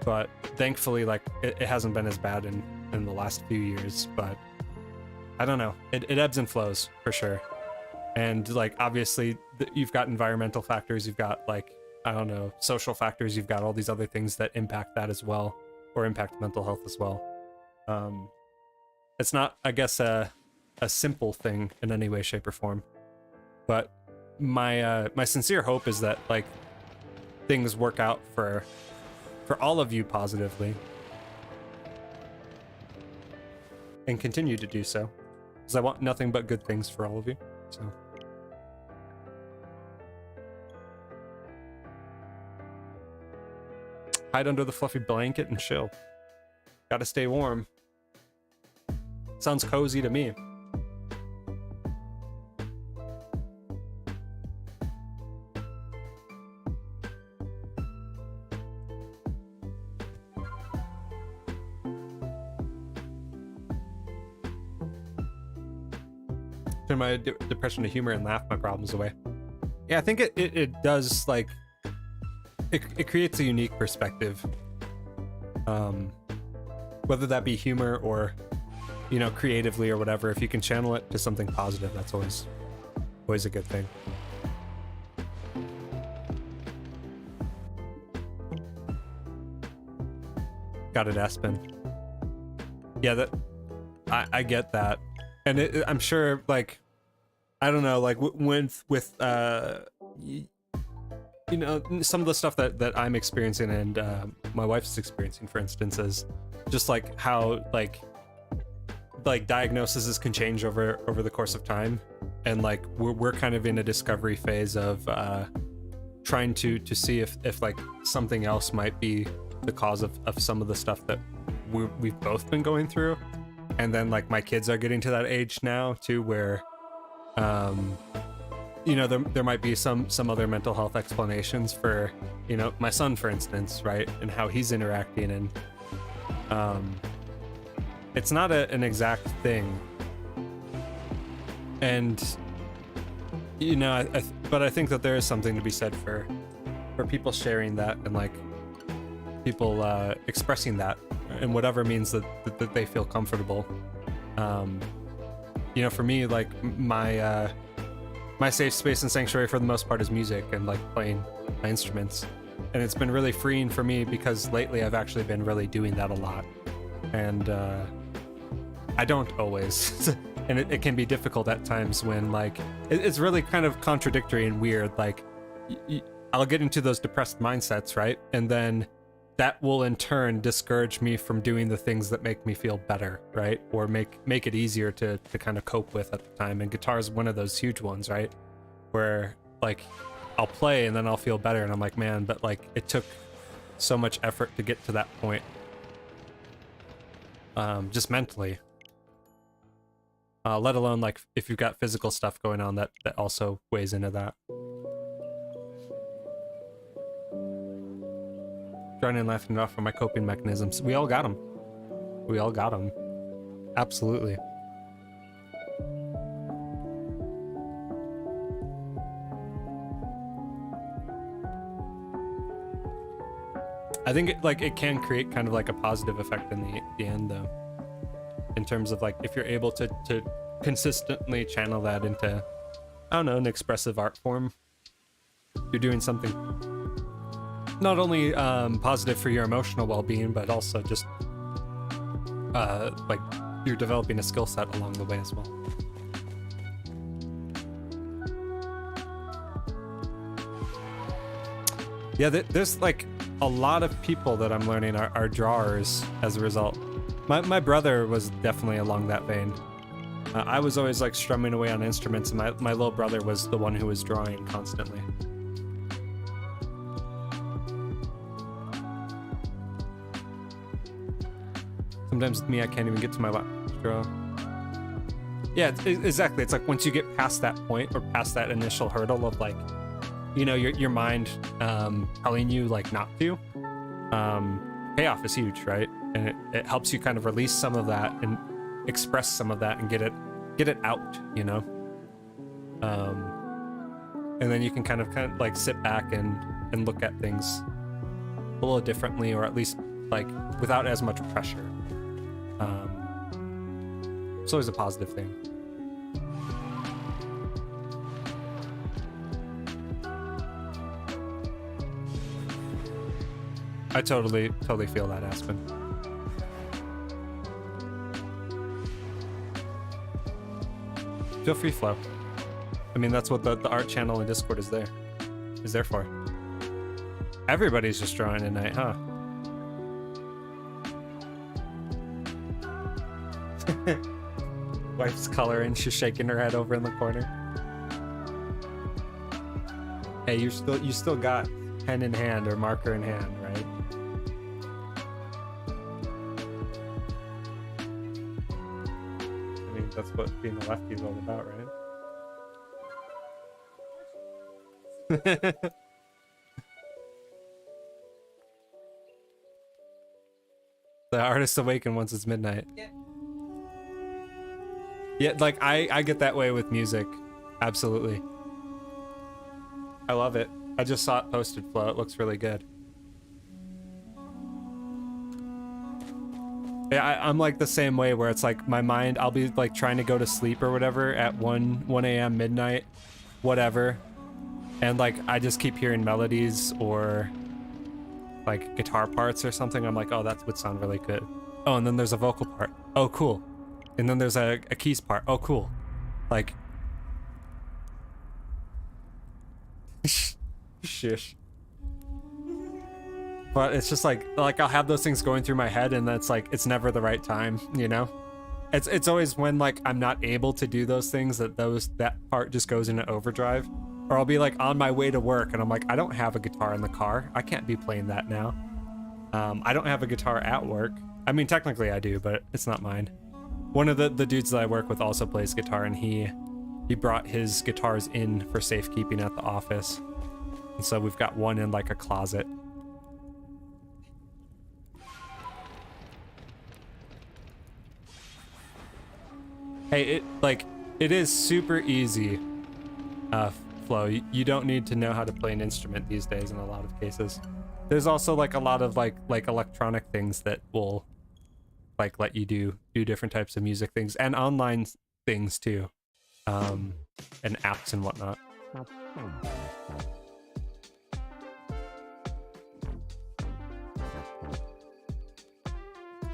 But thankfully, like it hasn't been as bad in the last few years, but I don't know. It ebbs and flows for sure. And like, obviously you've got environmental factors, you've got like, I don't know, social factors, you've got all these other things that impact that as well, or impact mental health as well. It's not, I guess, a simple thing in any way, shape, or form. But my sincere hope is that like things work out for all of you positively, and continue to do so, because I want nothing but good things for all of you. So. Hide under the fluffy blanket and chill. Gotta stay warm. Sounds cozy to me. Turn my depression to humor and laugh my problems away. Yeah, I think it does, like, it creates a unique perspective. Whether that be humor or, you know, creatively or whatever, if you can channel it to something positive, that's always a good thing. Got it, Aspen. Yeah, that I get that, and I'm sure, like, I don't know, like with you know, some of the stuff that I'm experiencing and my wife's experiencing, for instance, is just like how like diagnoses can change over the course of time, and like we're kind of in a discovery phase of trying to see if like something else might be the cause of some of the stuff that we've both been going through. And then like my kids are getting to that age now too, where you know, there might be some other mental health explanations for, you know, my son, for instance, right, and how he's interacting. And it's not an exact thing, and you know, but I think that there is something to be said for people sharing that, and like people expressing that in whatever means that they feel comfortable. You know, for me, like my safe space and sanctuary for the most part is music and like playing my instruments, and it's been really freeing for me because lately I've actually been really doing that a lot, and I don't always and it can be difficult at times when like it's really kind of contradictory and weird. Like I'll get into those depressed mindsets, right, and then that will in turn discourage me from doing the things that make me feel better, right? Or make it easier to kind of cope with at the time. And guitar is one of those huge ones, right? Where like I'll play and then I'll feel better, and I'm like, man, but like it took so much effort to get to that point. Just mentally. Let alone like if you've got physical stuff going on that also weighs into that. Trying and laughing it off for my coping mechanisms. We all got them. We all got them. Absolutely. I think it can create kind of like a positive effect in the end, though, in terms of like if you're able to consistently channel that into, I don't know, an expressive art form, you're doing something not only positive for your emotional well-being, but also just like you're developing a skill set along the way as well. Yeah, there's like a lot of people that I'm learning are drawers as a result. My brother was definitely along that vein. I was always like strumming away on instruments, and my little brother was the one who was drawing constantly. Sometimes with me, I can't even get to my laptop to draw. Yeah, exactly. It's like once you get past that point, or past that initial hurdle of like, you know, your mind telling you like not to, payoff is huge, right? And it helps you kind of release some of that and express some of that and get it out, you know. And then you can kind of like sit back and look at things a little differently, or at least like without as much pressure. It's always a positive thing. I totally feel that, Aspen. Feel free, Flo. I mean, that's what the art channel in Discord is there for. Everybody's just drawing tonight, huh? Wife's coloring, she's shaking her head over in the corner. Hey, you still got pen in hand or marker in hand, right? I mean, that's what being a lefty is all about, right? The artist awaken once it's midnight. Yeah, like I get that way with music. Absolutely. I love it. I just saw it posted, Flo. It looks really good. I'm like the same way where it's like my mind, I'll be like trying to go to sleep or whatever at 1 a.m. midnight, whatever. And like I just keep hearing melodies or like guitar parts or something. I'm like, oh, that would sound really good. Oh, and then there's a vocal part. Oh, cool. And then there's a keys part. Oh, cool. Like, shish. But it's just like I'll have those things going through my head, and that's like it's never the right time, you know. It's always when like I'm not able to do those things that part just goes into overdrive, or I'll be like on my way to work and I'm like, I don't have a guitar in the car. I can't be playing that now. I don't have a guitar at work. I mean, technically I do, but it's not mine. One of the dudes that I work with also plays guitar, and he brought his guitars in for safekeeping at the office, and so we've got one in like a closet. Hey, it is super easy, Flo. You don't need to know how to play an instrument these days in a lot of cases. There's also like a lot of like electronic things that will like let you do different types of music things, and online things too, and apps and whatnot.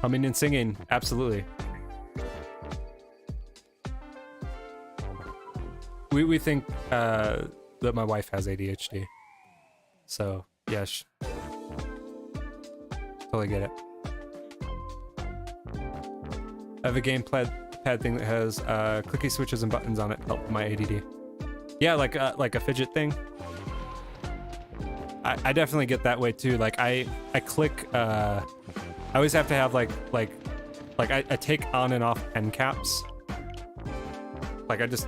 I mean, in singing, absolutely. We think that my wife has ADHD, so yeah, totally get it. I have a gamepad thing that has clicky switches and buttons on it to help with my ADD. Yeah, like a fidget thing. I definitely get that way too. Like I click. I always have to have like I take on and off pen caps. Like I just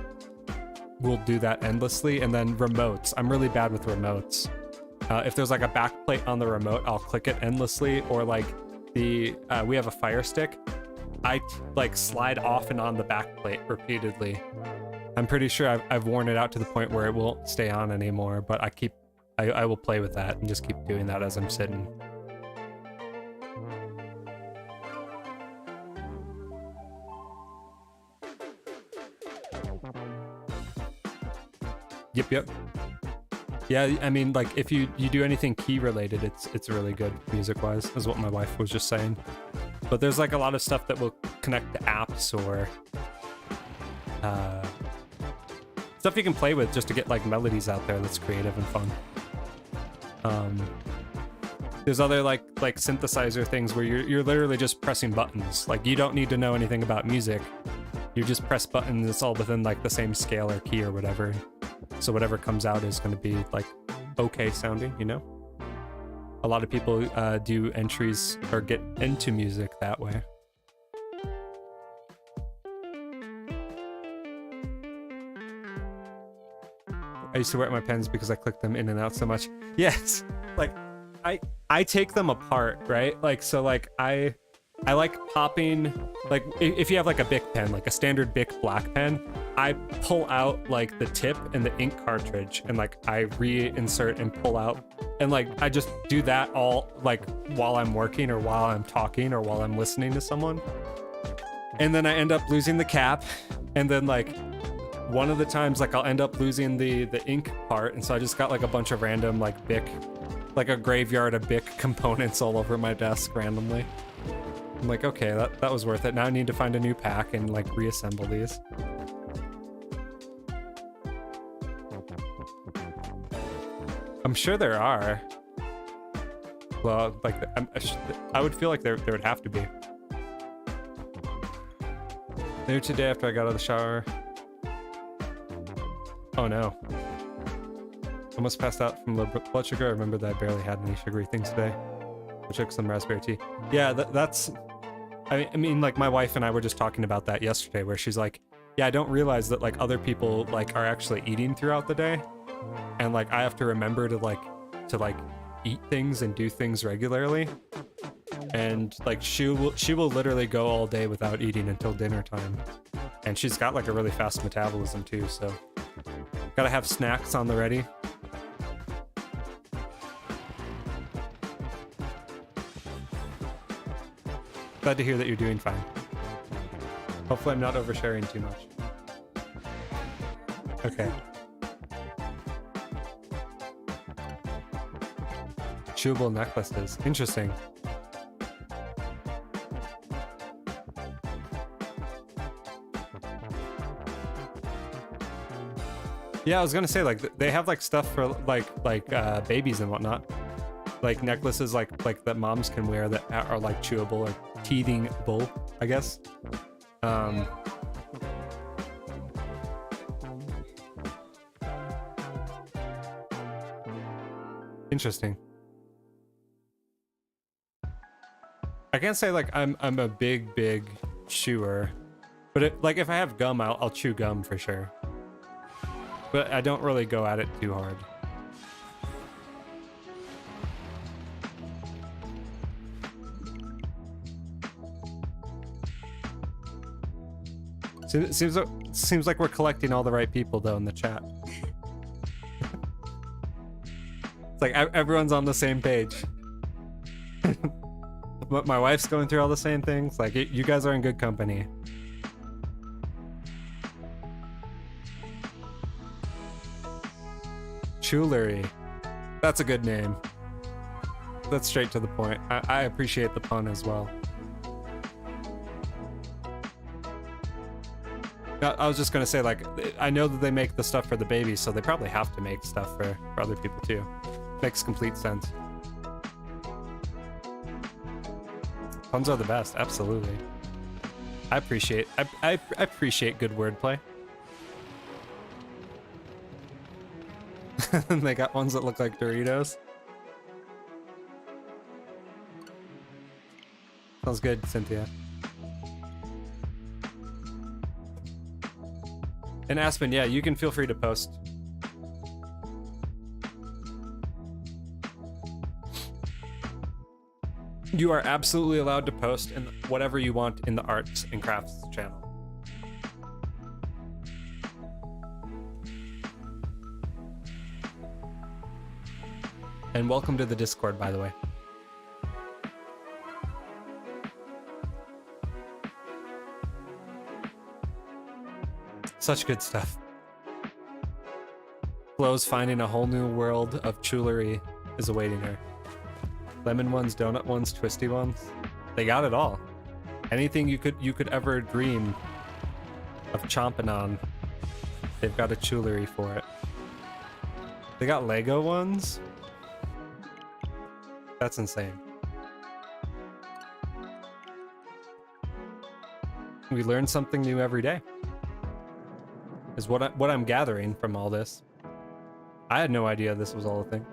will do that endlessly, and then remotes. I'm really bad with remotes. If there's like a back plate on the remote, I'll click it endlessly, or like we have a Fire Stick. I like slide off and on the back plate repeatedly. I'm pretty sure I've worn it out to the point where it won't stay on anymore, but I will play with that and just keep doing that as I'm sitting. Yep. Yeah, I mean, like if you do anything key related, it's really good music wise, is what my wife was just saying. But there's like a lot of stuff that will connect to apps or stuff you can play with just to get like melodies out there that's creative and fun. There's other like synthesizer things where you're literally just pressing buttons. Like you don't need to know anything about music. You just press buttons. It's all within like the same scale or key or whatever. So whatever comes out is going to be like okay sounding, you know? A lot of people do entries or get into music that way. I used to wear my pens because I clicked them in and out so much. Yes, like I take them apart, right? Like so, like I like popping, like if you have like a Bic pen, like a standard Bic black pen, I pull out like the tip and the ink cartridge, and like I reinsert and pull out, and like I just do that all like while I'm working or while I'm talking or while I'm listening to someone, and then I end up losing the cap, and then like one of the times like I'll end up losing the ink part, and so I just got like a bunch of random like Bic, like a graveyard of Bic components all over my desk randomly. I'm like, okay, that was worth it. Now I need to find a new pack and like reassemble these. I'm sure there are. Well, like I would feel like there would have to be. Later today after I got out of the shower. Oh no. Almost passed out from low blood sugar. I remember that I barely had any sugary things today. I took some raspberry tea. Yeah, that's... I mean, like my wife and I were just talking about that yesterday, where she's like, yeah, I don't realize that like other people like are actually eating throughout the day. And like I have to remember to eat things and do things regularly. And like she will literally go all day without eating until dinner time. And she's got like a really fast metabolism too, so gotta have snacks on the ready. Glad to hear that you're doing fine. Hopefully I'm not oversharing too much. Okay. Chewable necklaces. Interesting. Yeah, I was gonna say, like, they have like stuff for like babies and whatnot, like necklaces like that moms can wear that are like chewable or teething-able, I guess. Interesting. I can't say like I'm a big chewer, but like if I have gum, I'll chew gum for sure. But I don't really go at it too hard. Seems like we're collecting all the right people though in the chat. It's like everyone's on the same page. But my wife's going through all the same things. Like you guys are in good company. Jewelry. That's a good name. That's straight to the point. I appreciate the pun as well. I was just gonna say, like, I know that they make the stuff for the babies, so they probably have to make stuff for other people too. Makes complete sense. Puns are the best, absolutely. I appreciate good wordplay. They got ones that look like Doritos. Sounds good, Cynthia. And Aspen, yeah, you can feel free to post. You are absolutely allowed to post in whatever you want in the arts and crafts channel. And welcome to the Discord, by the way. Such good stuff. Flo's finding a whole new world of jewelry is awaiting her. Lemon ones, donut ones, twisty ones. They got it all. Anything you could ever dream of chomping on, they've got a jewelry for it. They got Lego ones. That's insane. We learn something new every day. Is what I'm gathering from all this. I had no idea this was all a thing.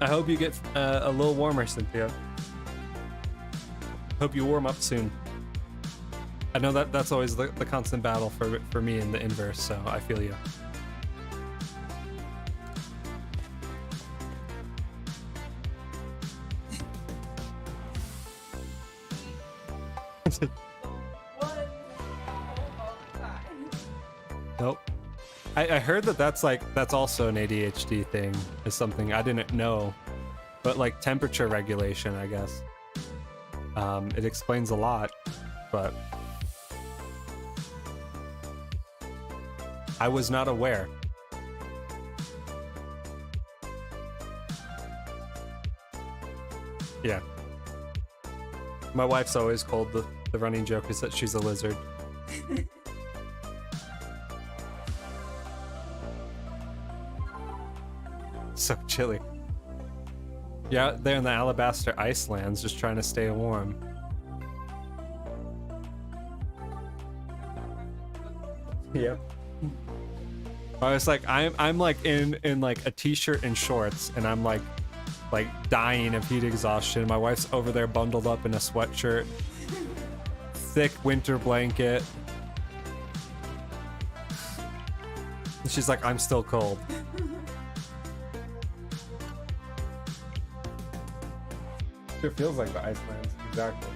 I hope you get a little warmer, Cynthia. Hope you warm up soon. I know that's always the constant battle for me in the inverse, so I feel you. Nope. I heard that's also an ADHD thing, is something I didn't know, but like temperature regulation, I guess. It explains a lot, but I was not aware. Yeah. My wife's always called the running joke is that she's a lizard. So chilly. Yeah, they're in the Alabaster Icelands just trying to stay warm. Yep. I was like, I'm like in like a t-shirt and shorts, and I'm like dying of heat exhaustion. My wife's over there bundled up in a sweatshirt, thick winter blanket. And she's like, I'm still cold. It feels like the Icelands, exactly.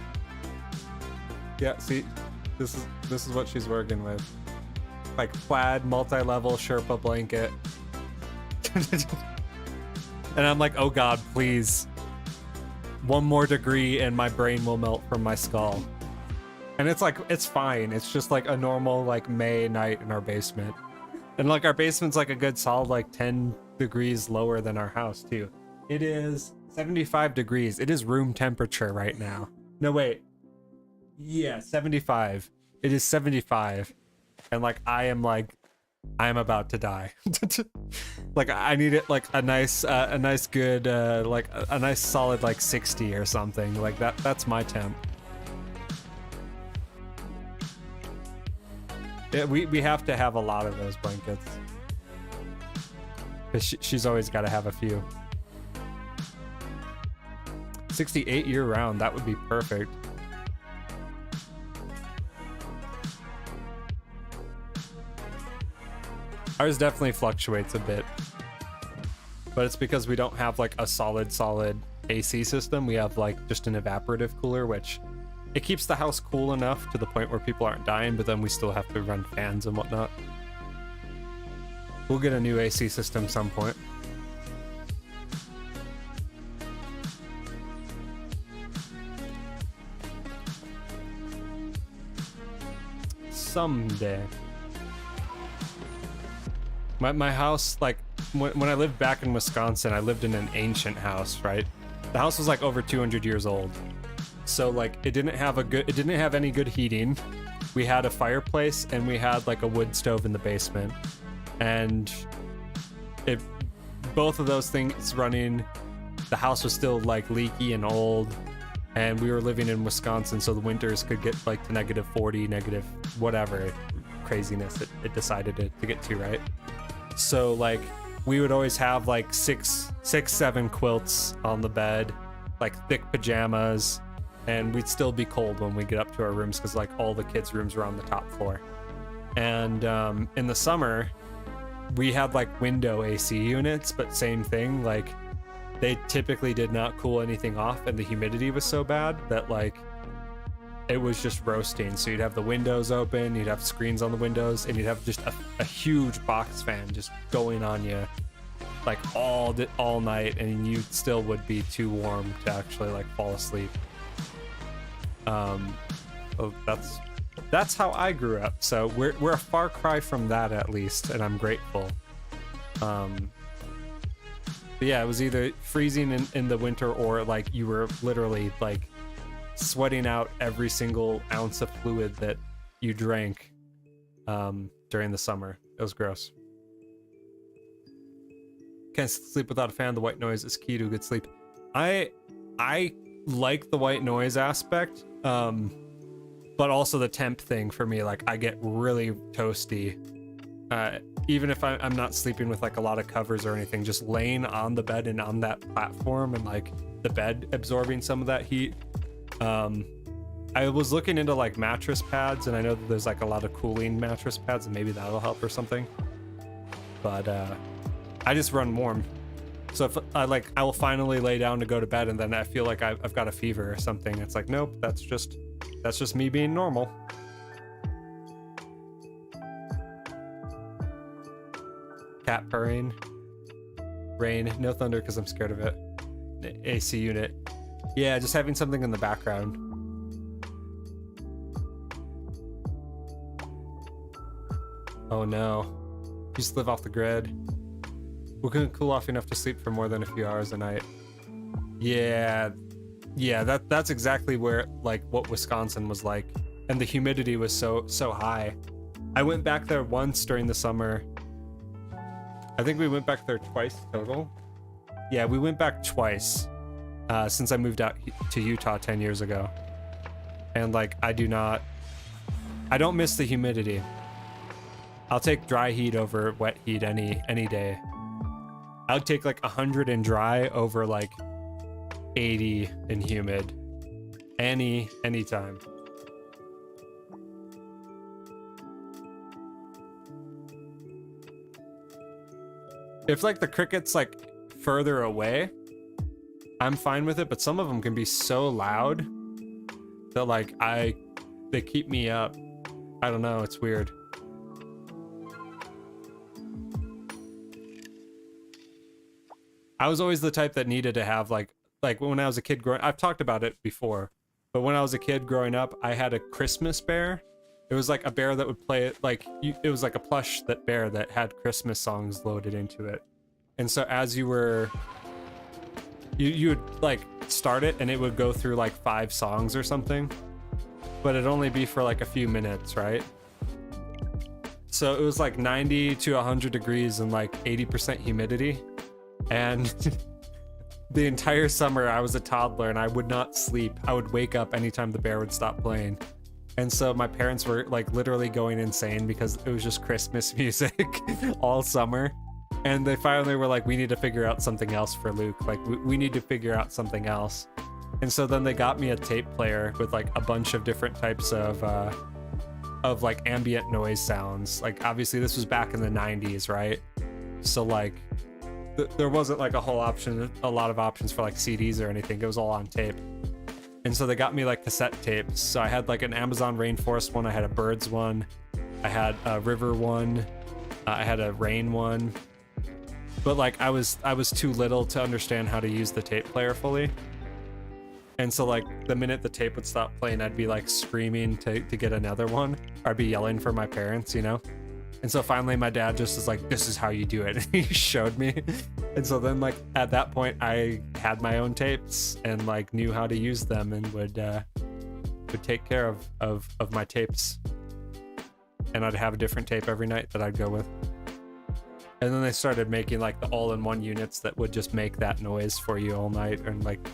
Yeah, see, This is what she's working with. Like plaid multi-level Sherpa blanket. And I'm like, oh god, please. One more degree and my brain will melt from my skull. And it's like, it's fine. It's just like a normal like May night in our basement. And like our basement's like a good solid like 10 degrees lower than our house too. It is 75 degrees. It is room temperature right now. No, wait. Yeah, 75. It is 75. And like I am about to die. Like I need it like a nice good like a nice solid like 60 or something. Like that's my temp. Yeah, we have to have a lot of those blankets. 'Cause she's always got to have a few. 68 year round, that would be perfect. Ours definitely fluctuates a bit, but it's because we don't have like a solid AC system. We have like just an evaporative cooler, which it keeps the house cool enough to the point where people aren't dying, but then we still have to run fans and whatnot. We'll get a new AC system some point. Someday. My house, like when I lived back in Wisconsin, I lived in an ancient house, right? The house was like over 200 years old. So like it didn't have any good heating. We had a fireplace and we had like a wood stove in the basement. And both of those things running, the house was still like leaky and old. And we were living in Wisconsin, so the winters could get like to negative 40, negative whatever craziness it decided to get to, right? So like we would always have like six, 7 quilts on the bed, like thick pajamas, and we'd still be cold when we get up to our rooms because like all the kids' rooms were on the top floor. And in the summer, we had like window AC units, but same thing, like they typically did not cool anything off, and the humidity was so bad that like it was just roasting. So you'd have the windows open, you'd have screens on the windows, and you'd have just a huge box fan just going on you like all night, and you still would be too warm to actually like fall asleep. So that's how I grew up. So we're a far cry from that at least, and I'm grateful. But yeah, it was either freezing in the winter or like you were literally like sweating out every single ounce of fluid that you drank during the summer. It was gross. Can't sleep without a fan. The white noise is key to a good sleep. I like the white noise aspect, but also the temp thing for me. Like I get really toasty, even if I'm not sleeping with like a lot of covers or anything. Just laying on the bed and on that platform, and like the bed absorbing some of that heat. I was looking into like mattress pads, and I know that there's like a lot of cooling mattress pads, and maybe that'll help or something. But I just run warm. So if I will finally lay down to go to bed, and then I feel like I've got a fever or something. It's like, nope, that's just me being normal. Cat purring. Rain. No thunder because I'm scared of it. AC unit. Yeah, just having something in the background. Oh no. You just live off the grid. We couldn't cool off enough to sleep for more than a few hours a night. Yeah, that's exactly where like what Wisconsin was like, and the humidity was so high. I went back there once during the summer. I think we went back there twice total. Yeah, we went back twice since I moved out to Utah 10 years ago. And like I don't miss the humidity. I'll take dry heat over wet heat any day. I would take like 100 in dry over like 80 in humid. Anytime. If like the cricket's like further away, I'm fine with it, but some of them can be so loud that like they keep me up. I don't know, it's weird. I was always the type that needed to have like when I was a kid growing, I've talked about it before, but when I was a kid growing up, I had a Christmas bear. It was like a bear that would play it like it was like a plush that bear that had Christmas songs loaded into it. And so as you were you would like start it and it would go through like 5 songs or something, but it'd only be for like a few minutes, right? So it was like 90 to 100 degrees and like 80% humidity. And the entire summer I was a toddler and I would not sleep. I would wake up anytime the bear would stop playing. And so my parents were like literally going insane because it was just Christmas music all summer. And they finally were like, we need to figure out something else for Luke. Like we need to figure out something else. And so then they got me a tape player with like a bunch of different types of like ambient noise sounds. Like obviously this was back in the 90s, right? So like there wasn't like a lot of options for like CDs or anything. It was all on tape. And so they got me like cassette tapes. So I had like an Amazon rainforest one, I had a birds one, I had a river one, I had a rain one. But like I was too little to understand how to use the tape player fully. And so like the minute the tape would stop playing, I'd be like screaming to get another one. Or I'd be yelling for my parents, you know? And so finally my dad just is like, this is how you do it. And he showed me. And so then like at that point I had my own tapes and like knew how to use them and would take care of my tapes. And I'd have a different tape every night that I'd go with. And then they started making like the all-in-one units that would just make that noise for you all night and like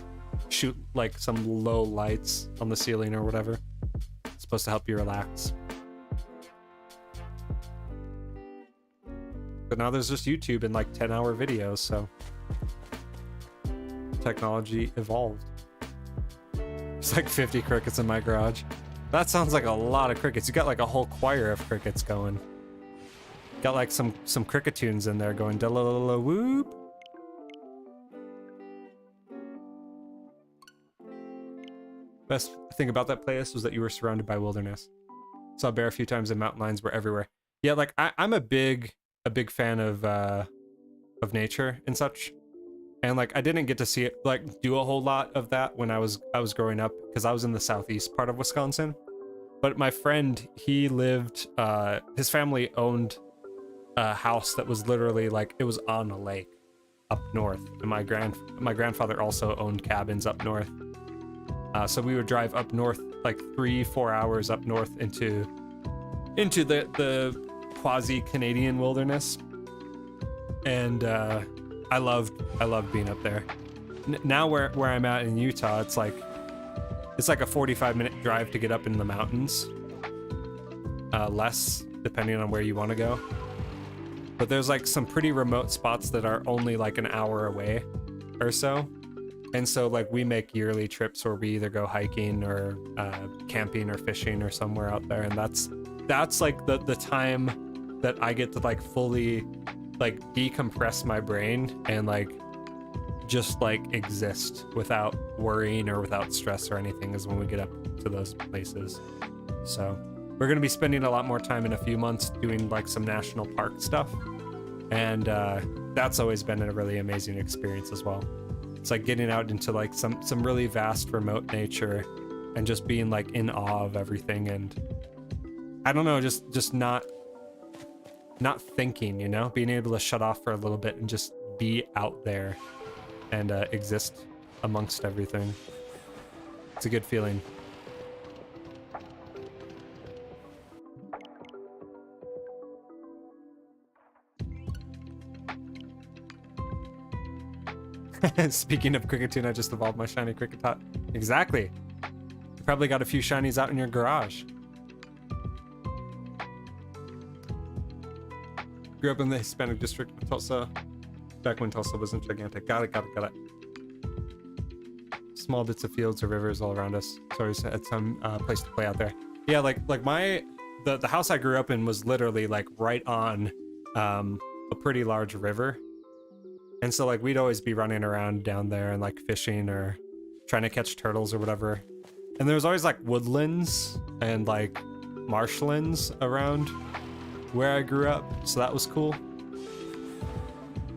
shoot like some low lights on the ceiling or whatever. It's supposed to help you relax. But now there's just YouTube and like 10-hour videos, so technology evolved. There's like 50 crickets in my garage. That sounds like a lot of crickets. You got like a whole choir of crickets going. Got like some cricket tunes in there going da la la la whoop. Best thing about that playlist was that you were surrounded by wilderness. Saw a bear a few times and mountain lions were everywhere. Yeah, like I'm a big fan of nature and such. And like I didn't get to see it like do a whole lot of that when I was growing up because I was in the southeast part of Wisconsin. But my friend, he lived his family owned a house that was literally like it was on a lake up north. And my grandfather also owned cabins up north. So we would drive up north like 3-4 hours up north into the quasi-Canadian wilderness. And I loved being up there. Now where I'm at in Utah, it's like a 45-minute drive to get up in the mountains. Less depending on where you want to go. But there's like some pretty remote spots that are only like an hour away or so. And so like we make yearly trips where we either go hiking or camping or fishing or somewhere out there. And that's like the time that I get to like fully like decompress my brain and like just like exist without worrying or without stress or anything is when we get up to those places. So we're going to be spending a lot more time in a few months doing like some national park stuff. And that's always been a really amazing experience as well. It's like getting out into like some really vast remote nature and just being like in awe of everything. And I don't know, just not thinking, you know, being able to shut off for a little bit and just be out there and exist amongst everything. It's a good feeling. Speaking of cricketune, I just evolved my shiny cricket tot. Exactly. You probably got a few shinies out in your garage. Grew up in the Hispanic district of Tulsa, back when Tulsa wasn't gigantic. Got it. Small bits of fields or rivers all around us. So always had some place to play out there. Yeah, like the house I grew up in was literally like right on a pretty large river. And so like we'd always be running around down there and like fishing or trying to catch turtles or whatever. And there was always like woodlands and like marshlands around where I grew up, so that was cool.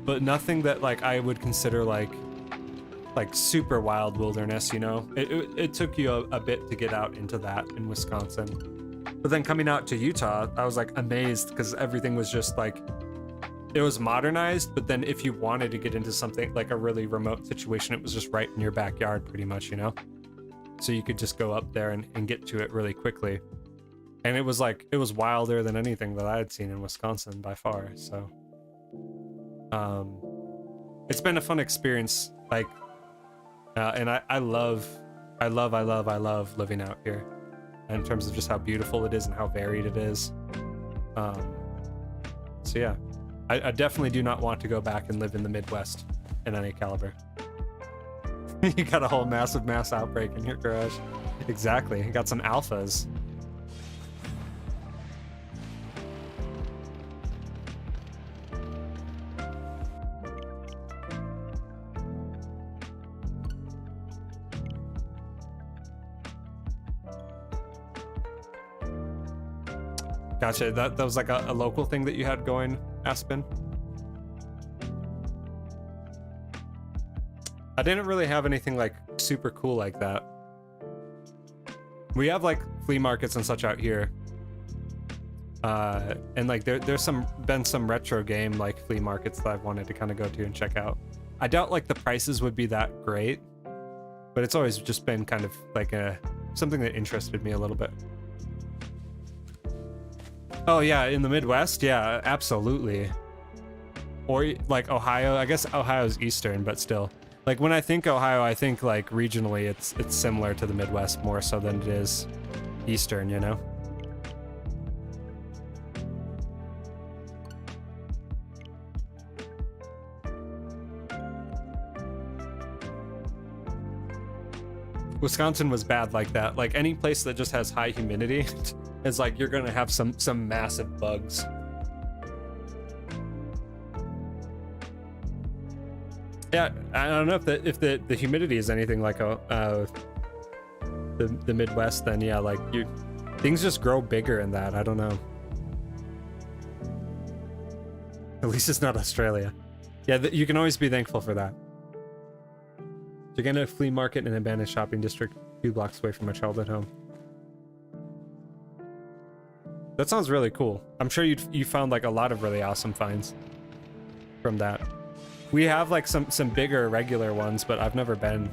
But nothing that like I would consider like super wild wilderness, you know. It took you a bit to get out into that in Wisconsin. But then coming out to Utah, I was like amazed because everything was just like, it was modernized, but then if you wanted to get into something like a really remote situation, it was just right in your backyard pretty much, you know? So you could just go up there and get to it really quickly. And it was like, it was wilder than anything that I had seen in Wisconsin by far. So, it's been a fun experience. Like, and I love living out here in terms of just how beautiful it is and how varied it is. So yeah, I definitely do not want to go back and live in the Midwest in any caliber. You got a whole massive mass outbreak in your garage. Exactly. You got some alphas. Gotcha. That was like a local thing that you had going, Aspen? I didn't really have anything like super cool like that. We have like flea markets and such out here. And like there's been some retro game like flea markets that I've wanted to kind of go to and check out. I doubt like the prices would be that great, but it's always just been kind of like something that interested me a little bit. Oh yeah, in the Midwest, yeah, absolutely. Or like Ohio, I guess Ohio's Eastern, but still. Like when I think Ohio, I think like regionally it's similar to the Midwest more so than it is Eastern, you know? Wisconsin was bad like that. Like any place that just has high humidity, it's like you're gonna have some massive bugs. Yeah, I don't know if the humidity is anything like the Midwest. Then yeah, like things just grow bigger in that. I don't know. At least it's not Australia. Yeah, you can always be thankful for that. You're getting a flea market in an abandoned shopping district 2 blocks away from my childhood home. That sounds really cool. I'm sure you found like a lot of really awesome finds from that. We have like some bigger regular ones, but I've never been.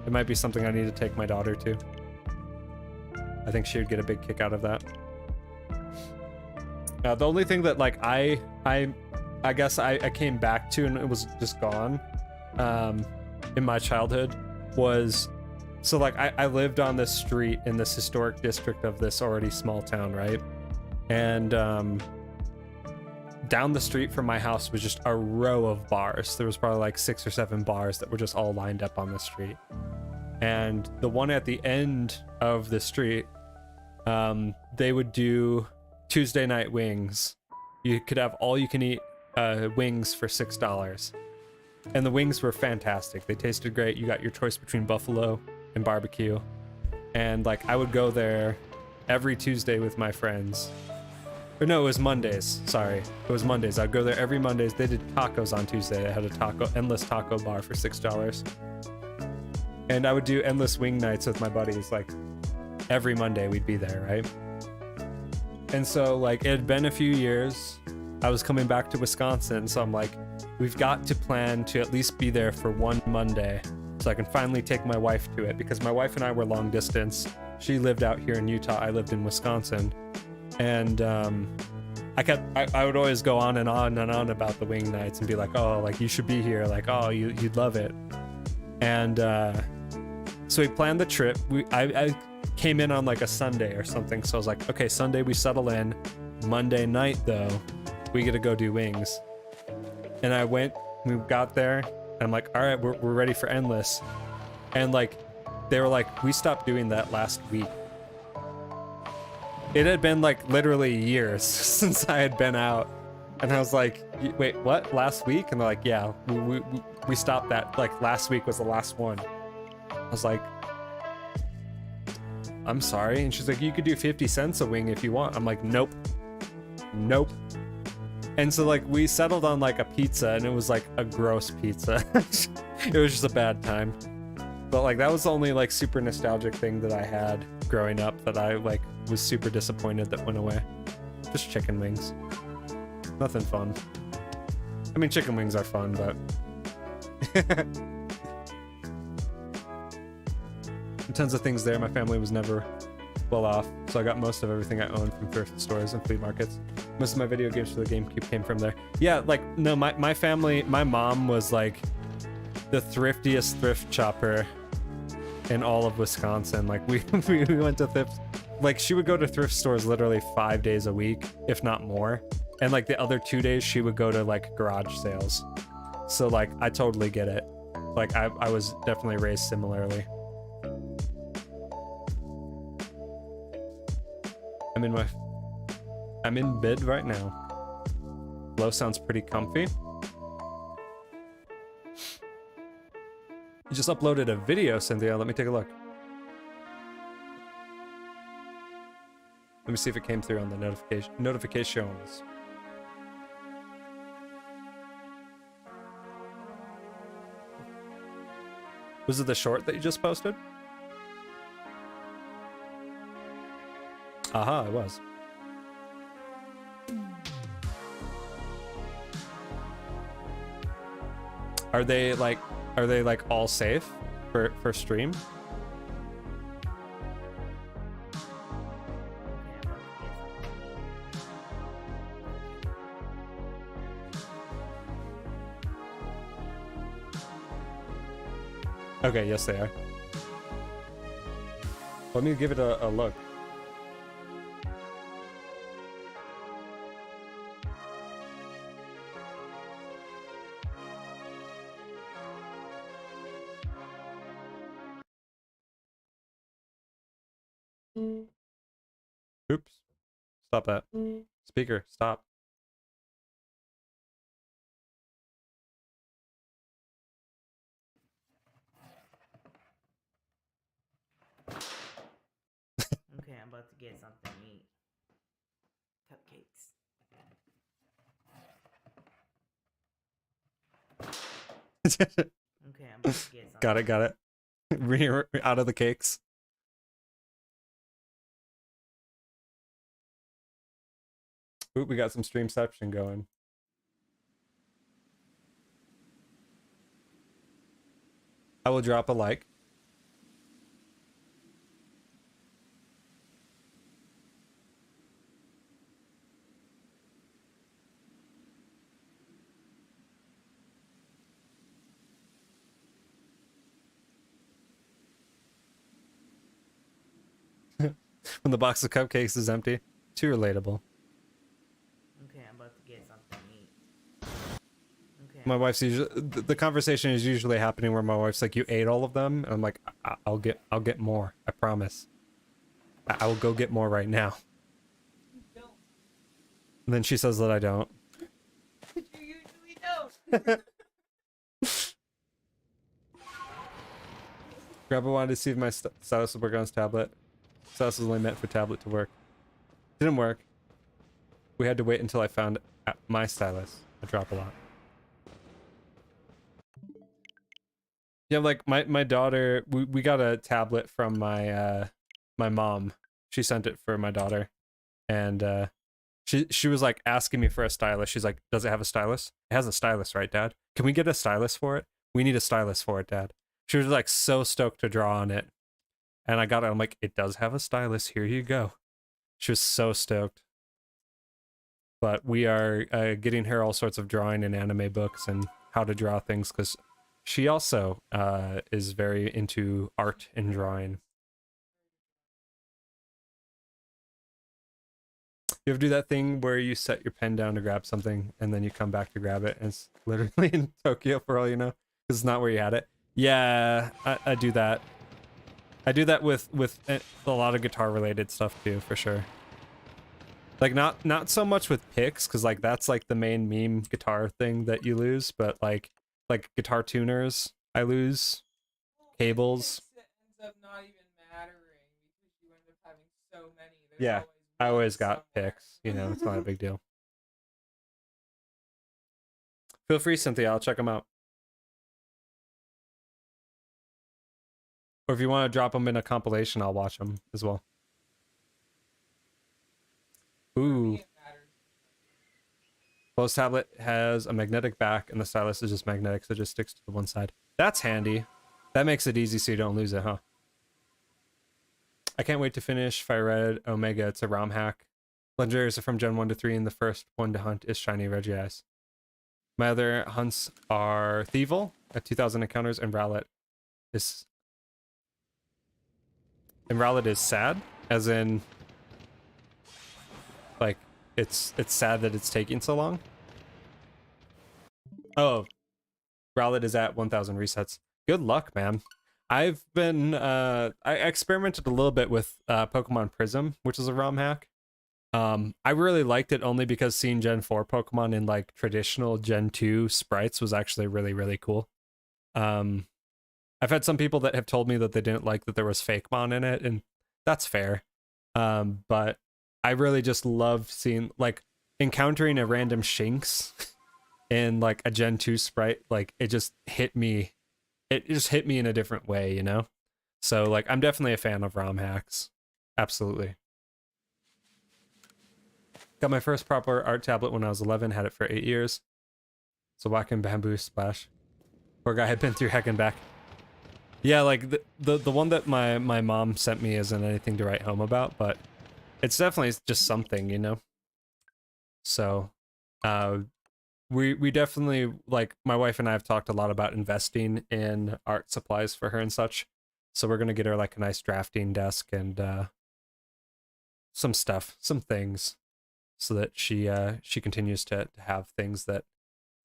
It might be something I need to take my daughter to. I think she would get a big kick out of that. The only thing that like I guess I came back to and it was just gone in my childhood was, so like I lived on this street in this historic district of this already small town, right? And down the street from my house was just a row of bars. There was probably like 6 or 7 bars that were just all lined up on the street. And the one at the end of the street, they would do Tuesday night wings. You could have all you can eat wings for $6. And the wings were fantastic. They tasted great. You got your choice between buffalo and barbecue. And like I would go there every Tuesday with my friends. Or no, it was Mondays. Sorry. It was Mondays. I'd go there every Mondays. They did tacos on Tuesday. They had a endless taco bar for $6. And I would do endless wing nights with my buddies. Like every Monday we'd be there, right? And so like it had been a few years. I was coming back to Wisconsin. So I'm like, we've got to plan to at least be there for one Monday so I can finally take my wife to it, because my wife and I were long distance. She lived out here in Utah. I lived in Wisconsin. And I would always go on and on and on about the wing nights and be like, oh, like you should be here. Like, oh, you'd love it. And so we planned the trip. I came in on like a Sunday or something. So I was like, okay, Sunday we settle in. Monday night though, we get to go do wings. And I went, we got there, and I'm like, all right, we're ready for endless. And like, they were like, we stopped doing that last week. It had been like literally years since I had been out. And I was like, wait, what? Last week? And they're like, yeah, we stopped that. Like last week was the last one. I was like, I'm sorry. And she's like, you could do 50 cents a wing if you want. I'm like, nope. Nope. And so like we settled on like a pizza, and it was like a gross pizza. It was just a bad time. But like that was the only like super nostalgic thing that I had growing up that I like was super disappointed that went away. Just chicken wings. Nothing fun. I mean, chicken wings are fun, but tons of things there. My family was never well off, so I got most of everything I owned from thrift stores and flea markets. Most of my video games for the GameCube came from there. Yeah, like, no, my family, my mom was like the thriftiest thrift shopper in all of Wisconsin. Like, we went to thrift, like, she would go to thrift stores literally 5 days a week, if not more. And like the other 2 days, she would go to like garage sales. So like, I totally get it. Like, I was definitely raised similarly. I'm in bed right now. Low sounds pretty comfy. You just uploaded a video, Cynthia. Let me take a look. Let me see if it came through on the notifications. Was it the short that you just posted? Aha, it was. Are they like all safe for stream? Okay, yes they are. Let me give it a look. Oops. Stop that. Speaker, stop. Okay, I'm about to get something to eat. Cupcakes. Okay, I'm about to get something. Got it. We're out of the cakes. Ooh, we got some streamception going. I will drop a like. When the box of cupcakes is empty. Too relatable. Okay, I'm about to get something to eat. Okay. My wife's usually the conversation is usually happening where my wife's like, "You ate all of them," and I'm like, "I'll get more. I promise. I will go get more right now." You don't. And then she says that I don't. You usually don't. Grandpa wanted to see if my stylus would work on his tablet. Stylus was only meant for tablet to work. Didn't work. We had to wait until I found my stylus. I drop a lot. Yeah, like my daughter, we got a tablet from my my mom. She sent it for my daughter, and she was like asking me for a stylus. She's like, "Does it have a stylus? It has a stylus, right, Dad? Can we get a stylus for it? We need a stylus for it, Dad." She was like so stoked to draw on it, and I got it. I'm like, "It does have a stylus. Here you go." She was so stoked. But we are getting her all sorts of drawing and anime books and how to draw things, because she also is very into art and drawing. You ever do that thing where you set your pen down to grab something and then you come back to grab it and it's literally in Tokyo for all you know? Because it's not where you had it. Yeah, I do that. I do that with a lot of guitar related stuff too, for sure. Like not so much with picks, because like that's like the main meme guitar thing that you lose, but like guitar tuners I lose, cables. It ends up not even mattering because you end so many. There's Yeah, always I one always got somewhere. picks. You know, it's not a big deal. Feel free, Cynthia. I'll check them out. Or if you want to drop them in a compilation, I'll watch them as well. For me, Ooh. it matters. Closed tablet has a magnetic back, and the stylus is just magnetic, so it just sticks to the one side. That's handy. That makes it easy so you don't lose it, huh? I can't wait to finish Fire Red Omega. It's a ROM hack. Legendaries are from Gen 1 to 3, and the first one to hunt is Shiny Regice. My other hunts are Thievel at 2,000 encounters, and Rowlet is... And Rowlet is sad, as in... Like, it's sad that it's taking so long. Oh, Rowlet is at 1,000 resets. Good luck, man. I've been, I experimented a little bit with Pokemon Prism, which is a ROM hack. I really liked it only because seeing Gen 4 Pokemon in like traditional Gen 2 sprites was actually really, really cool. I've had some people that have told me that they didn't like that there was Fakemon in it, and that's fair. But I really just loved seeing, like, encountering a random Shinx in like a Gen 2 sprite. Like, it just hit me. It just hit me in a different way, you know? So, like, I'm definitely a fan of ROM hacks. Absolutely. Got my first proper art tablet when I was 11, had it for 8 years. So whacking bamboo splash. Poor guy had been through heck and back. Yeah, like, the one that my mom sent me isn't anything to write home about, but it's definitely just something, you know? So, we definitely, like, my wife and I have talked a lot about investing in art supplies for her and such. So we're gonna get her like a nice drafting desk and some stuff, some things, so that she continues to have things that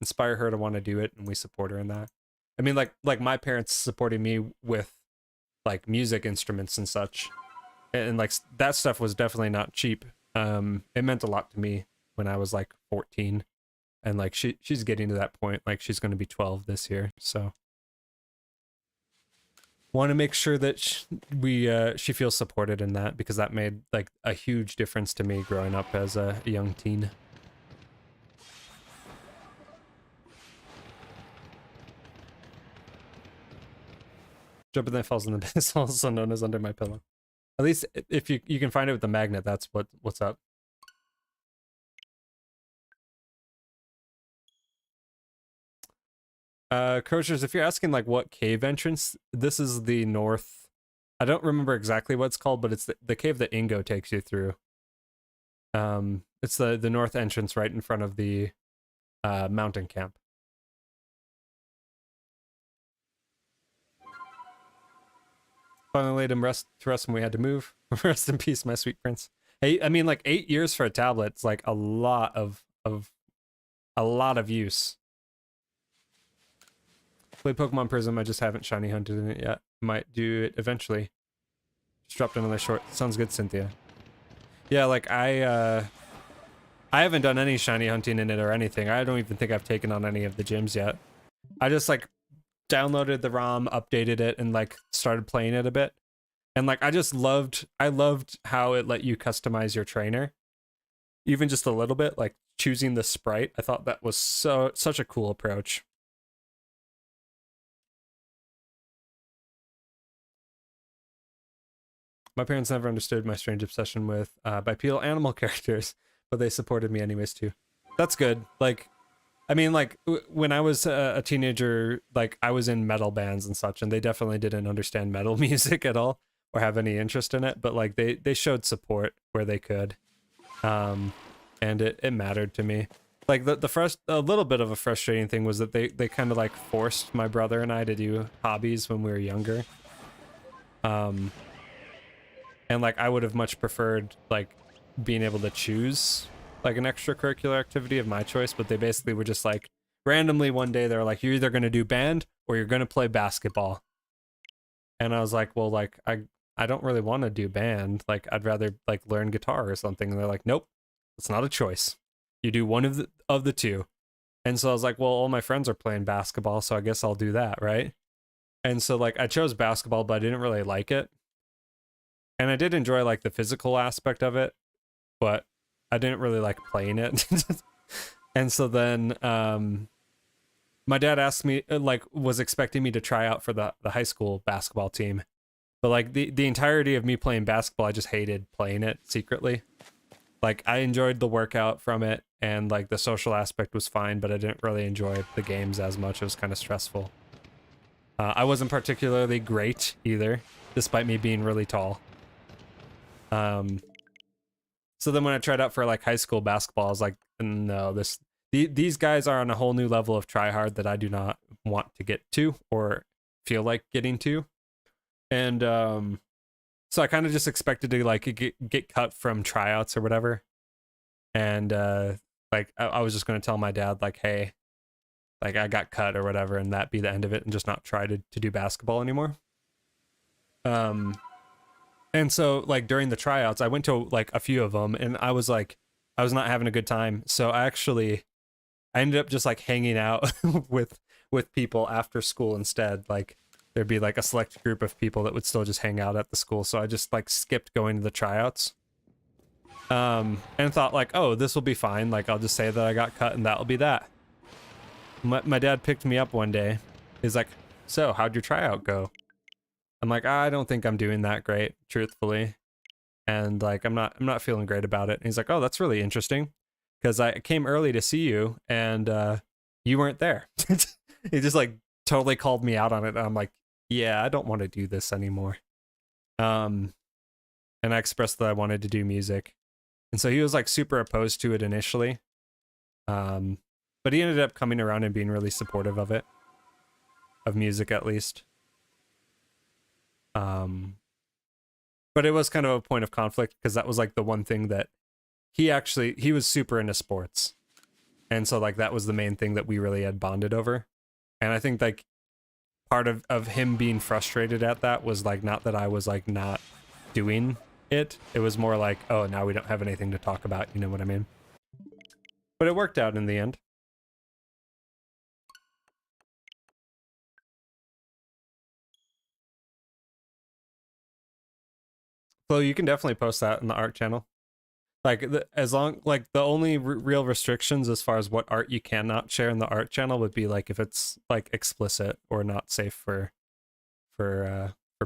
inspire her to want to do it, and we support her in that. I mean, like my parents supporting me with like music instruments and such, and like that stuff was definitely not cheap. It meant a lot to me when I was like 14. And like she's getting to that point, like she's going to be 12 this year, so want to make sure that she feels supported in that, because that made like a huge difference to me growing up as a young teen. Jumping that falls in the abyss, also known as under my pillow. At least if you can find it with the magnet, that's what's up. Crochers, if you're asking like what cave entrance, this is the north. I don't remember exactly what it's called, but it's the cave that Ingo takes you through. It's the north entrance right in front of the mountain camp. Finally laid him to rest when we had to move. Rest in peace, my sweet prince. Hey, I mean, like 8 years for a tablet, it's like a lot of use. Play Pokemon Prism, I just haven't shiny hunted in it yet. Might do it eventually. Just dropped another short. Sounds good, Cynthia. Yeah, like I haven't done any shiny hunting in it or anything. I don't even think I've taken on any of the gyms yet. I just like downloaded the ROM, updated it, and like started playing it a bit. And like I loved how it let you customize your trainer. Even just a little bit, like choosing the sprite. I thought that was such a cool approach. My parents never understood my strange obsession with bipedal animal characters, but they supported me anyways too. That's good. Like, I mean, like when I was a teenager, like I was in metal bands and such, and they definitely didn't understand metal music at all or have any interest in it. But like they showed support where they could, and it mattered to me. Like a little bit of a frustrating thing was that they kind of like forced my brother and I to do hobbies when we were younger. And like I would have much preferred like being able to choose like an extracurricular activity of my choice, but they basically were just like randomly one day they're like, you're either going to do band or you're going to play basketball. And I was like, well, like I don't really want to do band. Like I'd rather like learn guitar or something. And they're like, nope, it's not a choice. You do one of the two. And so I was like, well, all my friends are playing basketball, so I guess I'll do that, right? And so like I chose basketball, but I didn't really like it. And I did enjoy like the physical aspect of it, but I didn't really like playing it. And so then my dad asked me, like, was expecting me to try out for the high school basketball team. But like the entirety of me playing basketball, I just hated playing it secretly. Like I enjoyed the workout from it, and like the social aspect was fine, but I didn't really enjoy the games as much. It was kind of stressful. I wasn't particularly great either, despite me being really tall. So then when I tried out for like high school basketball, I was like, no, these guys are on a whole new level of try hard that I do not want to get to or feel like getting to. And so I kind of just expected to like get cut from tryouts or whatever. And like I was just going to tell my dad like, hey, like I got cut or whatever, and that be the end of it, and just not try to do basketball anymore. And so like during the tryouts, I went to like a few of them, and I was not having a good time. So I ended up just like hanging out with people after school instead. Like there'd be like a select group of people that would still just hang out at the school. So I just like skipped going to the tryouts. And thought like, oh, this will be fine. Like I'll just say that I got cut and that'll be that. My dad picked me up one day. He's like, so how'd your tryout go? I'm like, I don't think I'm doing that great, truthfully. And like, I'm not feeling great about it. And he's like, oh, that's really interesting. Because I came early to see you and you weren't there. He just like totally called me out on it. And I'm like, yeah, I don't want to do this anymore. And I expressed that I wanted to do music. And so he was like super opposed to it initially. But he ended up coming around and being really supportive of it. Of music, at least. But it was kind of a point of conflict because that was like the one thing that he was super into sports. And so like that was the main thing that we really had bonded over. And I think like part of him being frustrated at that was like not that I was like not doing it. It was more like, oh, now we don't have anything to talk about, you know what I mean? But it worked out in the end. So you can definitely post that in the art channel. Like as long like the only real restrictions as far as what art you cannot share in the art channel would be like if it's like explicit or not safe for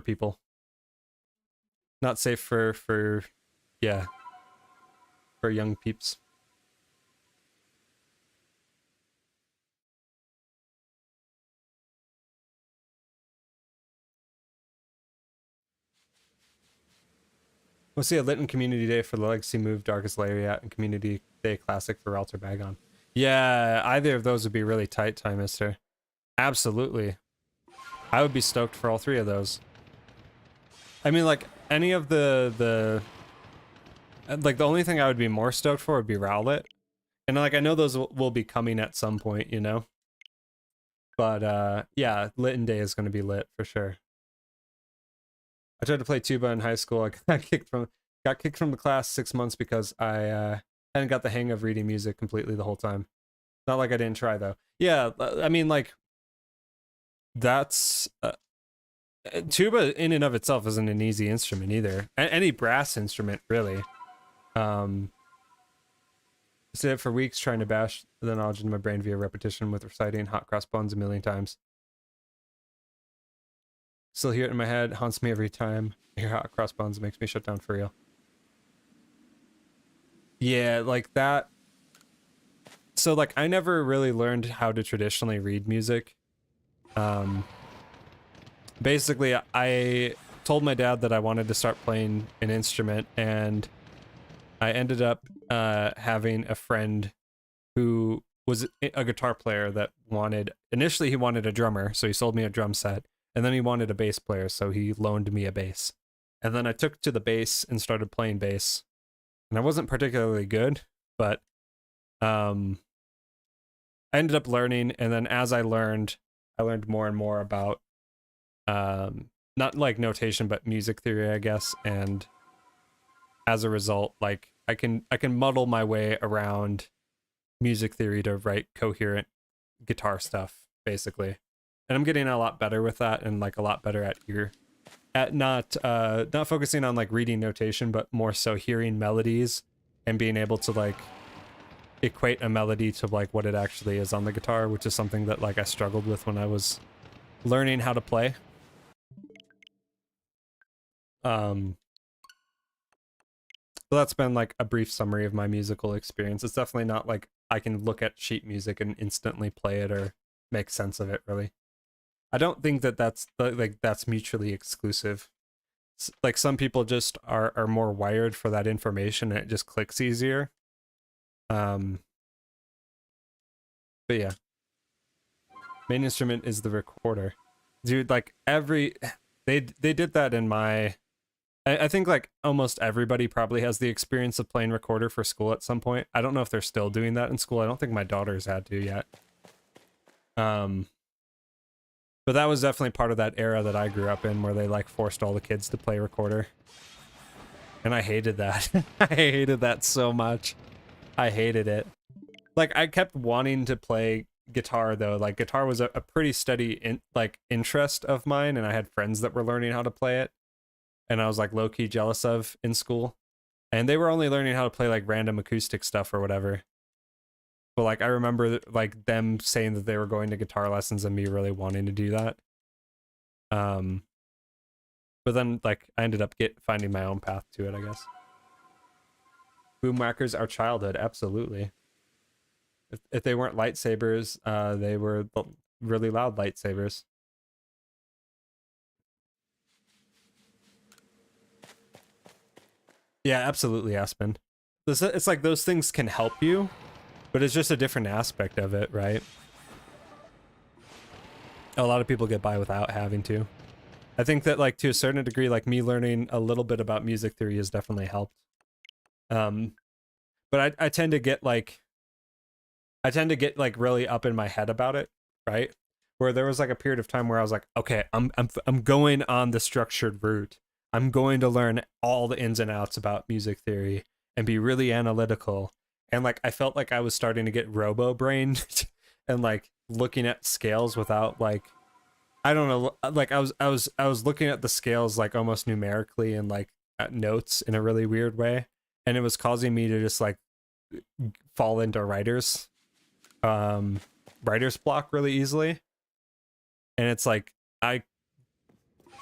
people. Not safe for yeah, for young peeps. We'll see a Lytton Community Day for the Legacy Move, Darkest Lariat, and Community Day Classic for Ralter Bagon. Yeah, either of those would be really tight, Time Mister. Absolutely. I would be stoked for all three of those. I mean, like, any of the like, the only thing I would be more stoked for would be Rowlet. And, like, I know those will be coming at some point, you know? But, yeah, Lytton Day is going to be lit, for sure. I tried to play tuba in high school. I got kicked from the class 6 months because I hadn't got the hang of reading music completely the whole time. Not like I didn't try though. Yeah, I mean like that's tuba in and of itself isn't an easy instrument either. Any brass instrument really. I sit for weeks trying to bash the knowledge into my brain via repetition with reciting Hot Cross Buns a million times. Still hear it in my head, haunts me every time I hear Hot Cross Buns, makes me shut down for real. Yeah, like that. So like I never really learned how to traditionally read music. Basically I told my dad that I wanted to start playing an instrument, and I ended up having a friend who was a guitar player that initially he wanted a drummer, so he sold me a drum set. And then he wanted a bass player, so he loaned me a bass. And then I took to the bass and started playing bass. And I wasn't particularly good, but I ended up learning. And then as I learned more and more about not like notation, but music theory, I guess. And as a result, like I can muddle my way around music theory to write coherent guitar stuff, basically. And I'm getting a lot better with that, and like a lot better at not focusing on like reading notation, but more so hearing melodies and being able to like equate a melody to like what it actually is on the guitar, which is something that like I struggled with when I was learning how to play. So that's been like a brief summary of my musical experience. It's definitely not like I can look at sheet music and instantly play it or make sense of it, really. I don't think that that's like that's mutually exclusive. Like some people just are more wired for that information and it just clicks easier. But yeah. Main instrument is the recorder. Dude, like they did that in my I think like almost everybody probably has the experience of playing recorder for school at some point. I don't know if they're still doing that in school. I don't think my daughter's had to yet. But that was definitely part of that era that I grew up in where they like forced all the kids to play recorder. And I hated that. I hated that so much. I hated it. Like I kept wanting to play guitar though. Like guitar was a pretty steady interest of mine, and I had friends that were learning how to play it. And I was like low-key jealous of in school. And they were only learning how to play like random acoustic stuff or whatever. But like I remember like them saying that they were going to guitar lessons and me really wanting to do that. But then like I ended up finding my own path to it, I guess. Boomwhackers are childhood, absolutely. If they weren't lightsabers, they were really loud lightsabers. Yeah, absolutely, Aspen. It's like those things can help you, but it's just a different aspect of it, right? A lot of people get by without having to. I think that like to a certain degree, like me learning a little bit about music theory has definitely helped. But I tend to get like really up in my head about it, right? Where there was like a period of time where I was like, okay, I'm going on the structured route. I'm going to learn all the ins and outs about music theory and be really analytical. And like I felt like I was starting to get robo-brained and like looking at scales without like I don't know, like I was looking at the scales like almost numerically and like at notes in a really weird way, and it was causing me to just like fall into writer's block really easily. And it's like I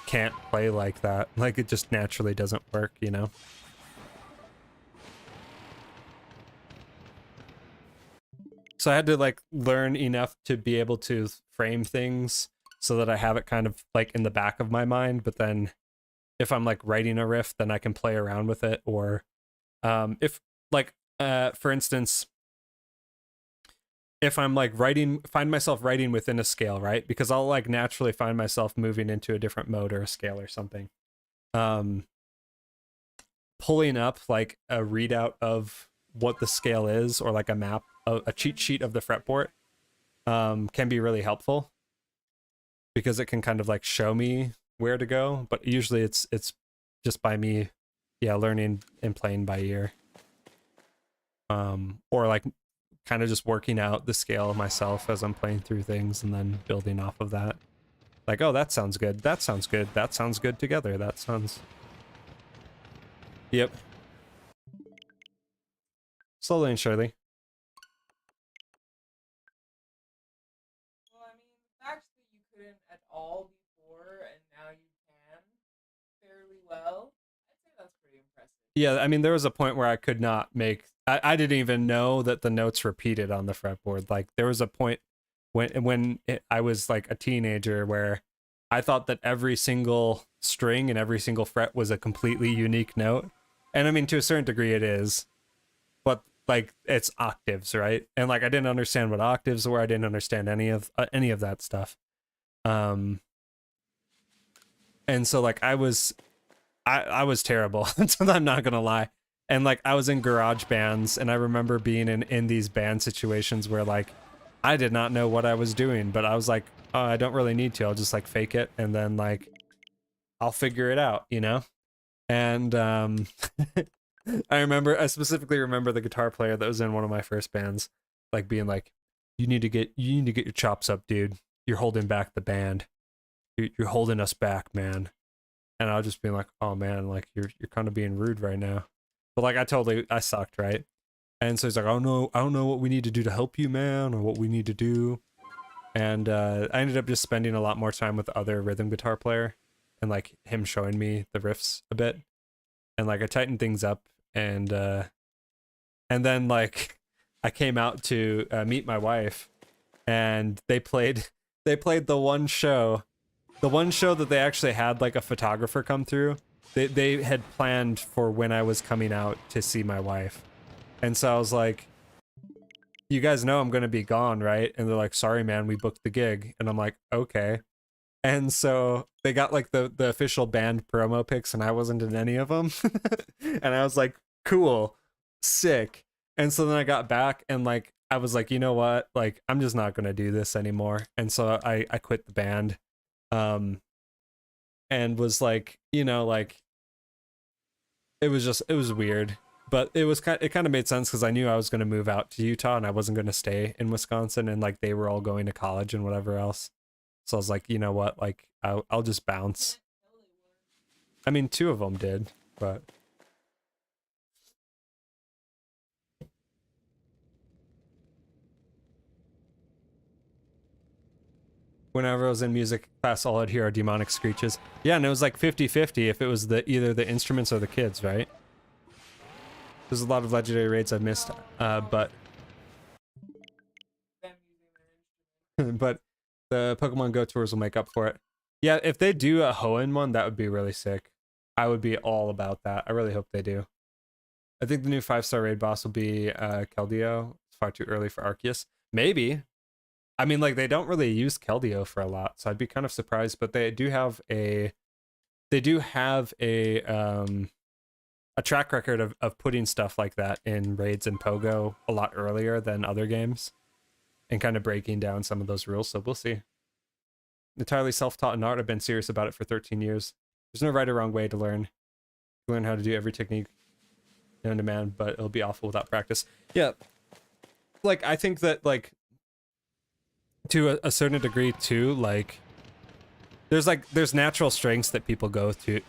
can't play like that. Like it just naturally doesn't work, you know? So I had to like learn enough to be able to frame things so that I have it kind of like in the back of my mind, but then if I'm like writing a riff, then I can play around with it. Or if like for instance, if I'm like find myself writing within a scale, right? Because I'll like naturally find myself moving into a different mode or a scale or something. Pulling up like a readout of what the scale is, or like a map, a cheat sheet of the fretboard, can be really helpful because it can kind of like show me where to go. But usually it's just by me, yeah, learning and playing by ear. Or like kind of just working out the scale myself as I'm playing through things and then building off of that. Like, oh, that sounds good. That sounds good. That sounds good together. That sounds... Yep. Slowly and surely. Well, I mean, the fact that you couldn't at all before and now you can fairly well, I'd say that's pretty impressive. Yeah, I mean, there was a point where I could not make... I didn't even know that the notes repeated on the fretboard. Like, there was a point when I was like a teenager where I thought that every single string and every single fret was a completely unique note. And I mean, to a certain degree it is, but like it's octaves, right? And like I didn't understand what octaves were. I didn't understand any of that stuff. And so like I was terrible. I'm not gonna lie. And like I was in garage bands, and I remember being in these band situations where like I did not know what I was doing, but I was like, oh, I don't really need to. I'll just like fake it, and then like I'll figure it out, you know? And I specifically remember the guitar player that was in one of my first bands like being like, you need to get your chops up, dude. You're holding back the band. You're holding us back, man. and I'll just be like, oh man, like you're kind of being rude right now. But like I sucked, right? And so he's like, I don't know what we need to do to help you, man, or what we need to do. And I ended up just spending a lot more time with the other rhythm guitar player, and like him showing me the riffs a bit, and like I tightened things up, and then like I came out to meet my wife, and they played the one show that they actually had like a photographer come through. They had planned for when I was coming out to see my wife. And so I was like, you guys know I'm going to be gone, right? And they're like, sorry, man, we booked the gig. And I'm like, okay. And so they got like the official band promo pics, and I wasn't in any of them. And I was like, cool, sick. And so then I got back, and like, I was like, you know what? Like, I'm just not going to do this anymore. And so I quit the band. And was like, you know, like, it was weird, but it kind of made sense because I knew I was going to move out to Utah and I wasn't going to stay in Wisconsin, and like they were all going to college and whatever else. So I was like, you know what? Like, I'll just bounce. I mean, 2 of them did, but. Whenever I was in music class, all I'd hear are demonic screeches. Yeah, and it was like 50-50 if it was either the instruments or the kids, right? There's a lot of legendary raids I've missed, but but the Pokemon Go tours will make up for it. Yeah, if they do a Hoenn one, that would be really sick. I would be all about that. I really hope they do. I think the new 5-star raid boss will be Keldeo. It's far too early for Arceus. Maybe. I mean, like, they don't really use Keldeo for a lot, so I'd be kind of surprised, but they do have a track record of putting stuff like that in raids and Pogo a lot earlier than other games, and kind of breaking down some of those rules, so we'll see. Entirely self-taught in art. I've been serious about it for 13 years. There's no right or wrong way to learn how to do every technique known to man, but it'll be awful without practice. Yeah, like, I think that, like, to a certain degree too, like there's natural strengths that people go through,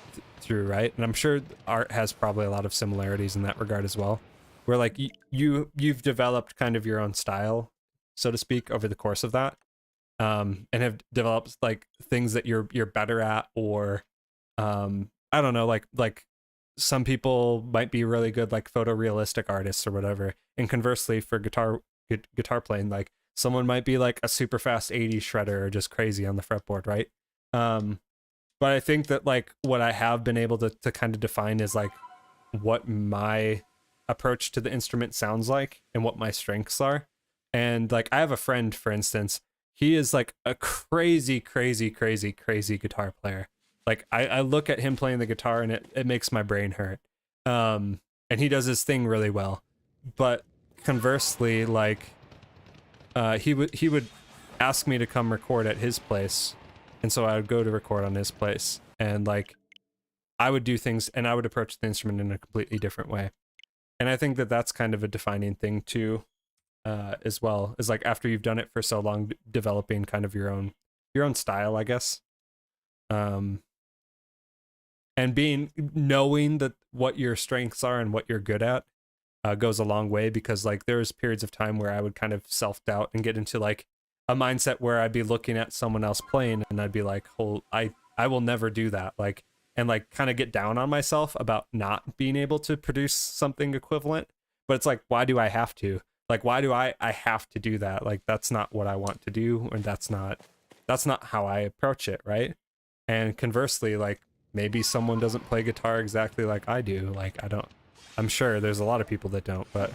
right? And I'm sure art has probably a lot of similarities in that regard as well, where like you've developed kind of your own style, so to speak, over the course of that, and have developed like things that you're better at, or I don't know, like some people might be really good like photorealistic artists or whatever, and conversely for guitar playing, like someone might be like a super fast 80s shredder or just crazy on the fretboard, right? But I think that like what I have been able to kind of define is like what my approach to the instrument sounds like and what my strengths are. And like I have a friend, for instance, he is like a crazy guitar player. Like I look at him playing the guitar and it makes my brain hurt. And he does his thing really well. But conversely, like he would ask me to come record at his place, and so I would go to record on his place, and like I would do things and I would approach the instrument in a completely different way. And I think that that's kind of a defining thing too, as well, is like after you've done it for so long, developing kind of your own style, I guess, and knowing that what your strengths are and what you're good at goes a long way, because like there was periods of time where I would kind of self-doubt and get into like a mindset where I'd be looking at someone else playing and I'd be like, oh, I will never do that, like, and like kind of get down on myself about not being able to produce something equivalent. But it's like, why do I have to? Like, why do I have to do that? Like, that's not what I want to do, and that's not how I approach it, right? And conversely, like maybe someone doesn't play guitar exactly like I do. Like I'm sure there's a lot of people that don't, but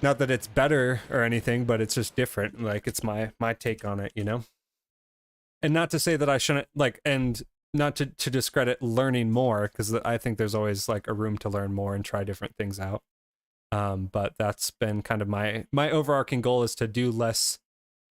not that it's better or anything, but it's just different. Like it's my take on it, you know? And not to say that I shouldn't, like, and not to discredit learning more, because I think there's always like a room to learn more and try different things out. But that's been kind of my overarching goal, is to do less.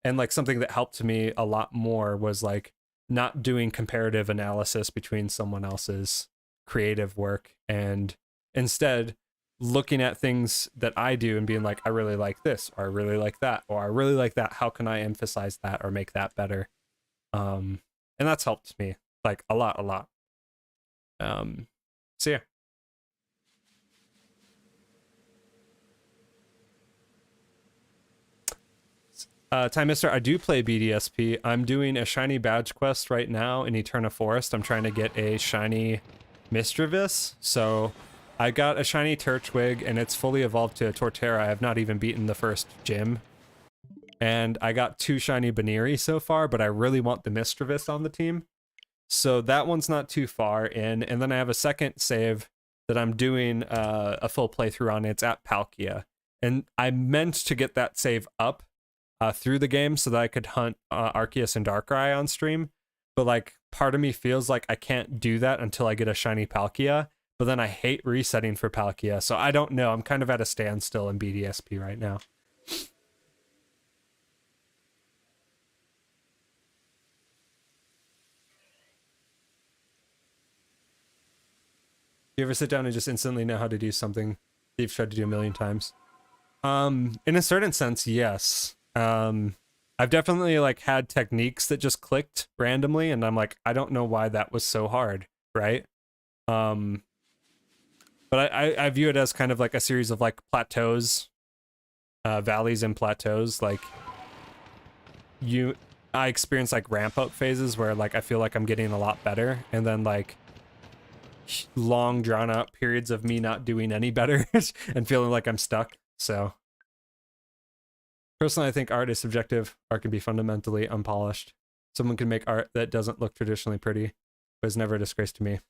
And like something that helped me a lot more was like not doing comparative analysis between someone else's creative work, and instead looking at things that I do and being like, I really like this, or I really like that, or I really like that. How can I emphasize that or make that better? And that's helped me like a lot. So yeah. Time Mister, I do play BDSP. I'm doing a shiny badge quest right now in Eterna Forest. I'm trying to get a shiny Mischievous. So I got a shiny Turtwig and it's fully evolved to a Torterra. I have not even beaten the first gym. And I got 2 shiny Baneri so far, but I really want the Mischievous on the team. So that one's not too far in. And then I have a second save that I'm doing a full playthrough on. It's at Palkia. And I meant to get that save up through the game so that I could hunt Arceus and Darkrai on stream. But like part of me feels like I can't do that until I get a shiny Palkia. But then I hate resetting for Palkia. So I don't know. I'm kind of at a standstill in BDSP right now. You ever sit down and just instantly know how to do something you've tried to do a million times? In a certain sense, yes. I've definitely like had techniques that just clicked randomly and I'm like, I don't know why that was so hard, right? But I view it as kind of like a series of like plateaus, valleys and plateaus. Like I experience like ramp up phases where like I feel like I'm getting a lot better, and then like long drawn out periods of me not doing any better and feeling like I'm stuck. So personally, I think art is subjective. Art can be fundamentally unpolished. Someone can make art that doesn't look traditionally pretty, but is never a disgrace to me.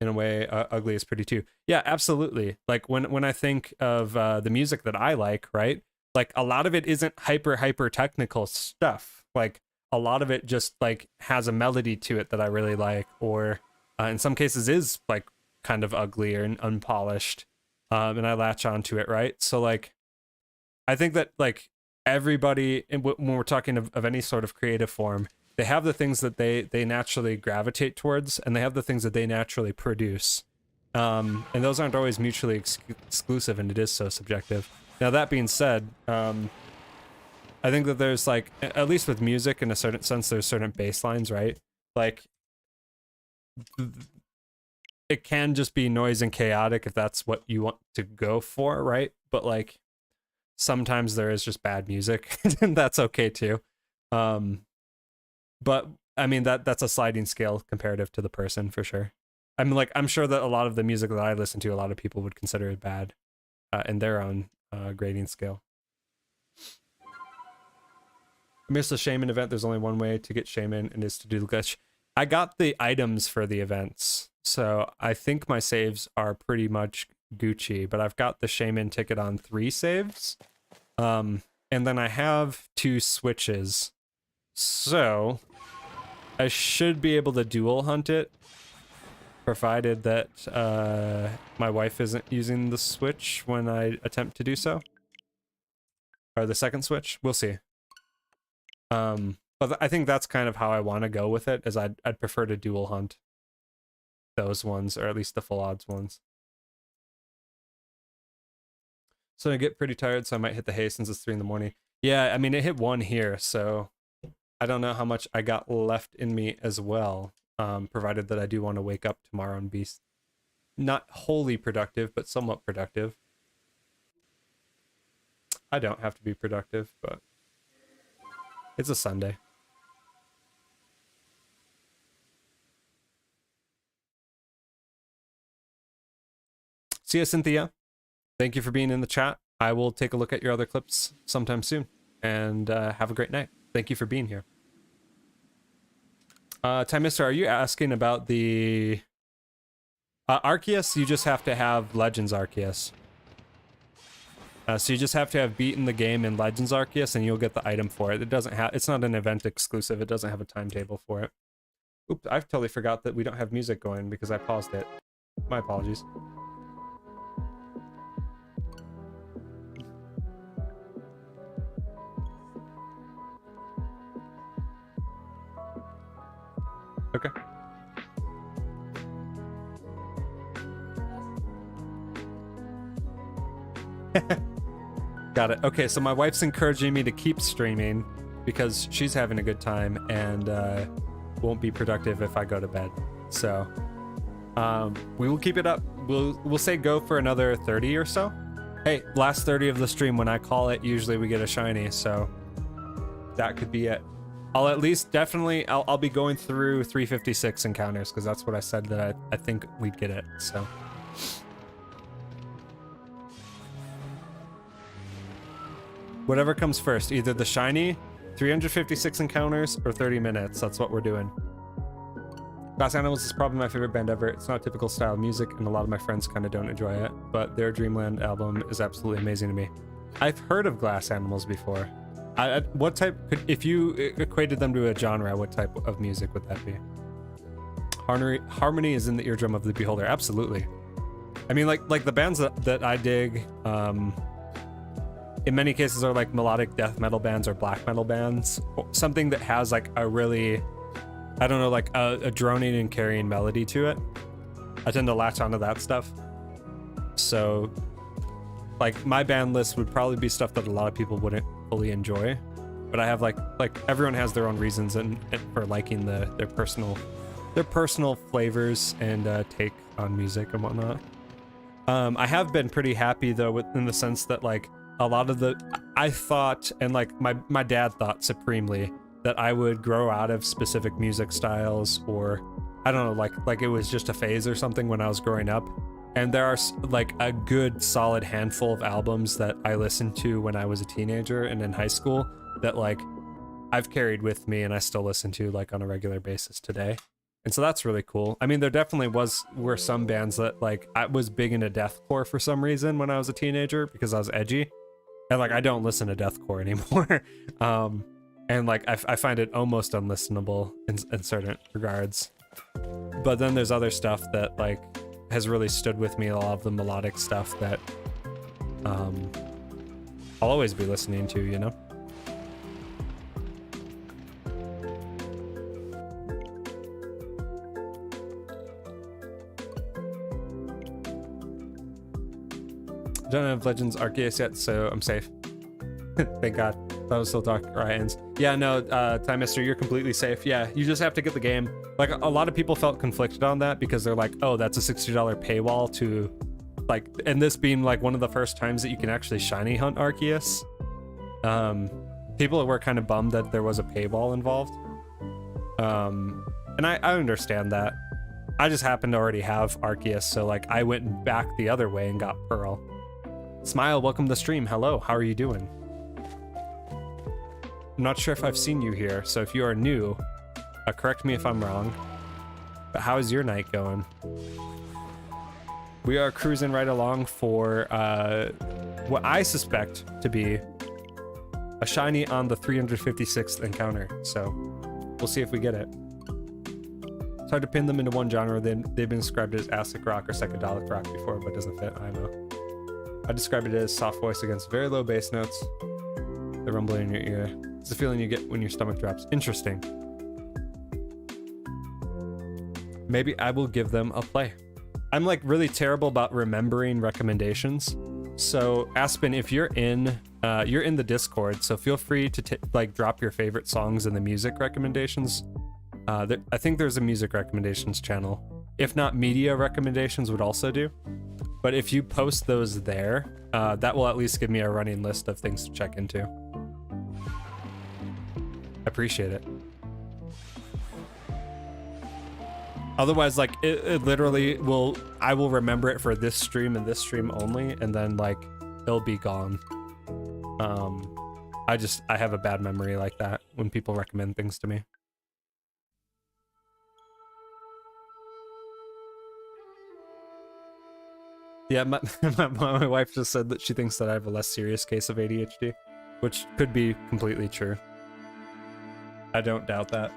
In a way, ugly is pretty too. Yeah, absolutely. Like when I think of the music that I like, right? Like a lot of it isn't hyper technical stuff. Like a lot of it just like has a melody to it that I really like, or in some cases is like kind of ugly or unpolished, and I latch onto it, right? So like, I think that like everybody, when we're talking of any sort of creative form, they have the things that they naturally gravitate towards, and they have the things that they naturally produce, and those aren't always mutually exclusive, and it is so subjective. Now that being said, I think that there's like, at least with music in a certain sense, there's certain baselines, right? Like it can just be noise and chaotic if that's what you want to go for, right? But like sometimes there is just bad music and that's okay too. But I mean that's a sliding scale comparative to the person for sure. I mean, like I'm sure that a lot of the music that I listen to, a lot of people would consider it bad in their own grading scale. I missed the Shaman event. There's only one way to get Shaman, and it's to do the glitch. I got the items for the events, so I think my saves are pretty much Gucci, but I've got the Shaman ticket on 3 saves. And then I have 2 switches. So I should be able to dual hunt it, provided that my wife isn't using the switch when I attempt to do so. Or the second switch. We'll see. But I think that's kind of how I want to go with it, is I'd prefer to dual hunt those ones, or at least the full odds ones. So I get pretty tired, so I might hit the hay since it's 3 in the morning. Yeah, I mean, it hit 1 here, so I don't know how much I got left in me as well, provided that I do want to wake up tomorrow and be not wholly productive, but somewhat productive. I don't have to be productive, but it's a Sunday. See ya, Cynthia. Thank you for being in the chat. I will take a look at your other clips sometime soon. And have a great night. Thank you for being here. Time Mister, are you asking about the Arceus? You just have to have Legends Arceus. So you just have to have beaten the game in Legends Arceus, and you'll get the item for it. It doesn't have. It's not an event exclusive. It doesn't have a timetable for it. Oops, I've totally forgot that we don't have music going because I paused it. My apologies. Okay. Got it. Okay, so my wife's encouraging me to keep streaming because she's having a good time and won't be productive if I go to bed. So We will keep it up. We'll say go for another 30 or so. Hey, last 30 of the stream, when I call it, usually we get a shiny, so that could be it. I'll at least definitely, I'll be going through 356 encounters, because that's what I said that I think we'd get it, so. Whatever comes first, either the shiny, 356 encounters, or 30 minutes. That's what we're doing. Glass Animals is probably my favorite band ever. It's not typical style of music, and a lot of my friends kind of don't enjoy it, but their Dreamland album is absolutely amazing to me. I've heard of Glass Animals before. What type, if you equated them to a genre, what type of music would that be? Harmony is in the eardrum of the beholder. Absolutely. I mean, like the bands that I dig, in many cases are like melodic death metal bands or black metal bands. Something that has like a really, I don't know, like a droning and carrying melody to it. I tend to latch onto that stuff. So like my band list would probably be stuff that a lot of people wouldn't fully enjoy, but I have like everyone has their own reasons and for liking their personal flavors and take on music and whatnot. I have been pretty happy though, in the sense that like a lot of I thought, and like my dad thought supremely, that I would grow out of specific music styles, or I don't know, like it was just a phase or something when I was growing up. And there are like a good solid handful of albums that I listened to when I was a teenager and in high school that like I've carried with me and I still listen to like on a regular basis today. And so that's really cool. I mean, there definitely were some bands that like I was big into deathcore for some reason when I was a teenager because I was edgy. And like I don't listen to deathcore anymore. And like I find it almost unlistenable in certain regards. But then there's other stuff that like has really stood with me, a lot of the melodic stuff that I'll always be listening to, you know? Don't have Legends Arceus yet, so I'm safe. Thank God. That was still Dark Ryans. Yeah, no, Time Mister, you're completely safe. Yeah, you just have to get the game. Like, a lot of people felt conflicted on that because they're like, oh, that's a $60 paywall to, like, and this being like one of the first times that you can actually shiny hunt Arceus. People were kind of bummed that there was a paywall involved. And I understand that. I just happened to already have Arceus, so like I went back the other way and got Pearl. Smile, welcome to the stream. Hello, how are you doing? I'm not sure if I've seen you here, so if you are new, correct me if I'm wrong, but how is your night going? We are cruising right along for what I suspect to be a shiny on the 356th encounter, so we'll see if we get it. It's hard to pin them into one genre. They've been described as acid rock or psychedelic rock before, but it doesn't fit, I know. I describe it as soft voice against very low bass notes. The rumbling in your ear. It's the feeling you get when your stomach drops. Interesting. Maybe I will give them a play. I'm like really terrible about remembering recommendations. So Aspen, if you're in the Discord, so feel free to like drop your favorite songs in the music recommendations. I think there's a music recommendations channel. If not, media recommendations would also do. But if you post those there, that will at least give me a running list of things to check into. I appreciate it. Otherwise, like, it literally will, I will remember it for this stream and this stream only, and then, like, it'll be gone. I have a bad memory like that when people recommend things to me. Yeah, my wife just said that she thinks that I have a less serious case of ADHD, which could be completely true. I don't doubt that.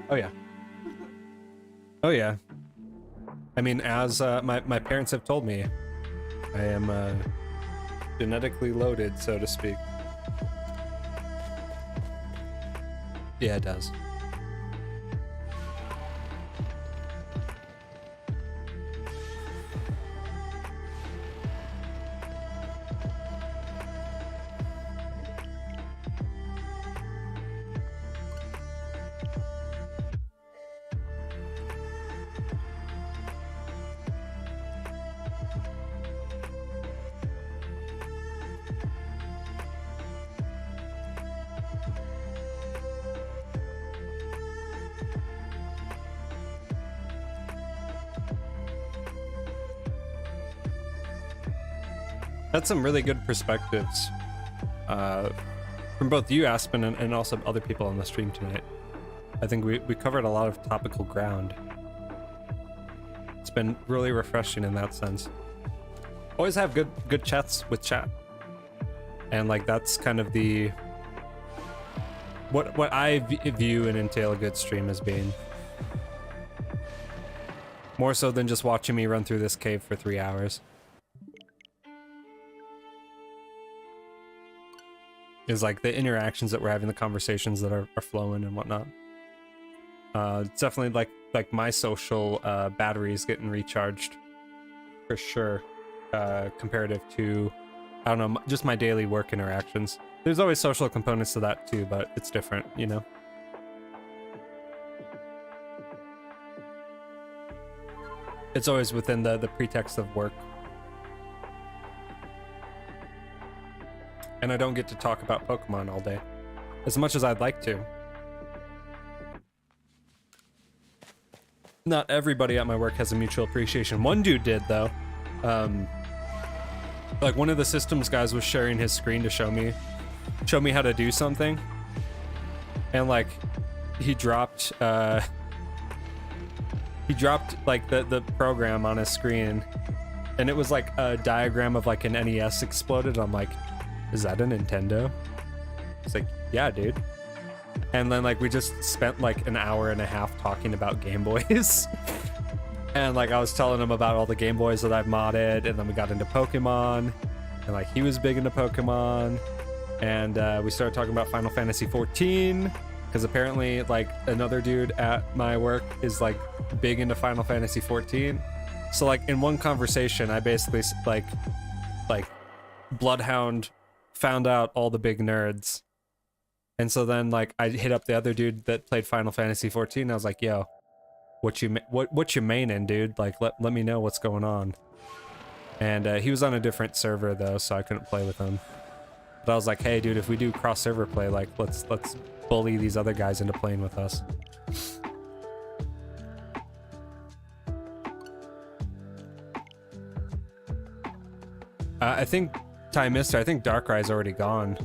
Oh yeah. Oh yeah. I mean, as my parents have told me, I am genetically loaded, so to speak. Yeah, it does. That's some really good perspectives from both you, Aspen, and also other people on the stream tonight. I think we covered a lot of topical ground. It's been really refreshing in that sense. Always have good chats with chat. And like that's kind of the what I view and entail a good stream as being. More so than just watching me run through this cave for 3 hours. Is like the interactions that we're having, the conversations that are flowing and whatnot. It's definitely like my social battery is getting recharged for sure, comparative to, I don't know, just my daily work interactions. There's always social components to that too, but it's different, you know? It's always within the pretext of work. And I don't get to talk about Pokemon all day, as much as I'd like to. Not everybody at my work has a mutual appreciation. One dude did, though. Like, one of the systems guys was sharing his screen to show me how to do something. And, like, he dropped like the program on his screen, and it was like a diagram of like an NES exploded. I'm like, is that a Nintendo? It's like, yeah, dude. And then like we just spent like an hour and a half talking about Game Boys. And like I was telling him about all the Game Boys that I've modded, and then we got into Pokemon, and like he was big into Pokemon, and we started talking about Final Fantasy 14. Because apparently, like, another dude at my work is, like, big into Final Fantasy 14. So, like, in one conversation, I basically, like, Bloodhound found out all the big nerds. And so then, like, I hit up the other dude that played Final Fantasy 14. I was like, yo, what you maining, dude? Like, let me know what's going on. And he was on a different server, though, so I couldn't play with him. But I was like, hey, dude, if we do cross-server play, like, let's bully these other guys into playing with us. I think Ty Mister, I think Darkrai's already gone.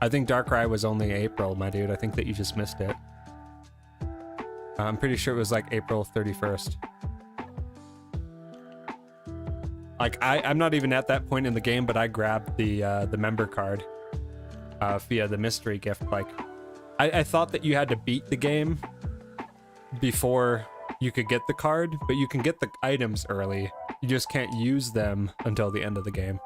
I think Darkrai was only April, my dude. I think that you just missed it. I'm pretty sure it was like April 31st. Like I'm not even at that point in the game, but I grabbed the member card via the mystery gift. Like I thought that you had to beat the game before you could get the card, but you can get the items early. You just can't use them until the end of the game.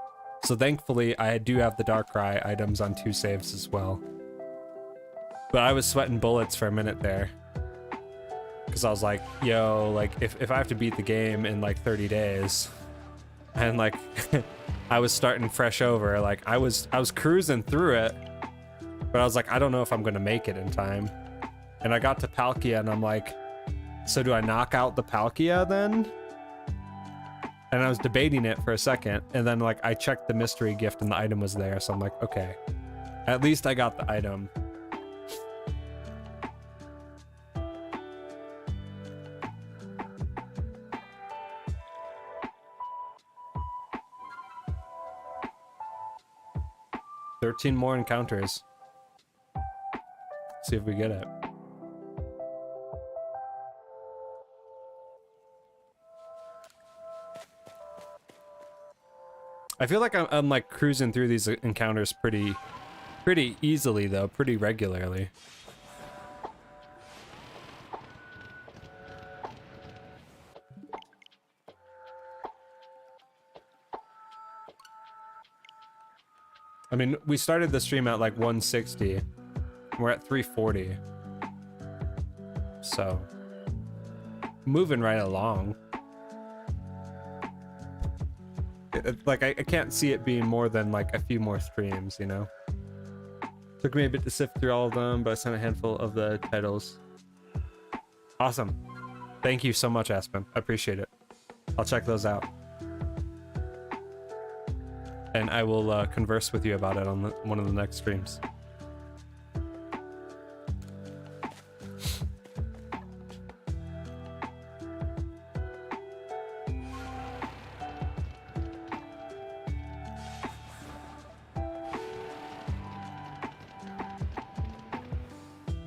So thankfully, I do have the Darkrai items on 2 saves as well. But I was sweating bullets for a minute there. Because I was like, yo, like, if I have to beat the game in like 30 days, and like, I was starting fresh over, like, I was cruising through it, but I was like, I don't know if I'm going to make it in time. And I got to Palkia, and I'm like, so do I knock out the Palkia then? And I was debating it for a second, and then like I checked the mystery gift and the item was there, so I'm like, okay, at least I got the item. "13 more encounters." See if we get it. I feel like I'm like cruising through these encounters pretty easily though, pretty regularly. I mean, we started the stream at like 160. We're at 340. So, moving right along. Like, I can't see it being more than like a few more streams, you know? Took me a bit to sift through all of them, but I sent a handful of the titles. Awesome. Thank you so much, Aspen. I appreciate it. I'll check those out. And I will converse with you about it on one of the next streams.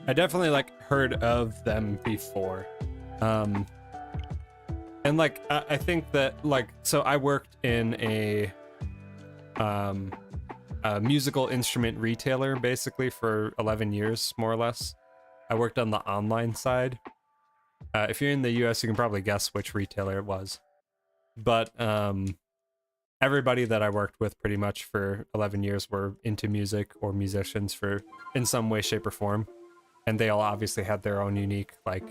I definitely like heard of them before. And like I think that like, so I worked in a musical instrument retailer basically for 11 years, more or less. I worked on the online side. If you're in the US, you can probably guess which retailer it was. But everybody that I worked with pretty much for 11 years were into music or musicians for in some way, shape, or form. And they all obviously had their own unique, like,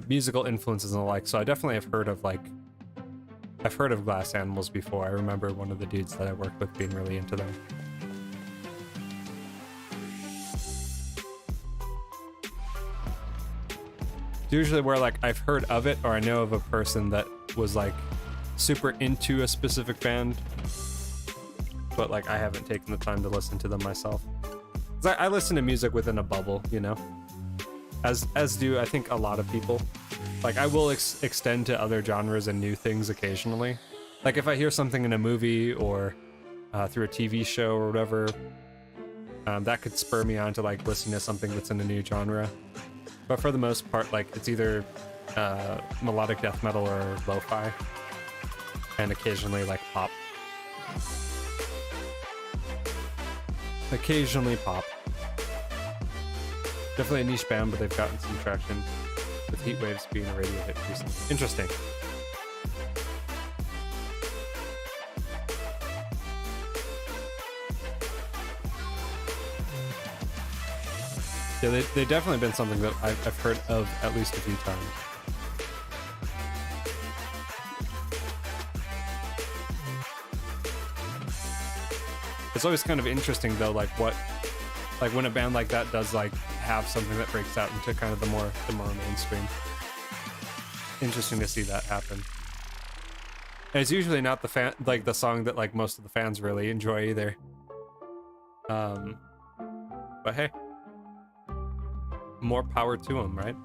musical influences and the like. So I definitely have heard of, like, I've heard of Glass Animals before. I remember one of the dudes that I worked with being really into them. It's usually where, like, I've heard of it or I know of a person that was, like, super into a specific band, but, like, I haven't taken the time to listen to them myself. 'Cause I listen to music within a bubble, you know? As do, I think, a lot of people. Like, I will extend to other genres and new things occasionally. Like, if I hear something in a movie or through a TV show or whatever, that could spur me on to, like, listen to something that's in a new genre. But for the most part, like, it's either melodic death metal or lo-fi. And occasionally, like, pop. Occasionally pop. Definitely a niche band, but they've gotten some traction with Heat Waves being a radio hit recently. Interesting. Yeah, they've definitely been something that I've heard of at least a few times. It's always kind of interesting though, like when a band like that does like have something that breaks out into kind of the more mainstream. Interesting to see that happen. And it's usually not the song that like most of the fans really enjoy either. But hey, more power to them, right?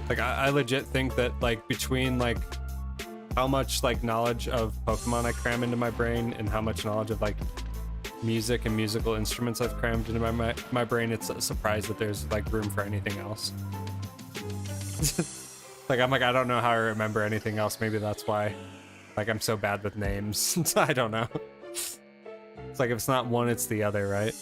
Like, I legit think that, like, between, like, how much, like, knowledge of Pokemon I cram into my brain and how much knowledge of, like, music and musical instruments I've crammed into my brain, it's a surprise that there's, like, room for anything else. Like, I'm like, I don't know how I remember anything else. Maybe that's why, like, I'm so bad with names. I don't know. It's like, if it's not one, it's the other, right?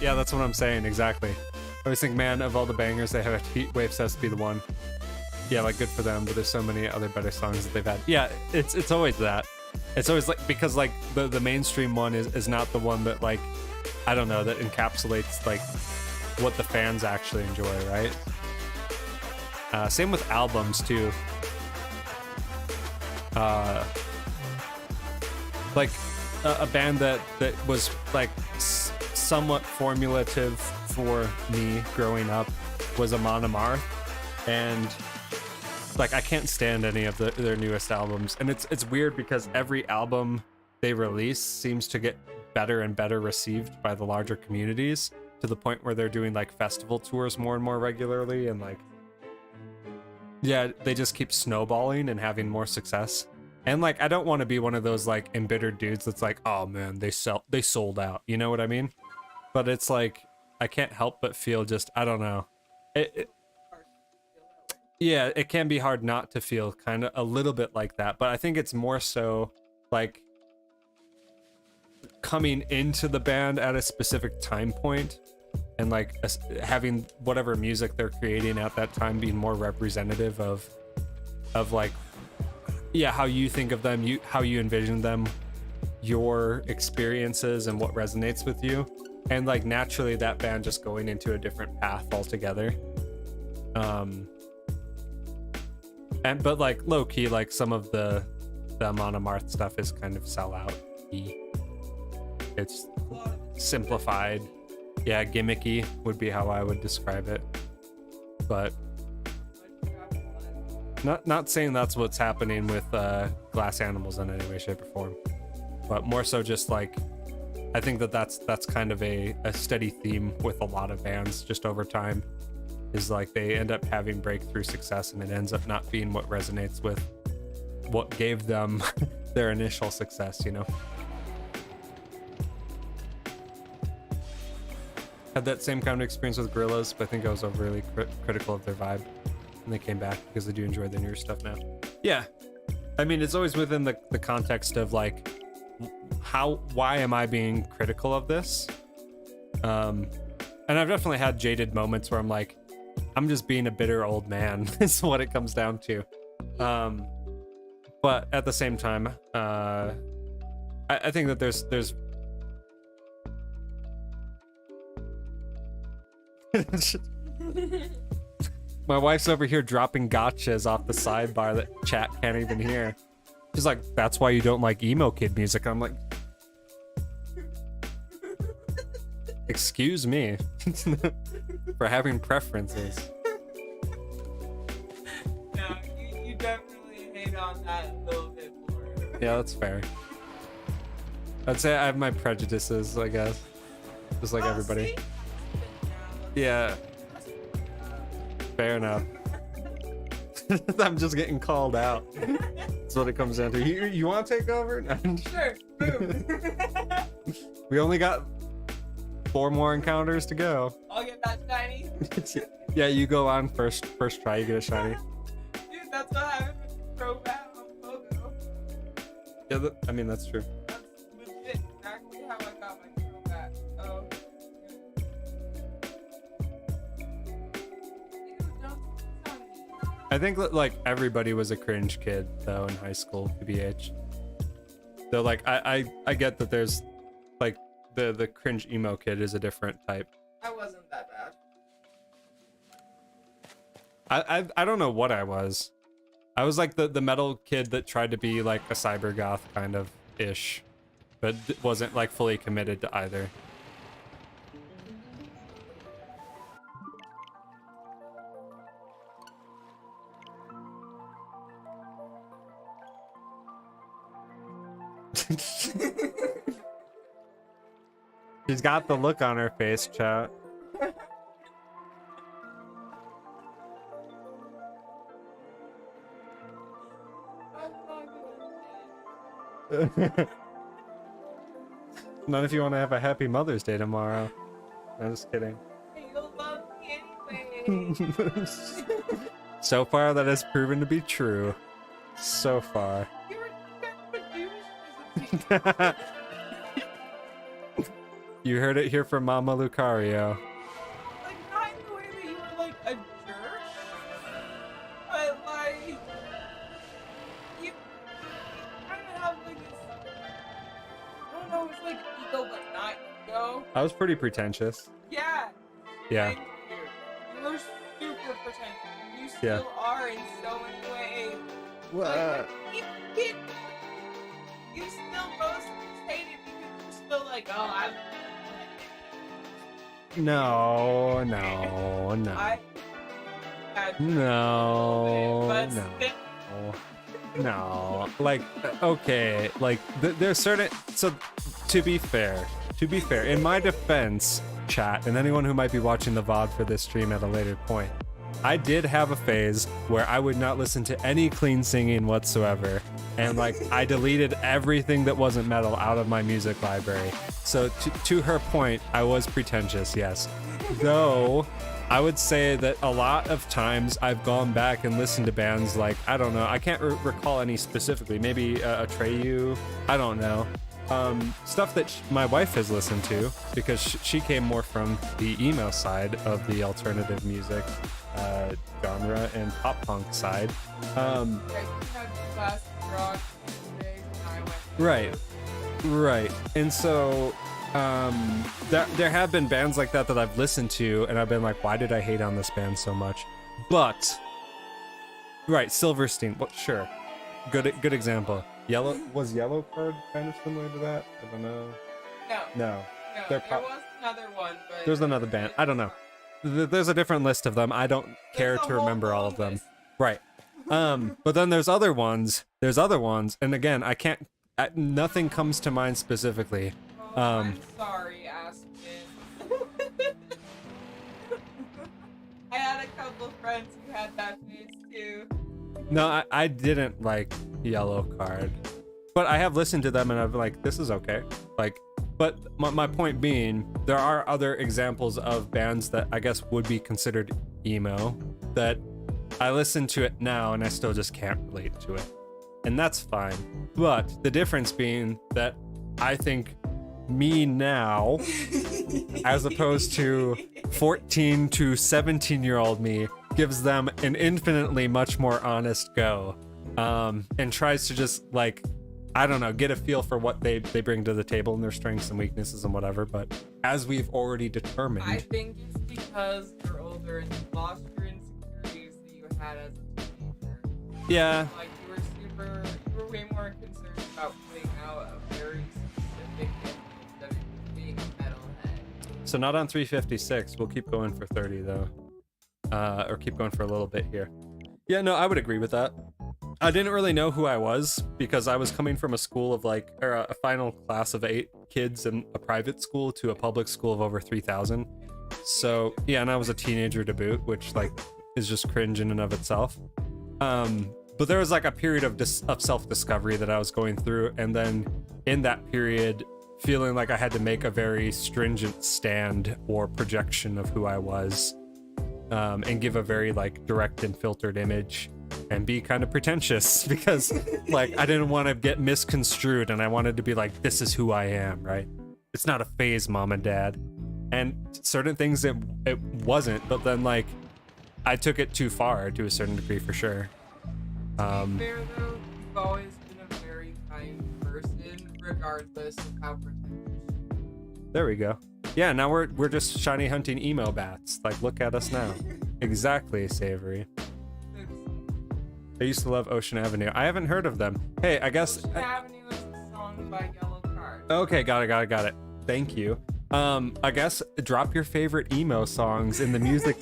Yeah, that's what I'm saying, exactly. I always think, man, of all the bangers they have, Heat Waves has to be the one. Yeah, like, good for them, but there's so many other better songs that they've had. Yeah, it's always that. It's always, like, because, like, the mainstream one is not the one that, like, I don't know, that encapsulates, like, what the fans actually enjoy, right? Same with albums, too. Like, a band that was, like, somewhat formulative for me growing up was Amon Amarth, and like I can't stand any of their newest albums, and it's weird because every album they release seems to get better and better received by the larger communities, to the point where they're doing like festival tours more and more regularly, and like, yeah, they just keep snowballing and having more success. And like, I don't want to be one of those like embittered dudes that's like, oh man, they sold out, you know what I mean? But it's like, I can't help but feel just, I don't know. Yeah, it can be hard not to feel kind of a little bit like that, but I think it's more so like coming into the band at a specific time point and like having whatever music they're creating at that time being more representative of like, yeah, how you think of them, how you envision them, your experiences and what resonates with you. And like naturally that band just going into a different path altogether. But like low key, like some of the Amon Amarth stuff is kind of sellout. It's simplified. Yeah, gimmicky would be how I would describe it. But Not saying that's what's happening with Glass Animals in any way, shape, or form, but more so just like I think that's kind of a steady theme with a lot of bands just over time, is like they end up having breakthrough success and it ends up not being what resonates with what gave them their initial success, you know. Had that same kind of experience with Gorillaz, but I think I was overly critical of their vibe, and they came back because they do enjoy their newer stuff now. Yeah, I mean, it's always within the context of like, why am I being critical of this? And I've definitely had jaded moments where I'm like, I'm just being a bitter old man is what it comes down to. But at the same time, I think that there's my wife's over here dropping gotchas off the sidebar that chat can't even hear. She's like, that's why you don't like emo kid music. I'm like, excuse me for having preferences. No, you definitely hate on that a little bit more. Yeah, that's fair. I'd say I have my prejudices, I guess. Just like everybody. See? Yeah. Fair enough. I'm just getting called out. That's what it comes down to. You want to take over? Sure. Boom. We only got 4 more encounters to go. I'll get that shiny. Yeah, you go on first try, you get a shiny. Dude, that's what happened with Crobat on Pogo. Yeah, I mean, that's true. That's legit exactly how I got my Crobat. Oh. Ew, don't tell me. I think that, like, everybody was a cringe kid, though, in high school, TBH. So, like, I get that there's, like, the cringe emo kid is a different type. I wasn't that bad. I don't know what I was. I was like the metal kid that tried to be like a cyber goth kind of ish, but wasn't like fully committed to either. She's got the look on her face, chat. Not if you want to have a happy Mother's Day tomorrow. I'm just kidding. You'll love me anyway. So far, that has proven to be true. So far. You were produced as a You heard it here from Mama Lucario. like not in the way that you were like a jerk, but like you kind of have like this. I don't know, it's like ego, but not ego. I was pretty pretentious. Yeah. Yeah. Thank you. You were super pretentious. You Yeah. still are in so many ways. What? You still mostly hate it because you're still like, oh, I'm. No. I had to No. but No. still- No. Like, okay. Like, there's certain. So, to be fair, in my defense, chat, and anyone who might be watching the VOD for this stream at a later point, I did have a phase where I would not listen to any clean singing whatsoever. And like, I deleted everything that wasn't metal out of my music library. So to her point, I was pretentious, yes. Though, I would say that a lot of times I've gone back and listened to bands like, I don't know, I can't recall any specifically, maybe Atreyu, I don't know. Stuff that my wife has listened to, because she came more from the emo side of the alternative music genre and pop punk side. Like, you had classic rock days and I went. Right. And so there have been bands like that I've listened to and I've been like, why did I hate on this band so much? But right, Silverstein, well, sure, good example. Yellow Card kind of similar to that? I don't know. No. There was another one, but There's another band. I don't know. There's a different list of them. I don't care There's a to whole remember all long of them. list. Right. But then there's other ones, and again, nothing comes to mind specifically. Oh, I'm sorry, Aspen. I had a couple friends who had that face too. No, I didn't like Yellow Card, but I have listened to them and I've like, this is okay. Like, but my point being, there are other examples of bands that I guess would be considered emo that I listen to it now and I still just can't relate to it. And that's fine. But the difference being that I think me now, as opposed to 14 to 17-year-old me, gives them an infinitely much more honest go, and tries to just like, I don't know, get a feel for what they bring to the table and their strengths and weaknesses and whatever. But as we've already determined, I think it's because you're older and you lost your insecurities that you had as a teenager. yeah, Like you were way more concerned about putting out a very specific image instead of just being a metalhead. so not on 356. We'll keep going for 30 though, or keep going for a little bit here. Yeah, no, I would agree with that. I didn't really know who I was because I was coming from a school of like, or a final class of 8 kids in a private school to a public school of over 3,000. So yeah, and I was a teenager to boot, which like is just cringe in and of itself. But there was like a period of self-discovery that I was going through, and then in that period, feeling like I had to make a very stringent stand or projection of who I was, and give a very like direct and filtered image, and be kind of pretentious because like I didn't want to get misconstrued, and I wanted to be like, this is who I am, right? It's not a phase, mom and dad. And certain things it wasn't, but then like I took it too far to a certain degree for sure. To be fair though, you've always been a very kind person, regardless of how pretentious. There we go. Yeah, now we're just shiny hunting emo bats. Like, look at us now. Exactly, Savory. I used to love Ocean Avenue. I haven't heard of them. Hey, I guess. Ocean Avenue is a song by Yellow Card. Okay, got it. Thank you. I guess drop your favorite emo songs in the music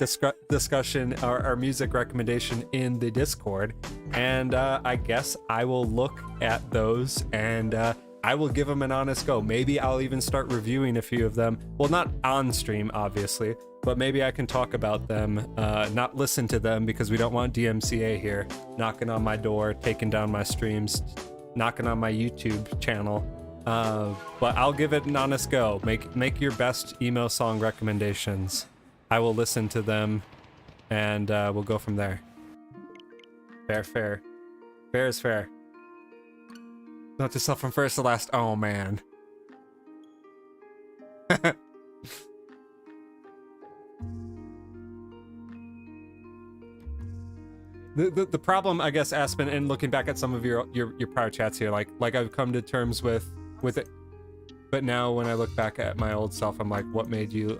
discussion or music recommendation in the Discord, and I guess I will look at those and I will give them an honest go. Maybe I'll even start reviewing a few of them. Well, not on stream, obviously, but maybe I can talk about them, not listen to them, because we don't want DMCA here knocking on my door, taking down my streams, knocking on my YouTube channel. But I'll give it an honest go. Make your best emo song recommendations. I will listen to them, and we'll go from there. Fair. Fair is fair. Not yourself from first to last. Oh man. The problem, I guess, Aspen, and looking back at some of your prior chats here, like I've come to terms with it, but now when I look back at my old self, I'm like, what made you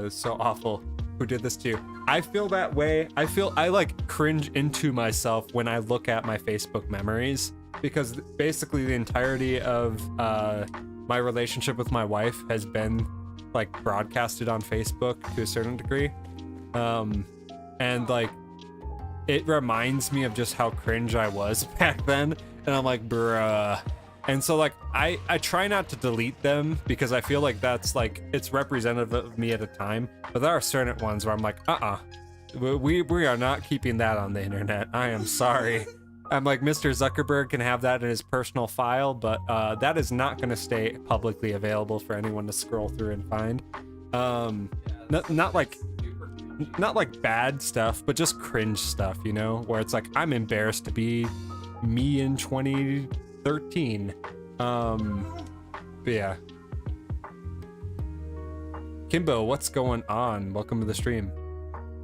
so awful? Who did this to you? I feel that way. I like cringe into myself when I look at my Facebook memories, because basically the entirety of my relationship with my wife has been like broadcasted on Facebook to a certain degree, and like it reminds me of just how cringe I was back then, and I'm like, bruh. And so like I try not to delete them because I feel like that's like it's representative of me at a time, but there are certain ones where I'm like, we are not keeping that on the internet. I am sorry. I'm like, Mr. Zuckerberg can have that in his personal file, but that is not going to stay publicly available for anyone to scroll through and find. Not like bad stuff, but just cringe stuff, you know, where it's like I'm embarrassed to be me in 2013. But yeah. Kimbo, what's going on? Welcome to the stream.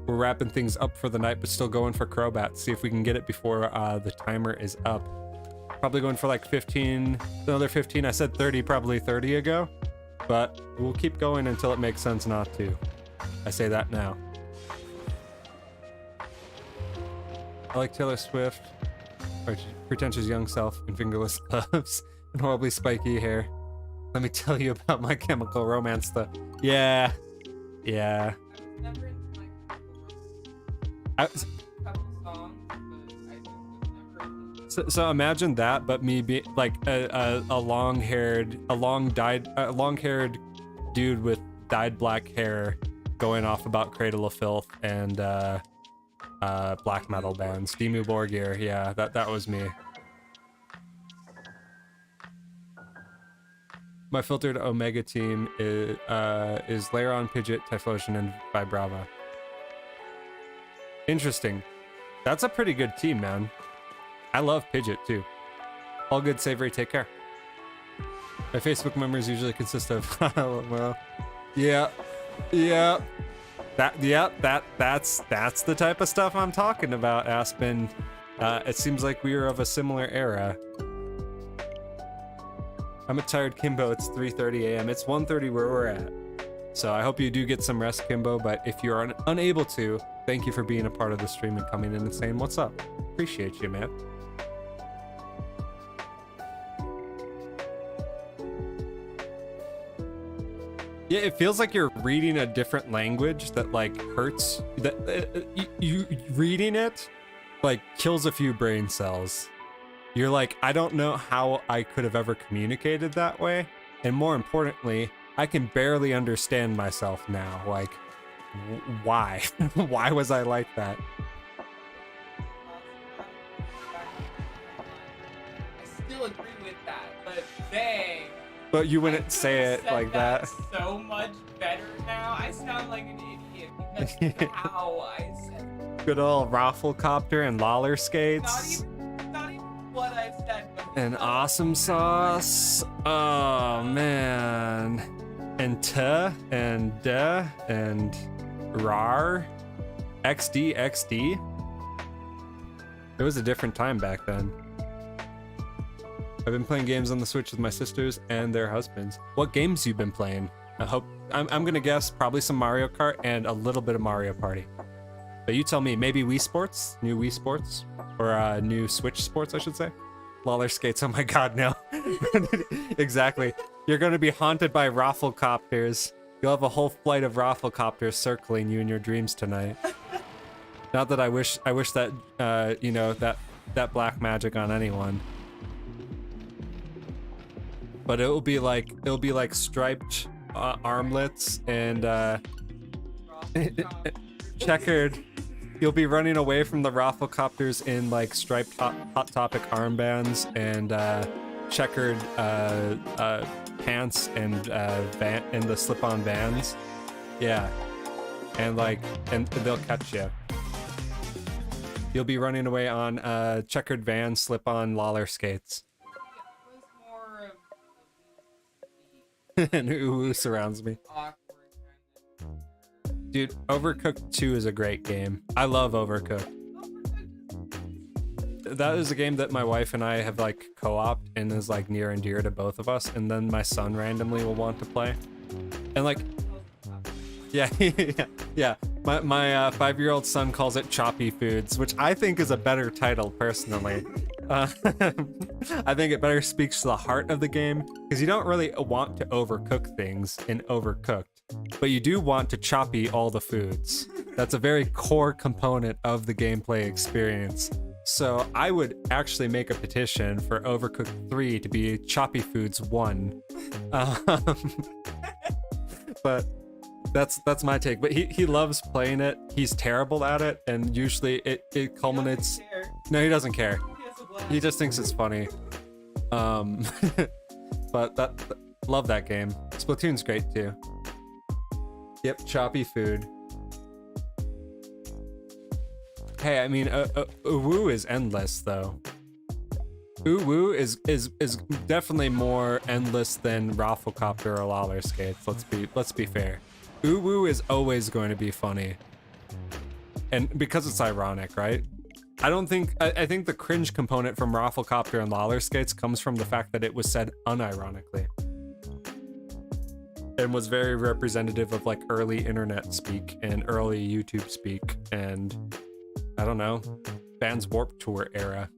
We're wrapping things up for the night, but still going for Crobat. See if we can get it before the timer is up. Probably going for like 15, another 15. I said 30, probably 30 ago, but we'll keep going until it makes sense not to. I say that now. I like Taylor Swift, or pretentious young self, and fingerless gloves, and horribly spiky hair. Let me tell you about My Chemical Romance stuff. Yeah. I was never into my I, couple songs, but I do So imagine that, but me being like a long-haired dude with dyed black hair going off about Cradle of Filth and black metal bands. Dimmu Borgir, yeah, that was me. My filtered Omega team is Lairon, Pidgeot, Typhlosion, and Vibrava. Interesting. That's a pretty good team, man. I love Pidgeot too. All good, Savory, take care. My Facebook memories usually consist of well, yeah. That's the type of stuff I'm talking about, Aspen. It seems like we are of a similar era. I'm a tired Kimbo, it's 3:30 a.m. It's 1:30 where we're at. So I hope you do get some rest, Kimbo, but if you're unable to, thank you for being a part of the stream and coming in and saying what's up. Appreciate you, man. Yeah, it feels like you're reading a different language that like hurts. That you reading it like kills a few brain cells. You're like, I don't know how I could have ever communicated that way, and more importantly, I can barely understand myself now. Like, why? Why was I like that? I still agree with that, but dang. But you wouldn't say it said like that. So much better now. I sound like an idiot because of how I said it. Good old Rafflecopter and Lawler skates. Not even what I said, but And awesome sauce. Oh man. And and and rar. XD. It was a different time back then. I've been playing games on the Switch with my sisters and their husbands. What games you been playing? I'm gonna guess probably some Mario Kart and a little bit of Mario Party. But you tell me, maybe Wii Sports? New Wii Sports? Or new Switch Sports, I should say? Lawler skates, oh my god, no. Exactly. You're gonna be haunted by Rafflecopters. You'll have a whole flight of Rafflecopters circling you in your dreams tonight. Not that I wish that, you know, that black magic on anyone. But it'll be like striped armlets and checkered. You'll be running away from the Rafflecopters in like striped Hot Topic armbands and checkered pants and the slip-on Vans. Yeah, and they'll catch you. You'll be running away on checkered Vans, slip-on Lawler skates. And ooh surrounds me. Dude, Overcooked 2 is a great game. I love Overcooked. That is a game that my wife and I have like co-opted and is like near and dear to both of us, and then my son randomly will want to play. And like yeah, yeah. My 5-year-old son calls it Choppy Foods, which I think is a better title personally. I think it better speaks to the heart of the game, because you don't really want to overcook things in Overcooked, but you do want to choppy all the foods. That's a very core component of the gameplay experience. So I would actually make a petition for Overcooked 3 to be Choppy Foods 1. But that's my take. But he loves playing it. He's terrible at it, and usually it culminates. No, he doesn't care. He just thinks it's funny. But love that game. Splatoon's great too. Yep, choppy food. Hey, I mean, Uwu is endless though. Uwu is definitely more endless than Rafflecopter or Lawler skates. Let's be fair. Uwu is always going to be funny, and because it's ironic, right? I think the cringe component from Rafflecopter and Lawler skates comes from the fact that it was said unironically and was very representative of like early internet speak and early YouTube speak and I don't know, Vans Warped Tour era.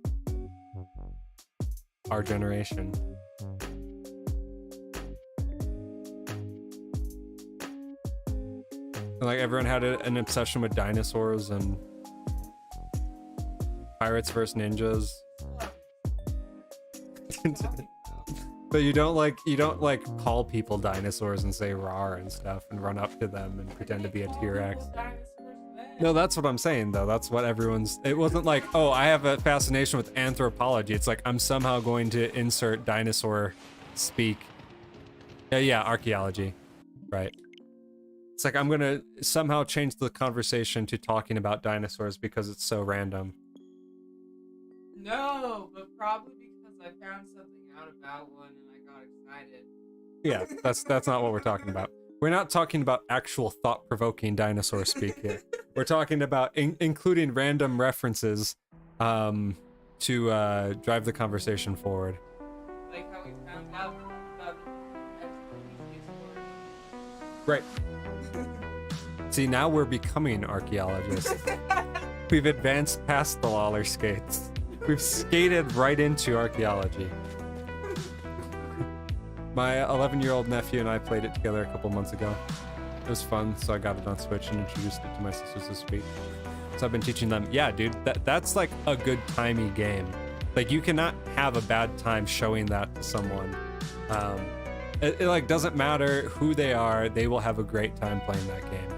Our generation. And like everyone had an obsession with dinosaurs and Pirates vs. Ninjas. But you don't like call people dinosaurs and say rawr and stuff and run up to them and pretend to be a T-Rex. No, that's what I'm saying though. That's what it wasn't like, oh, I have a fascination with anthropology. It's like I'm somehow going to insert dinosaur speak. Yeah, archaeology. Right. It's like I'm gonna somehow change the conversation to talking about dinosaurs because it's so random. No, but probably because I found something out about one and I got excited. Yeah, that's not what we're talking about. We're not talking about actual thought-provoking dinosaur speak here. We're talking about including random references to drive the conversation forward. Like how we found out about the Right. See, now we're becoming archaeologists. We've advanced past the roller skates. We've skated right into archaeology. My 11-year-old nephew and I played it together a couple months ago. It was fun, so I got it on Switch and introduced it to my sisters this week. So I've been teaching them, yeah, dude, that's like a good timey game. Like you cannot have a bad time showing that to someone. It like doesn't matter who they are, they will have a great time playing that game.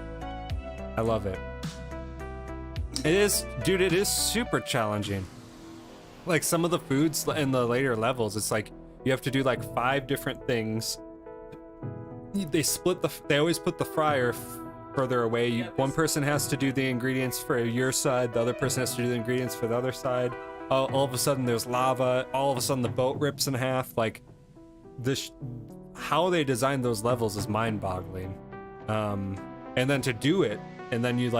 I love it. It is, dude, it is super challenging. Like some of the foods in the later levels, it's like you have to do like 5 different things. They always put the fryer further away. One person has to do the ingredients for your side, the other person has to do the ingredients for the other side. All of a sudden there's lava, all of a sudden the boat rips in half. Like how they designed those levels is mind-boggling. And then to do it, and then you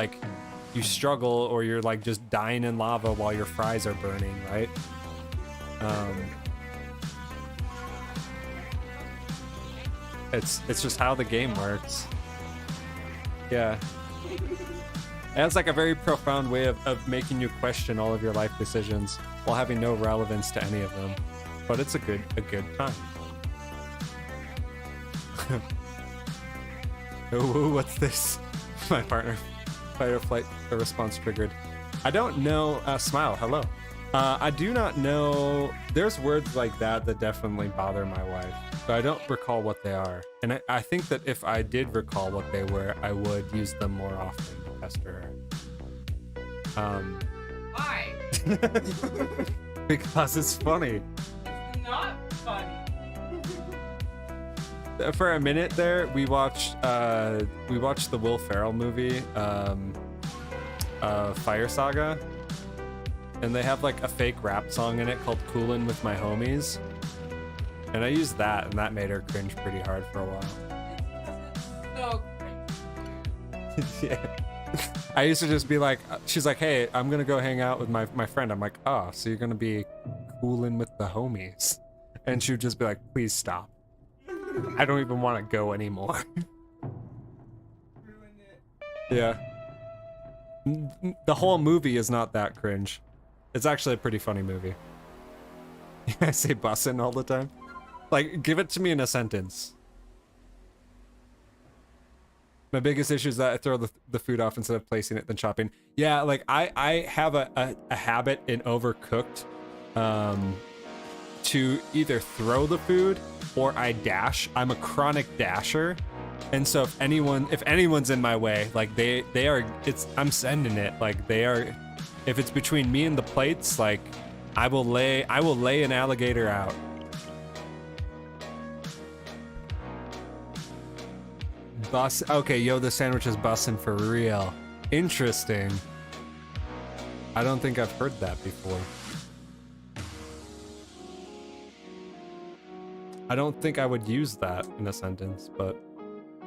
struggle or you're like just dying in lava while your fries are burning, right? It's just how the game works. Yeah. And it's like a very profound way of making you question all of your life decisions while having no relevance to any of them. But it's a good time. Ooh, what's this? My partner. Fight or flight, a response triggered. I don't know. Smile, hello. I do not know. There's words like that definitely bother my wife, but I don't recall what they are. And I think that if I did recall what they were, I would use them more often to pester her. Why? Because it's funny. It's not funny. For a minute there, we watched the Will Ferrell movie, Fire Saga, and they have like a fake rap song in it called "Coolin' with My Homies," and I used that, and that made her cringe pretty hard for a while. It's so cringy. Yeah. I used to just be like, she's like, "Hey, I'm gonna go hang out with my friend." I'm like, "Oh, so you're gonna be coolin' with the homies?" And she would just be like, "Please stop. I don't even want to go anymore." Ruined it. Yeah. The whole movie is not that cringe. It's actually a pretty funny movie. I say bussin' all the time. Like, give it to me in a sentence. My biggest issue is that I throw the food off instead of placing it then chopping. Yeah, like I have a habit in Overcooked to either throw the food or I dash. I'm a chronic dasher. And so if anyone's in my way, like I'm sending it. Like they are, if it's between me and the plates, like I will lay an alligator out. Okay, yo, the sandwich is bussin' for real. Interesting. I don't think I've heard that before. I don't think I would use that in a sentence, but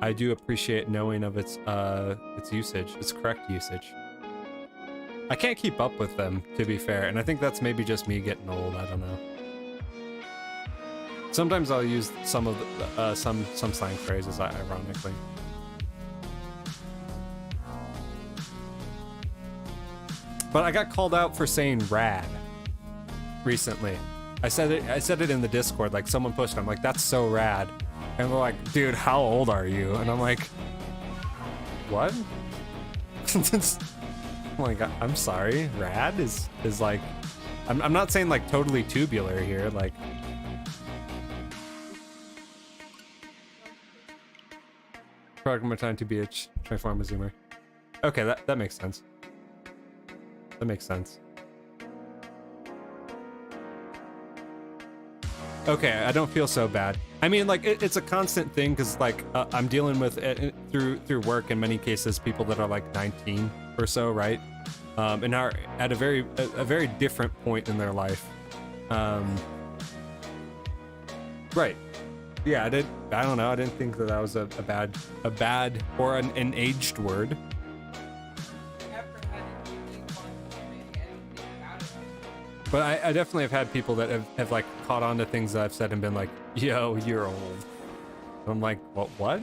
I do appreciate knowing of its usage, its correct usage. I can't keep up with them, to be fair, and I think that's maybe just me getting old. I don't know. Sometimes I'll use some of the, some slang phrases, ironically. But I got called out for saying rad recently. I said it in the Discord, like someone pushed it. I'm like, that's so rad. And they're like, dude, how old are you? And I'm like, what? I'm like, I'm sorry, rad is like, I'm not saying like totally tubular here, like Product of my time to BH, transform as Zoomer. Okay, that makes sense. That makes sense. Okay, I don't feel so bad. I mean, like, it's a constant thing because, like, I'm dealing with it through work in many cases people that are like 19 or so, right? And are at a very different point in their life. Right. Yeah, I don't know. I didn't think that was a bad or an aged word. Never had anything fun saying anything about it. But I definitely have had people that have like caught on to things that I've said and been like, yo, you're old. And I'm like, what?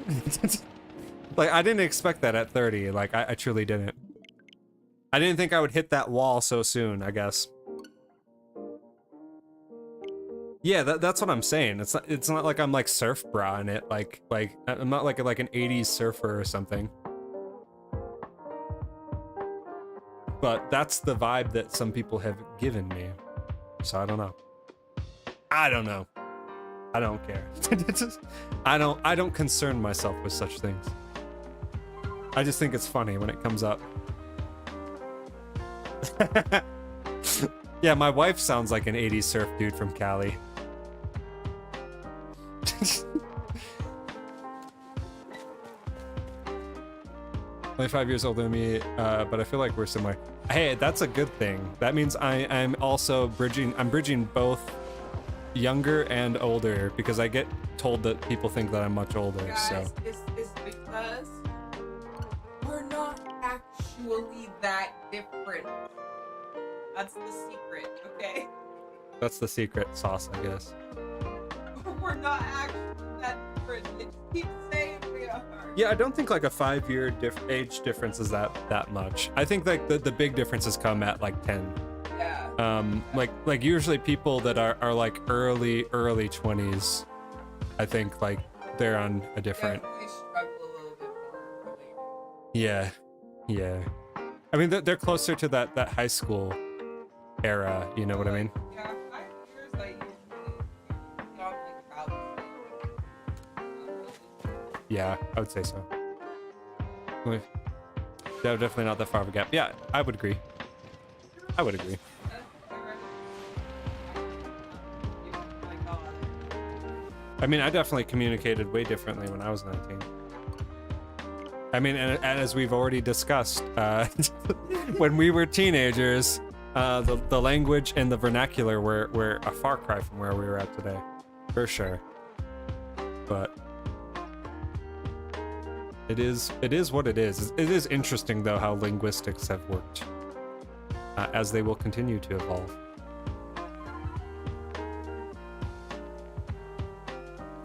Like, I didn't expect that at 30. Like, I truly didn't. I didn't think I would hit that wall so soon, I guess. Yeah, that's what I'm saying. It's not like I'm like surf bra in it. Like I'm not like an 80s surfer or something. But that's the vibe that some people have given me. So I don't know. I don't know. I don't care. I don't concern myself with such things. I just think it's funny when it comes up. Yeah, my wife sounds like an 80s surf dude from Cali. 25 years older than me, but I feel like we're similar. Hey, that's a good thing. That means I'm also bridging both younger and older because I get told that people think that I'm much older. Guys, So it's because we're not actually that different. That's the secret, okay? that's the secret sauce, I guess. We're not actually that different. They just keep saying we are. Yeah, I don't think like a 5-year age difference is that much. I think like the big differences come at like 10. Yeah. Like usually people that are like early 20s, I think like they're on a different. Definitely struggle a little bit more related. Yeah. I mean they're closer to that high school era, you know what I mean? Yeah, 5 years I usually not like about the same. Yeah, I would say so. Yeah, definitely not that far of a gap. Yeah, I would agree. I mean, I definitely communicated way differently when I was 19. I mean, and as we've already discussed, when we were teenagers, the language and the vernacular were a far cry from where we were at today, for sure. But it is what it is. It is interesting though how linguistics have worked, as they will continue to evolve.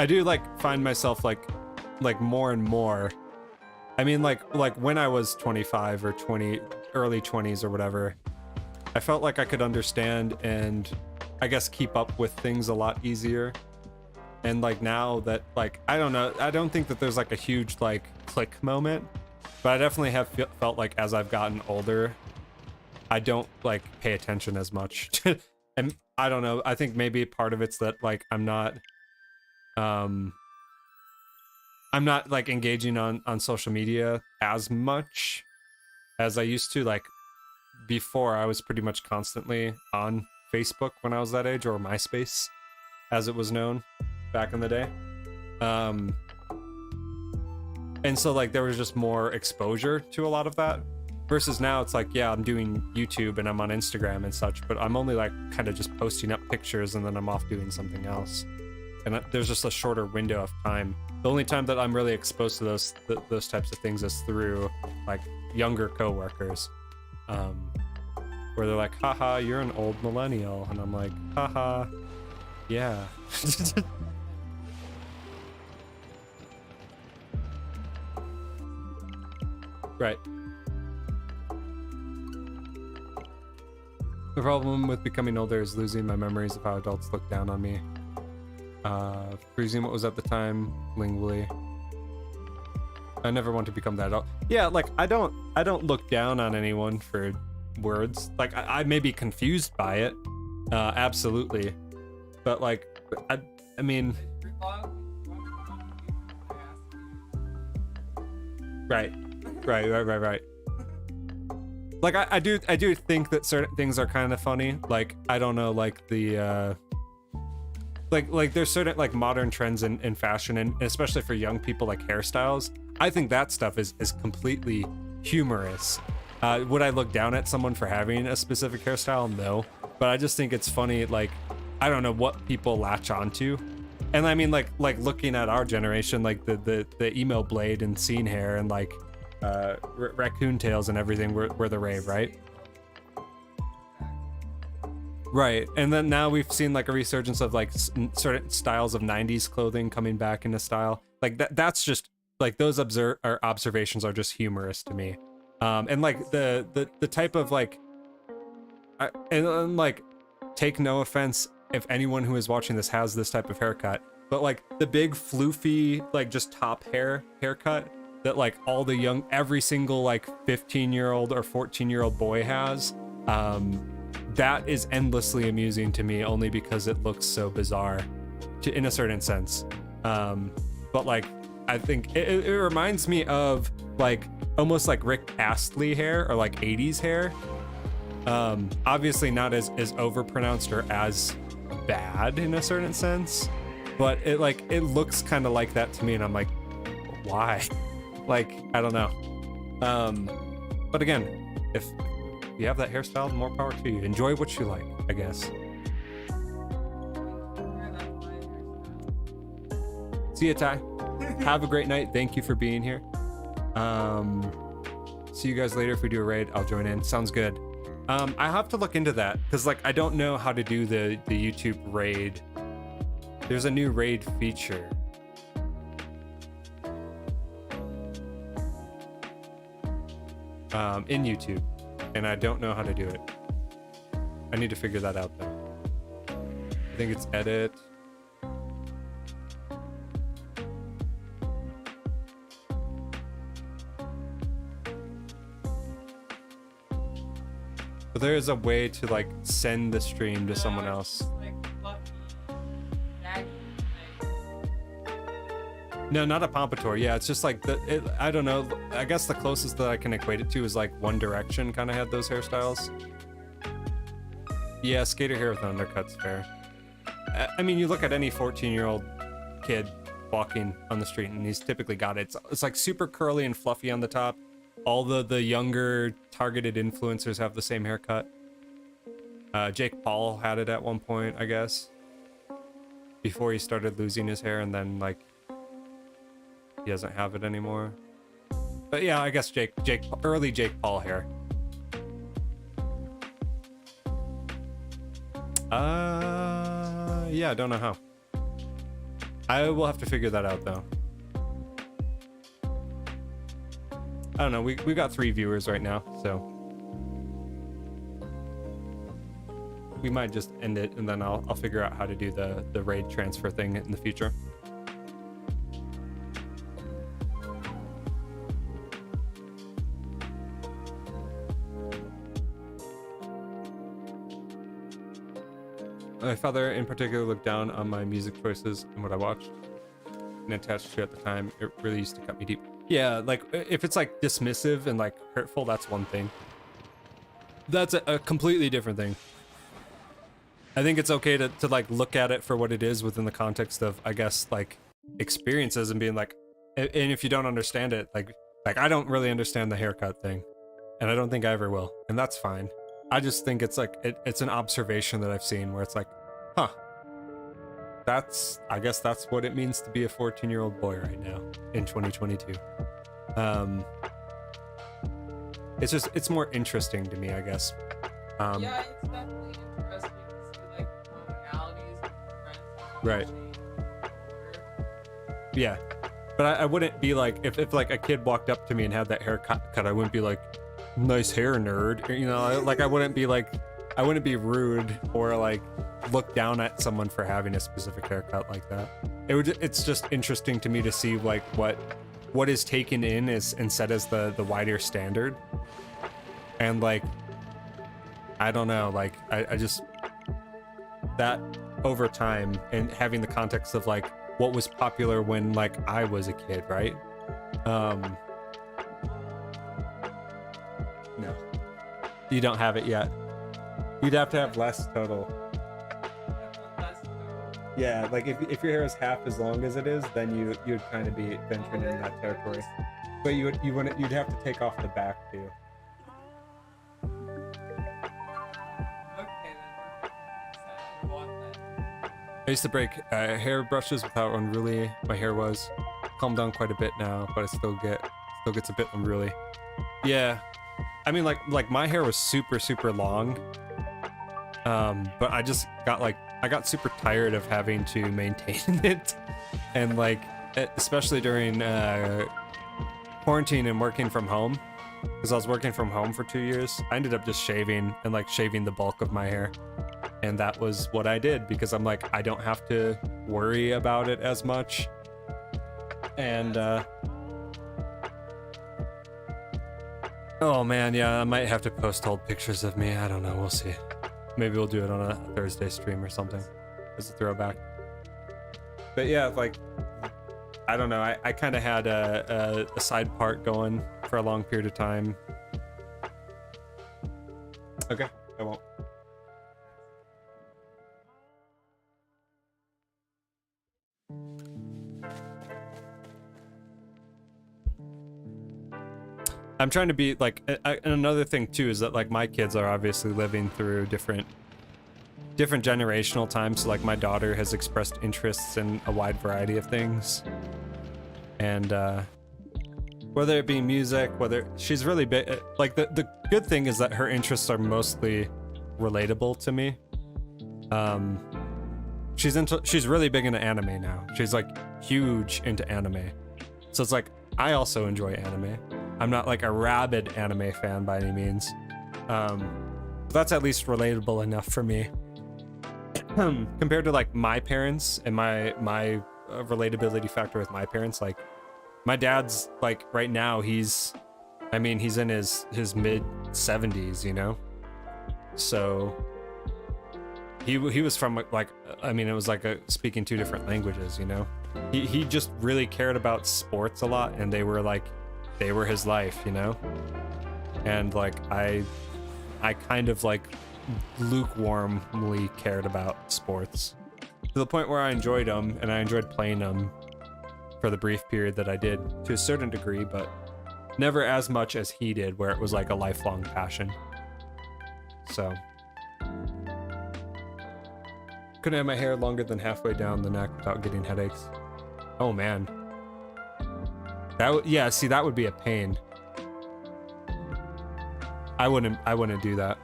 I do like find myself like more and more. I mean, like when I was 25 or 20, early 20s or whatever, I felt like I could understand and I guess keep up with things a lot easier. And like now that like, I don't know, I don't think that there's like a huge like click moment, but I definitely have felt like as I've gotten older, I don't like pay attention as much. And I don't know, I think maybe part of it's that like I'm not like engaging on social media as much as I used to. Like before, I was pretty much constantly on Facebook when I was that age, or MySpace as it was known back in the day. And so like there was just more exposure to a lot of that, versus now it's like, yeah, I'm doing YouTube and I'm on Instagram and such, but I'm only like kind of just posting up pictures and then I'm off doing something else. And there's just a shorter window of time. The only time that I'm really exposed to those types of things is through like younger coworkers, where they're like, haha, you're an old millennial, and I'm like, haha, yeah. Right. The problem with becoming older is losing my memories of how adults look down on me. Freezing what was at the time lingually. I never want to become that adult. Yeah, like I don't look down on anyone for words. Like I may be confused by it, absolutely, but like I mean, Right. Right. Like I do think that certain things are kind of funny. Like I don't know, like the like there's certain like modern trends in fashion, and especially for young people, like hairstyles. I think that stuff is completely humorous. Would I look down at someone for having a specific hairstyle? No, but I just think it's funny. Like I don't know what people latch onto. And I mean, like looking at our generation, like the emo blade and scene hair and like raccoon tails and everything were the rave, right? Right. And then now we've seen like a resurgence of like certain styles of 90s clothing coming back into style. Like that's just like those observations are just humorous to me. And like the type of like and like take no offense if anyone who is watching this has this type of haircut, but like the big floofy like just top haircut that like all the every single like 15-year-old or 14-year-old boy has, that is endlessly amusing to me only because it looks so bizarre in a certain sense. But like I think it reminds me of like almost like Rick Astley hair or like 80s hair. Obviously not as overpronounced or as bad in a certain sense, but it looks kind of like that to me, and I'm like, why? Like I don't know. But again, if you have that hairstyle, more power to you. Enjoy what you like, I guess. See ya, Ty. Have a great night. Thank you for being here. See you guys later. If we do a raid, I'll join in. Sounds good. I have to look into that because like I don't know how to do the YouTube raid. There's a new raid feature. In YouTube, and I don't know how to do it. I need to figure that out though. I think it's edit. But there is a way to like send the stream to someone else. Like fluffy, baggy, No, not a pompadour. Yeah, it's just like I don't know. I guess the closest that I can equate it to is like One Direction kind of had those hairstyles. Yeah, skater hair with an undercut's fair. I mean, you look at any 14-year-old kid walking on the street, and he's typically got it. It's like super curly and fluffy on the top. All the younger targeted influencers have the same haircut. Jake Paul had it at one point, I guess, before he started losing his hair, and then like he doesn't have it anymore. But yeah, I guess early Jake Paul hair. Yeah, I don't know how. I will have to figure that out though. I don't know, we got 3 viewers right now, so we might just end it, and then I'll figure out how to do the raid transfer thing in the future. My father in particular looked down on my music choices and what I watched and attached to at the time. It really used to cut me deep. Yeah, like if it's like dismissive and like hurtful, that's one thing. That's a completely different thing. I think it's okay to like look at it for what it is within the context of, I guess, like experiences, and being like, and if you don't understand it, like I don't really understand the haircut thing, and I don't think I ever will, and that's fine. I just think it's like it's an observation that I've seen where it's like, huh, I guess that's what it means to be a 14-year-old boy right now in 2022. It's more interesting to me, I guess. yeah, it's definitely interesting to see like personalities and friends. Right. Yeah, but I wouldn't be like, if like a kid walked up to me and had that haircut, I wouldn't be like, nice hair, nerd. You know, like I wouldn't be rude or like look down at someone for having a specific haircut like that. It's just interesting to me to see like what is taken in and set as the wider standard. And like, I don't know, like I just, that over time and having the context of like what was popular when like I was a kid, right? You don't have it yet. You'd have to have less total. Yeah, like if your hair is half as long as it is, then you'd kind of be venturing in that territory. But you'd have to take off the back too. Okay, then. I want that. I used to break hair brushes with how unruly my hair was. Calmed down quite a bit now, but I still gets a bit unruly. Yeah, I mean like my hair was super long, but I just got I got super tired of having to maintain it, and like especially during quarantine and working from home, because I was working from home for 2 years. I ended up just shaving the bulk of my hair. And that was what I did, because I'm like, I don't have to worry about it as much. And, oh man, yeah, I might have to post old pictures of me. I don't know, we'll see. Maybe we'll do it on a Thursday stream or something as a throwback. But yeah, like, I don't know, I kind of had a side part going for a long period of time. Okay, I won't. I'm trying to be like, and another thing too is that like my kids are obviously living through different generational times. So like my daughter has expressed interests in a wide variety of things, and whether it be music, whether she's really big, like the good thing is that her interests are mostly relatable to me. She's really big into anime now. She's like huge into anime, so it's like I also enjoy anime. I'm not like a rabid anime fan by any means. But that's at least relatable enough for me. Compared to like my parents and my relatability factor with my parents, like my dad's like right now he's in his mid 70s, you know? So he was from like, I mean, it was like speaking 2 different languages, you know? He just really cared about sports a lot, and they were his life, you know? And like I kind of like lukewarmly cared about sports to the point where I enjoyed them, and I enjoyed playing them for the brief period that I did to a certain degree, but never as much as he did, where it was like a lifelong passion. So couldn't have my hair longer than halfway down the neck without getting headaches. Oh man. Yeah, see, that would be a pain. I wouldn't do that.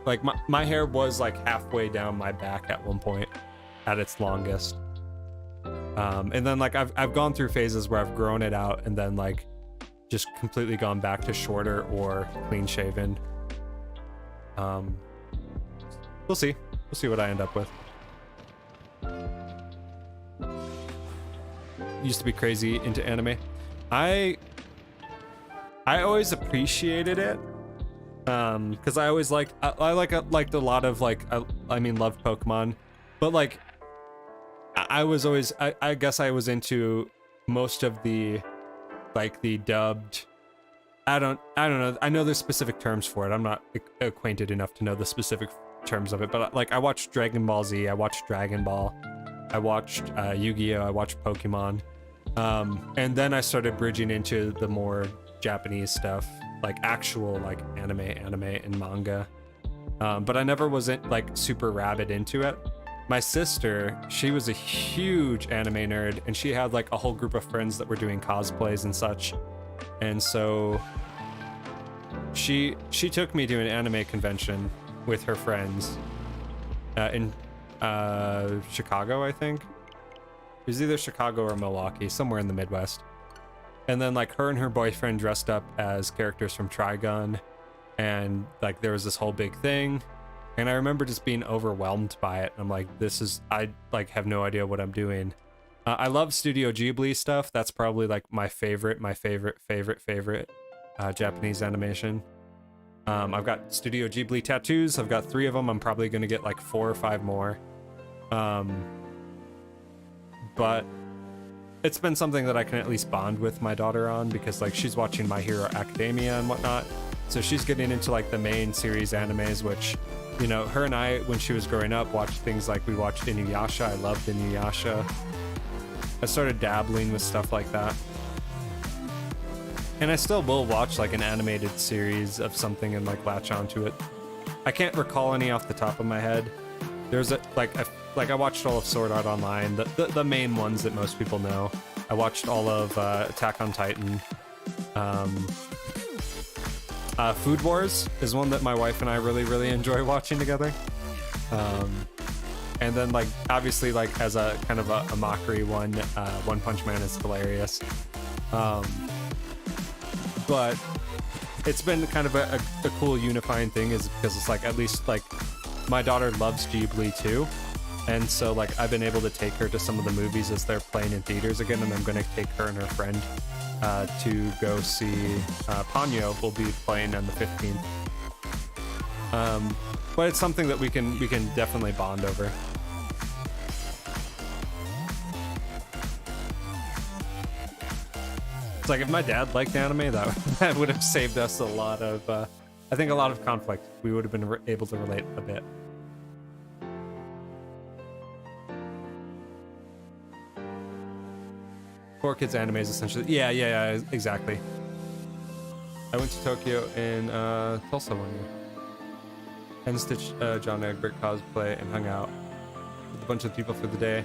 Like my hair was like halfway down my back at one point, at its longest. And then like I've gone through phases where I've grown it out and then like just completely gone back to shorter or clean shaven. We'll see what I end up with. Used to be crazy into anime. I always appreciated it, because I always liked I liked a lot of like I mean loved Pokemon, but like I was always I guess I was into most of the like the dubbed. I don't know. I know there's specific terms for it. I'm not acquainted enough to know the specific terms of it, but like I watched Dragon Ball Z, I watched Dragon Ball, I watched Yu-Gi-Oh, I watched Pokemon. And then I started bridging into the more Japanese stuff, like actual like anime and manga. But I never wasn't like super rabid into it. My sister, she was a huge anime nerd, and she had like a whole group of friends that were doing cosplays and such. And so she took me to an anime convention with her friends in Chicago, I think. It was either Chicago or Milwaukee, somewhere in the Midwest. And then like her and her boyfriend dressed up as characters from Trigun, and like there was this whole big thing. And I remember just being overwhelmed by it. I'm like, I like have no idea what I'm doing. I love Studio Ghibli stuff. That's probably like my favorite Japanese animation. I've got Studio Ghibli tattoos. I've got 3 of them. I'm probably gonna get like 4 or 5 more. But it's been something that I can at least bond with my daughter on, because like she's watching My Hero Academia and whatnot, So she's getting into like the main series animes, which, you know, her and I, when she was growing up, watched things like we watched Inuyasha. I loved Inuyasha. I started dabbling with stuff like that. And I still will watch like an animated series of something and like latch onto it. I can't recall any off the top of my head. There's I watched all of Sword Art Online, the main ones that most people know. I watched all of Attack on Titan. Food Wars is one that my wife and I really enjoy watching together. And then like obviously like as a kind of a mockery one, One Punch Man is hilarious. But it's been kind of a cool unifying thing is because it's like at least like my daughter loves Ghibli too. And so like I've been able to take her to some of the movies as they're playing in theaters again, and I'm going to take her and her friend to go see Ponyo will be playing on the 15th. But it's something that we can definitely bond over. It's like if my dad liked anime, that would have saved us a lot of, I think a lot of conflict. We would have been able to relate a bit. For kids animes, essentially. Yeah, exactly. I went to Tokyo in Tulsa one year. And stitched John Egbert cosplay and hung out with a bunch of people for the day.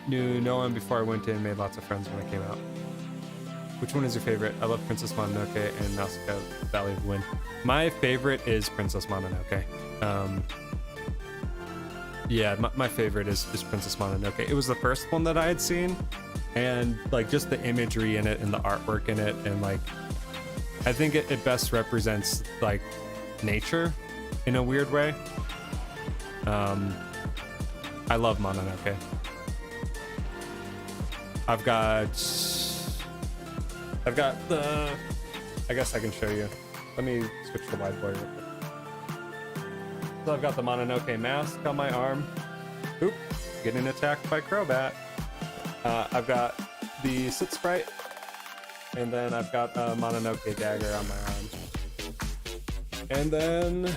Knew no one before I went in, made lots of friends when I came out. Which one is your favorite? I love Princess Mononoke and Nausicaa Valley of the Wind. My favorite is Princess Mononoke. Yeah, my favorite is Princess Mononoke. It was the first one that I had seen, and like just the imagery in it and the artwork in it, and like I think it best represents like nature in a weird way. I love Mononoke. I've got the, I guess I can show you. Let me switch to whiteboard real quick. So I've got the Mononoke mask on my arm. Oop, getting attacked by Crobat. I've got the Sit Sprite, and then I've got a Mononoke dagger on my arm. And then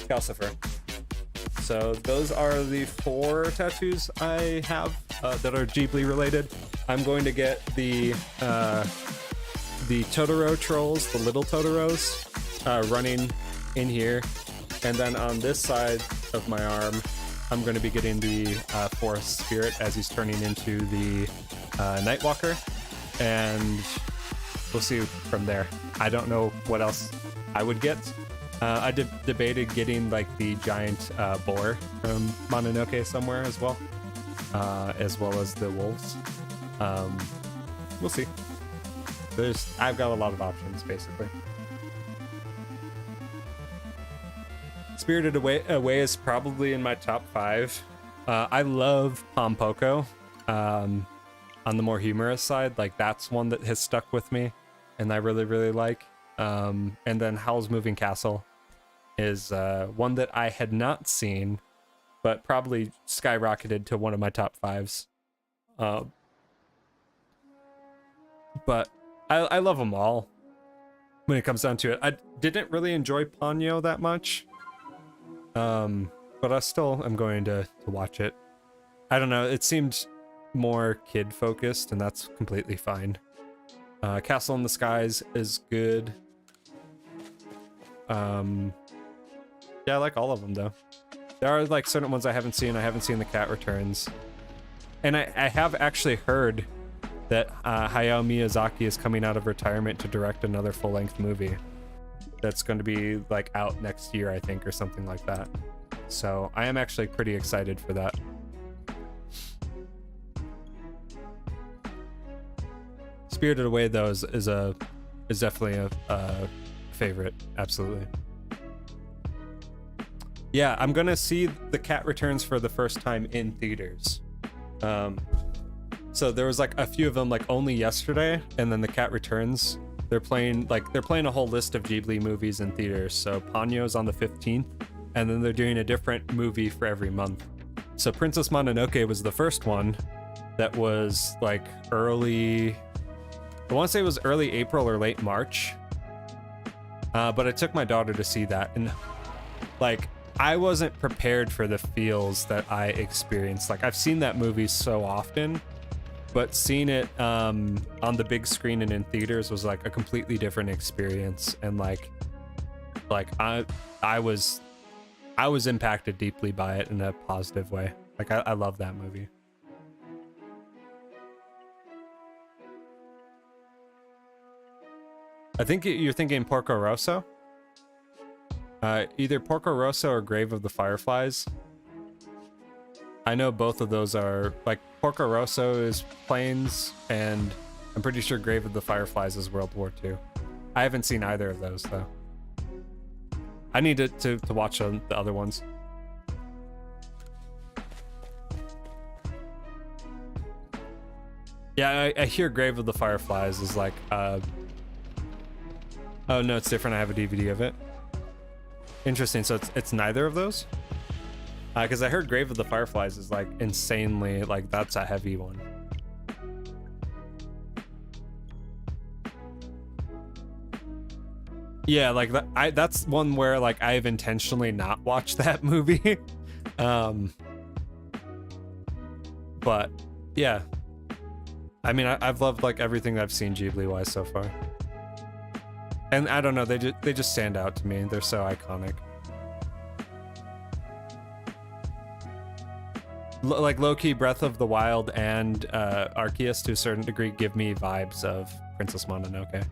Calcifer. So those are the 4 tattoos I have that are Ghibli related. I'm going to get the Totoro trolls, the little Totoros, running in here, and then on this side of my arm, I'm going to be getting the Forest Spirit as he's turning into the Nightwalker, and we'll see from there. I don't know what else I would get. I debated getting like the giant boar from Mononoke somewhere as well as the wolves. We'll see. I've got a lot of options basically. Spirited Away is probably in my top 5. I love Pompoko. On the more humorous side, like that's one that has stuck with me and I really like. And then Howl's Moving Castle is one that I had not seen, but probably skyrocketed to one of my top 5s. But I love them all when it comes down to it. I didn't really enjoy Ponyo that much, but I still am going to watch it. I don't know, it seemed more kid focused, and that's completely fine. Castle in the Skies is good. Yeah, I like all of them though. There are like certain ones I haven't seen. I haven't seen The Cat Returns, and I have actually heard that Hayao Miyazaki is coming out of retirement to direct another full-length movie that's going to be like out next year, I think, or something like that. So I am actually pretty excited for that. Spirited Away though is definitely a favorite, absolutely. Yeah, I'm gonna see The Cat Returns for the first time in theaters. So there was like a few of them like only yesterday, and then The Cat Returns, they're playing a whole list of Ghibli movies in theaters. So Ponyo's on the 15th, and then they're doing a different movie for every month. So Princess Mononoke was the first one that was like early I want to say it was early April or late March. But I took my daughter to see that, and like I wasn't prepared for the feels that I experienced. Like I've seen that movie so often, but seeing it on the big screen and in theaters was like a completely different experience. And like I was impacted deeply by it in a positive way. Like I love that movie. I think you're thinking Porco Rosso. Either Porco Rosso or Grave of the Fireflies. I know both of those are, like, Porco Rosso is planes, and I'm pretty sure Grave of the Fireflies is World War II. I haven't seen either of those, though. I need to watch the other ones. Yeah, I hear Grave of the Fireflies is like, oh no, it's different. I have a DVD of it. Interesting. So it's neither of those? Because I heard Grave of the Fireflies is like insanely, like that's a heavy one. Yeah, like that's one where like I've intentionally not watched that movie. But yeah. I mean, I've loved like everything I've seen Ghibli-wise so far. And I don't know, they just stand out to me. They're so iconic. Like low-key Breath of the Wild and Arceus to a certain degree give me vibes of Princess Mononoke.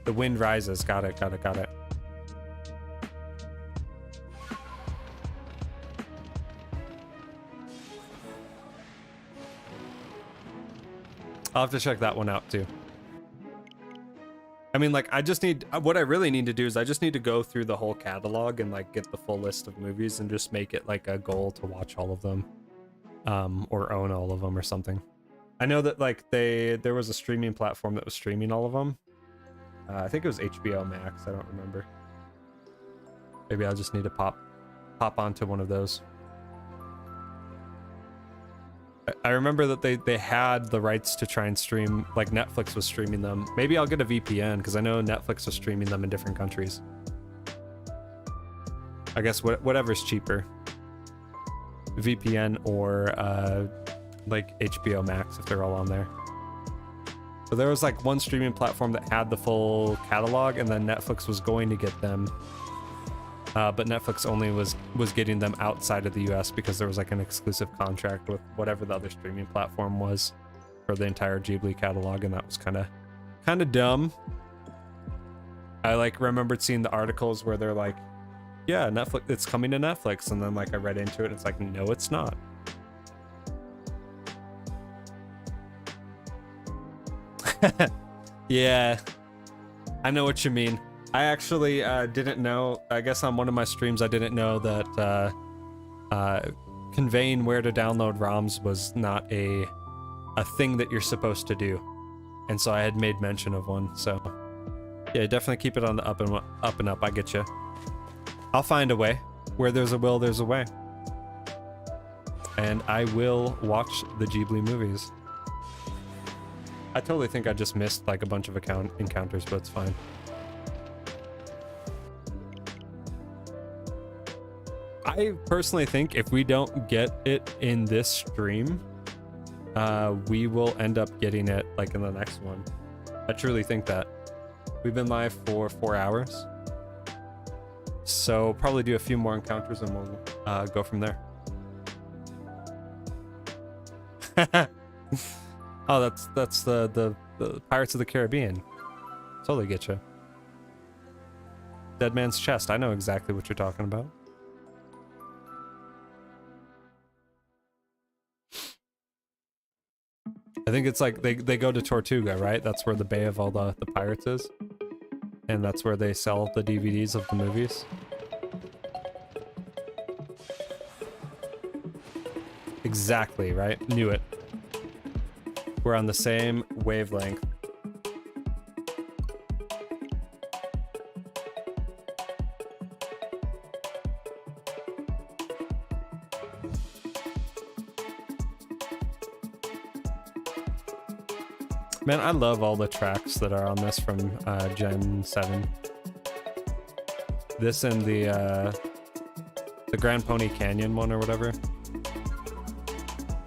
The Wind Rises, got it. I'll have to check that one out too. I mean, like, what I really need to do is I just need to go through the whole catalog and like get the full list of movies and just make it like a goal to watch all of them, or own all of them or something. I know that like there was a streaming platform that was streaming all of them. I think it was HBO Max. I don't remember. Maybe I'll just need to pop onto one of those. I remember that they had the rights to try and stream, like Netflix was streaming them. Maybe I'll get a VPN because I know Netflix was streaming them in different countries. I guess whatever's cheaper. VPN or like HBO Max if they're all on there. So there was like one streaming platform that had the full catalog, and then Netflix was going to get them. But Netflix only was getting them outside of the US because there was like an exclusive contract with whatever the other streaming platform was for the entire Ghibli catalog, and that was kind of dumb. I like remembered seeing the articles where they're like, yeah, Netflix, it's coming to Netflix, and then like I read into it and it's like, no, it's not. Yeah, I know what you mean. I actually didn't know, I guess on one of my streams I didn't know that conveying where to download ROMs was not a thing that you're supposed to do. And so I had made mention of one, so yeah, definitely keep it on the up and up, I get you. I'll find a way. Where there's a will, there's a way. And I will watch the Ghibli movies. I totally think I just missed like a bunch of encounters, but it's fine. I personally think if we don't get it in this stream, we will end up getting it like in the next one. I truly think that. We've been live for 4 hours. So probably do a few more encounters and we'll go from there. Oh, that's the Pirates of the Caribbean. Totally get you. Dead Man's Chest. I know exactly what you're talking about. I think it's like they go to Tortuga, right? That's where the Bay of all the pirates is. And that's where they sell the DVDs of the movies. Exactly, right? Knew it. We're on the same wavelength. Man, I love all the tracks that are on this from Gen 7. This and the Grand Pony Canyon one or whatever.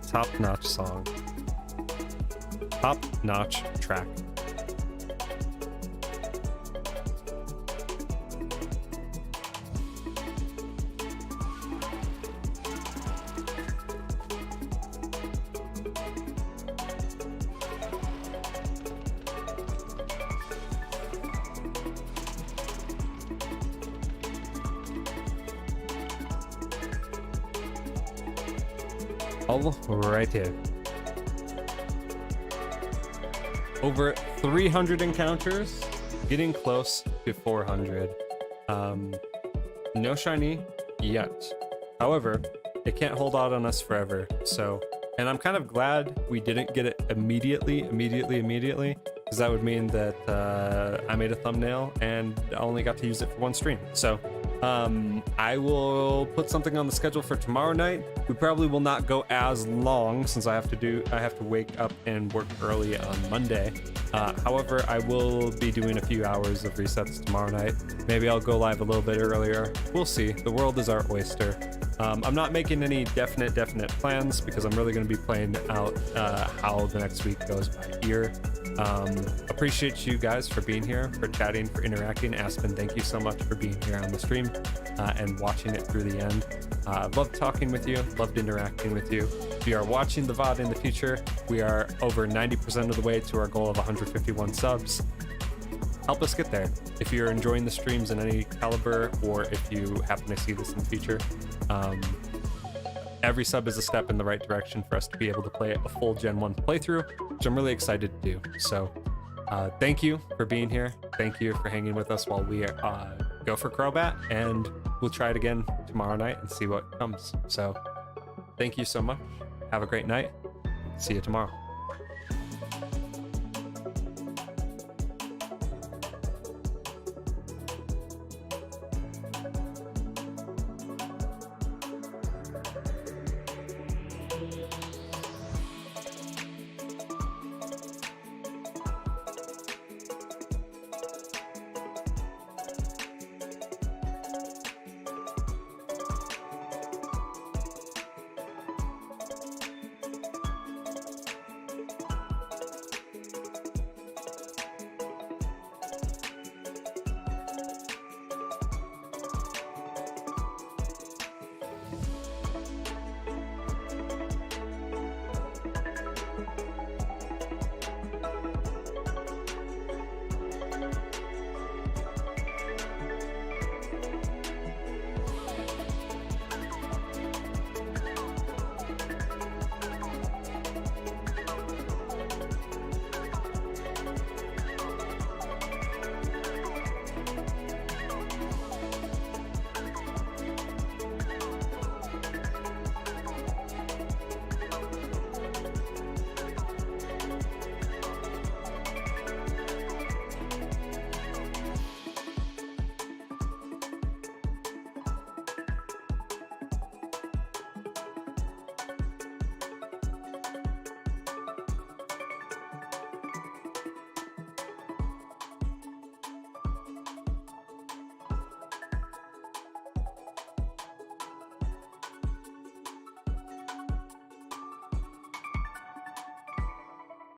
Top-notch song. Top-notch track. Alrighty. Over 300 encounters, getting close to 400. No shiny yet. However, it can't hold out on us forever. So, and I'm kind of glad we didn't get it immediately, because that would mean that I made a thumbnail and I only got to use it for one stream. So, I will put something on the schedule for tomorrow night. We probably will not go as long since I have to wake up and work early on Monday. However, I will be doing a few hours of resets tomorrow night. Maybe I'll go live a little bit earlier. We'll see. The world is our oyster. I'm not making any definite plans because I'm really going to be playing out how the next week goes by ear. Appreciate you guys for being here, for chatting, for interacting. Aspen, thank you so much for being here on the stream and watching it through the end. Loved talking with you, loved interacting with you. If you are watching the VOD in the future, we are over 90% of the way to our goal of 151 subs. Help us get there. If you're enjoying the streams in any caliber, or if you happen to see this in the future, every sub is a step in the right direction for us to be able to play a full Gen 1 playthrough, which I'm really excited to do. So thank you for being here. Thank you for hanging with us while we go for Crobat, and we'll try it again tomorrow night and see what comes. So thank you so much. Have a great night. See you tomorrow.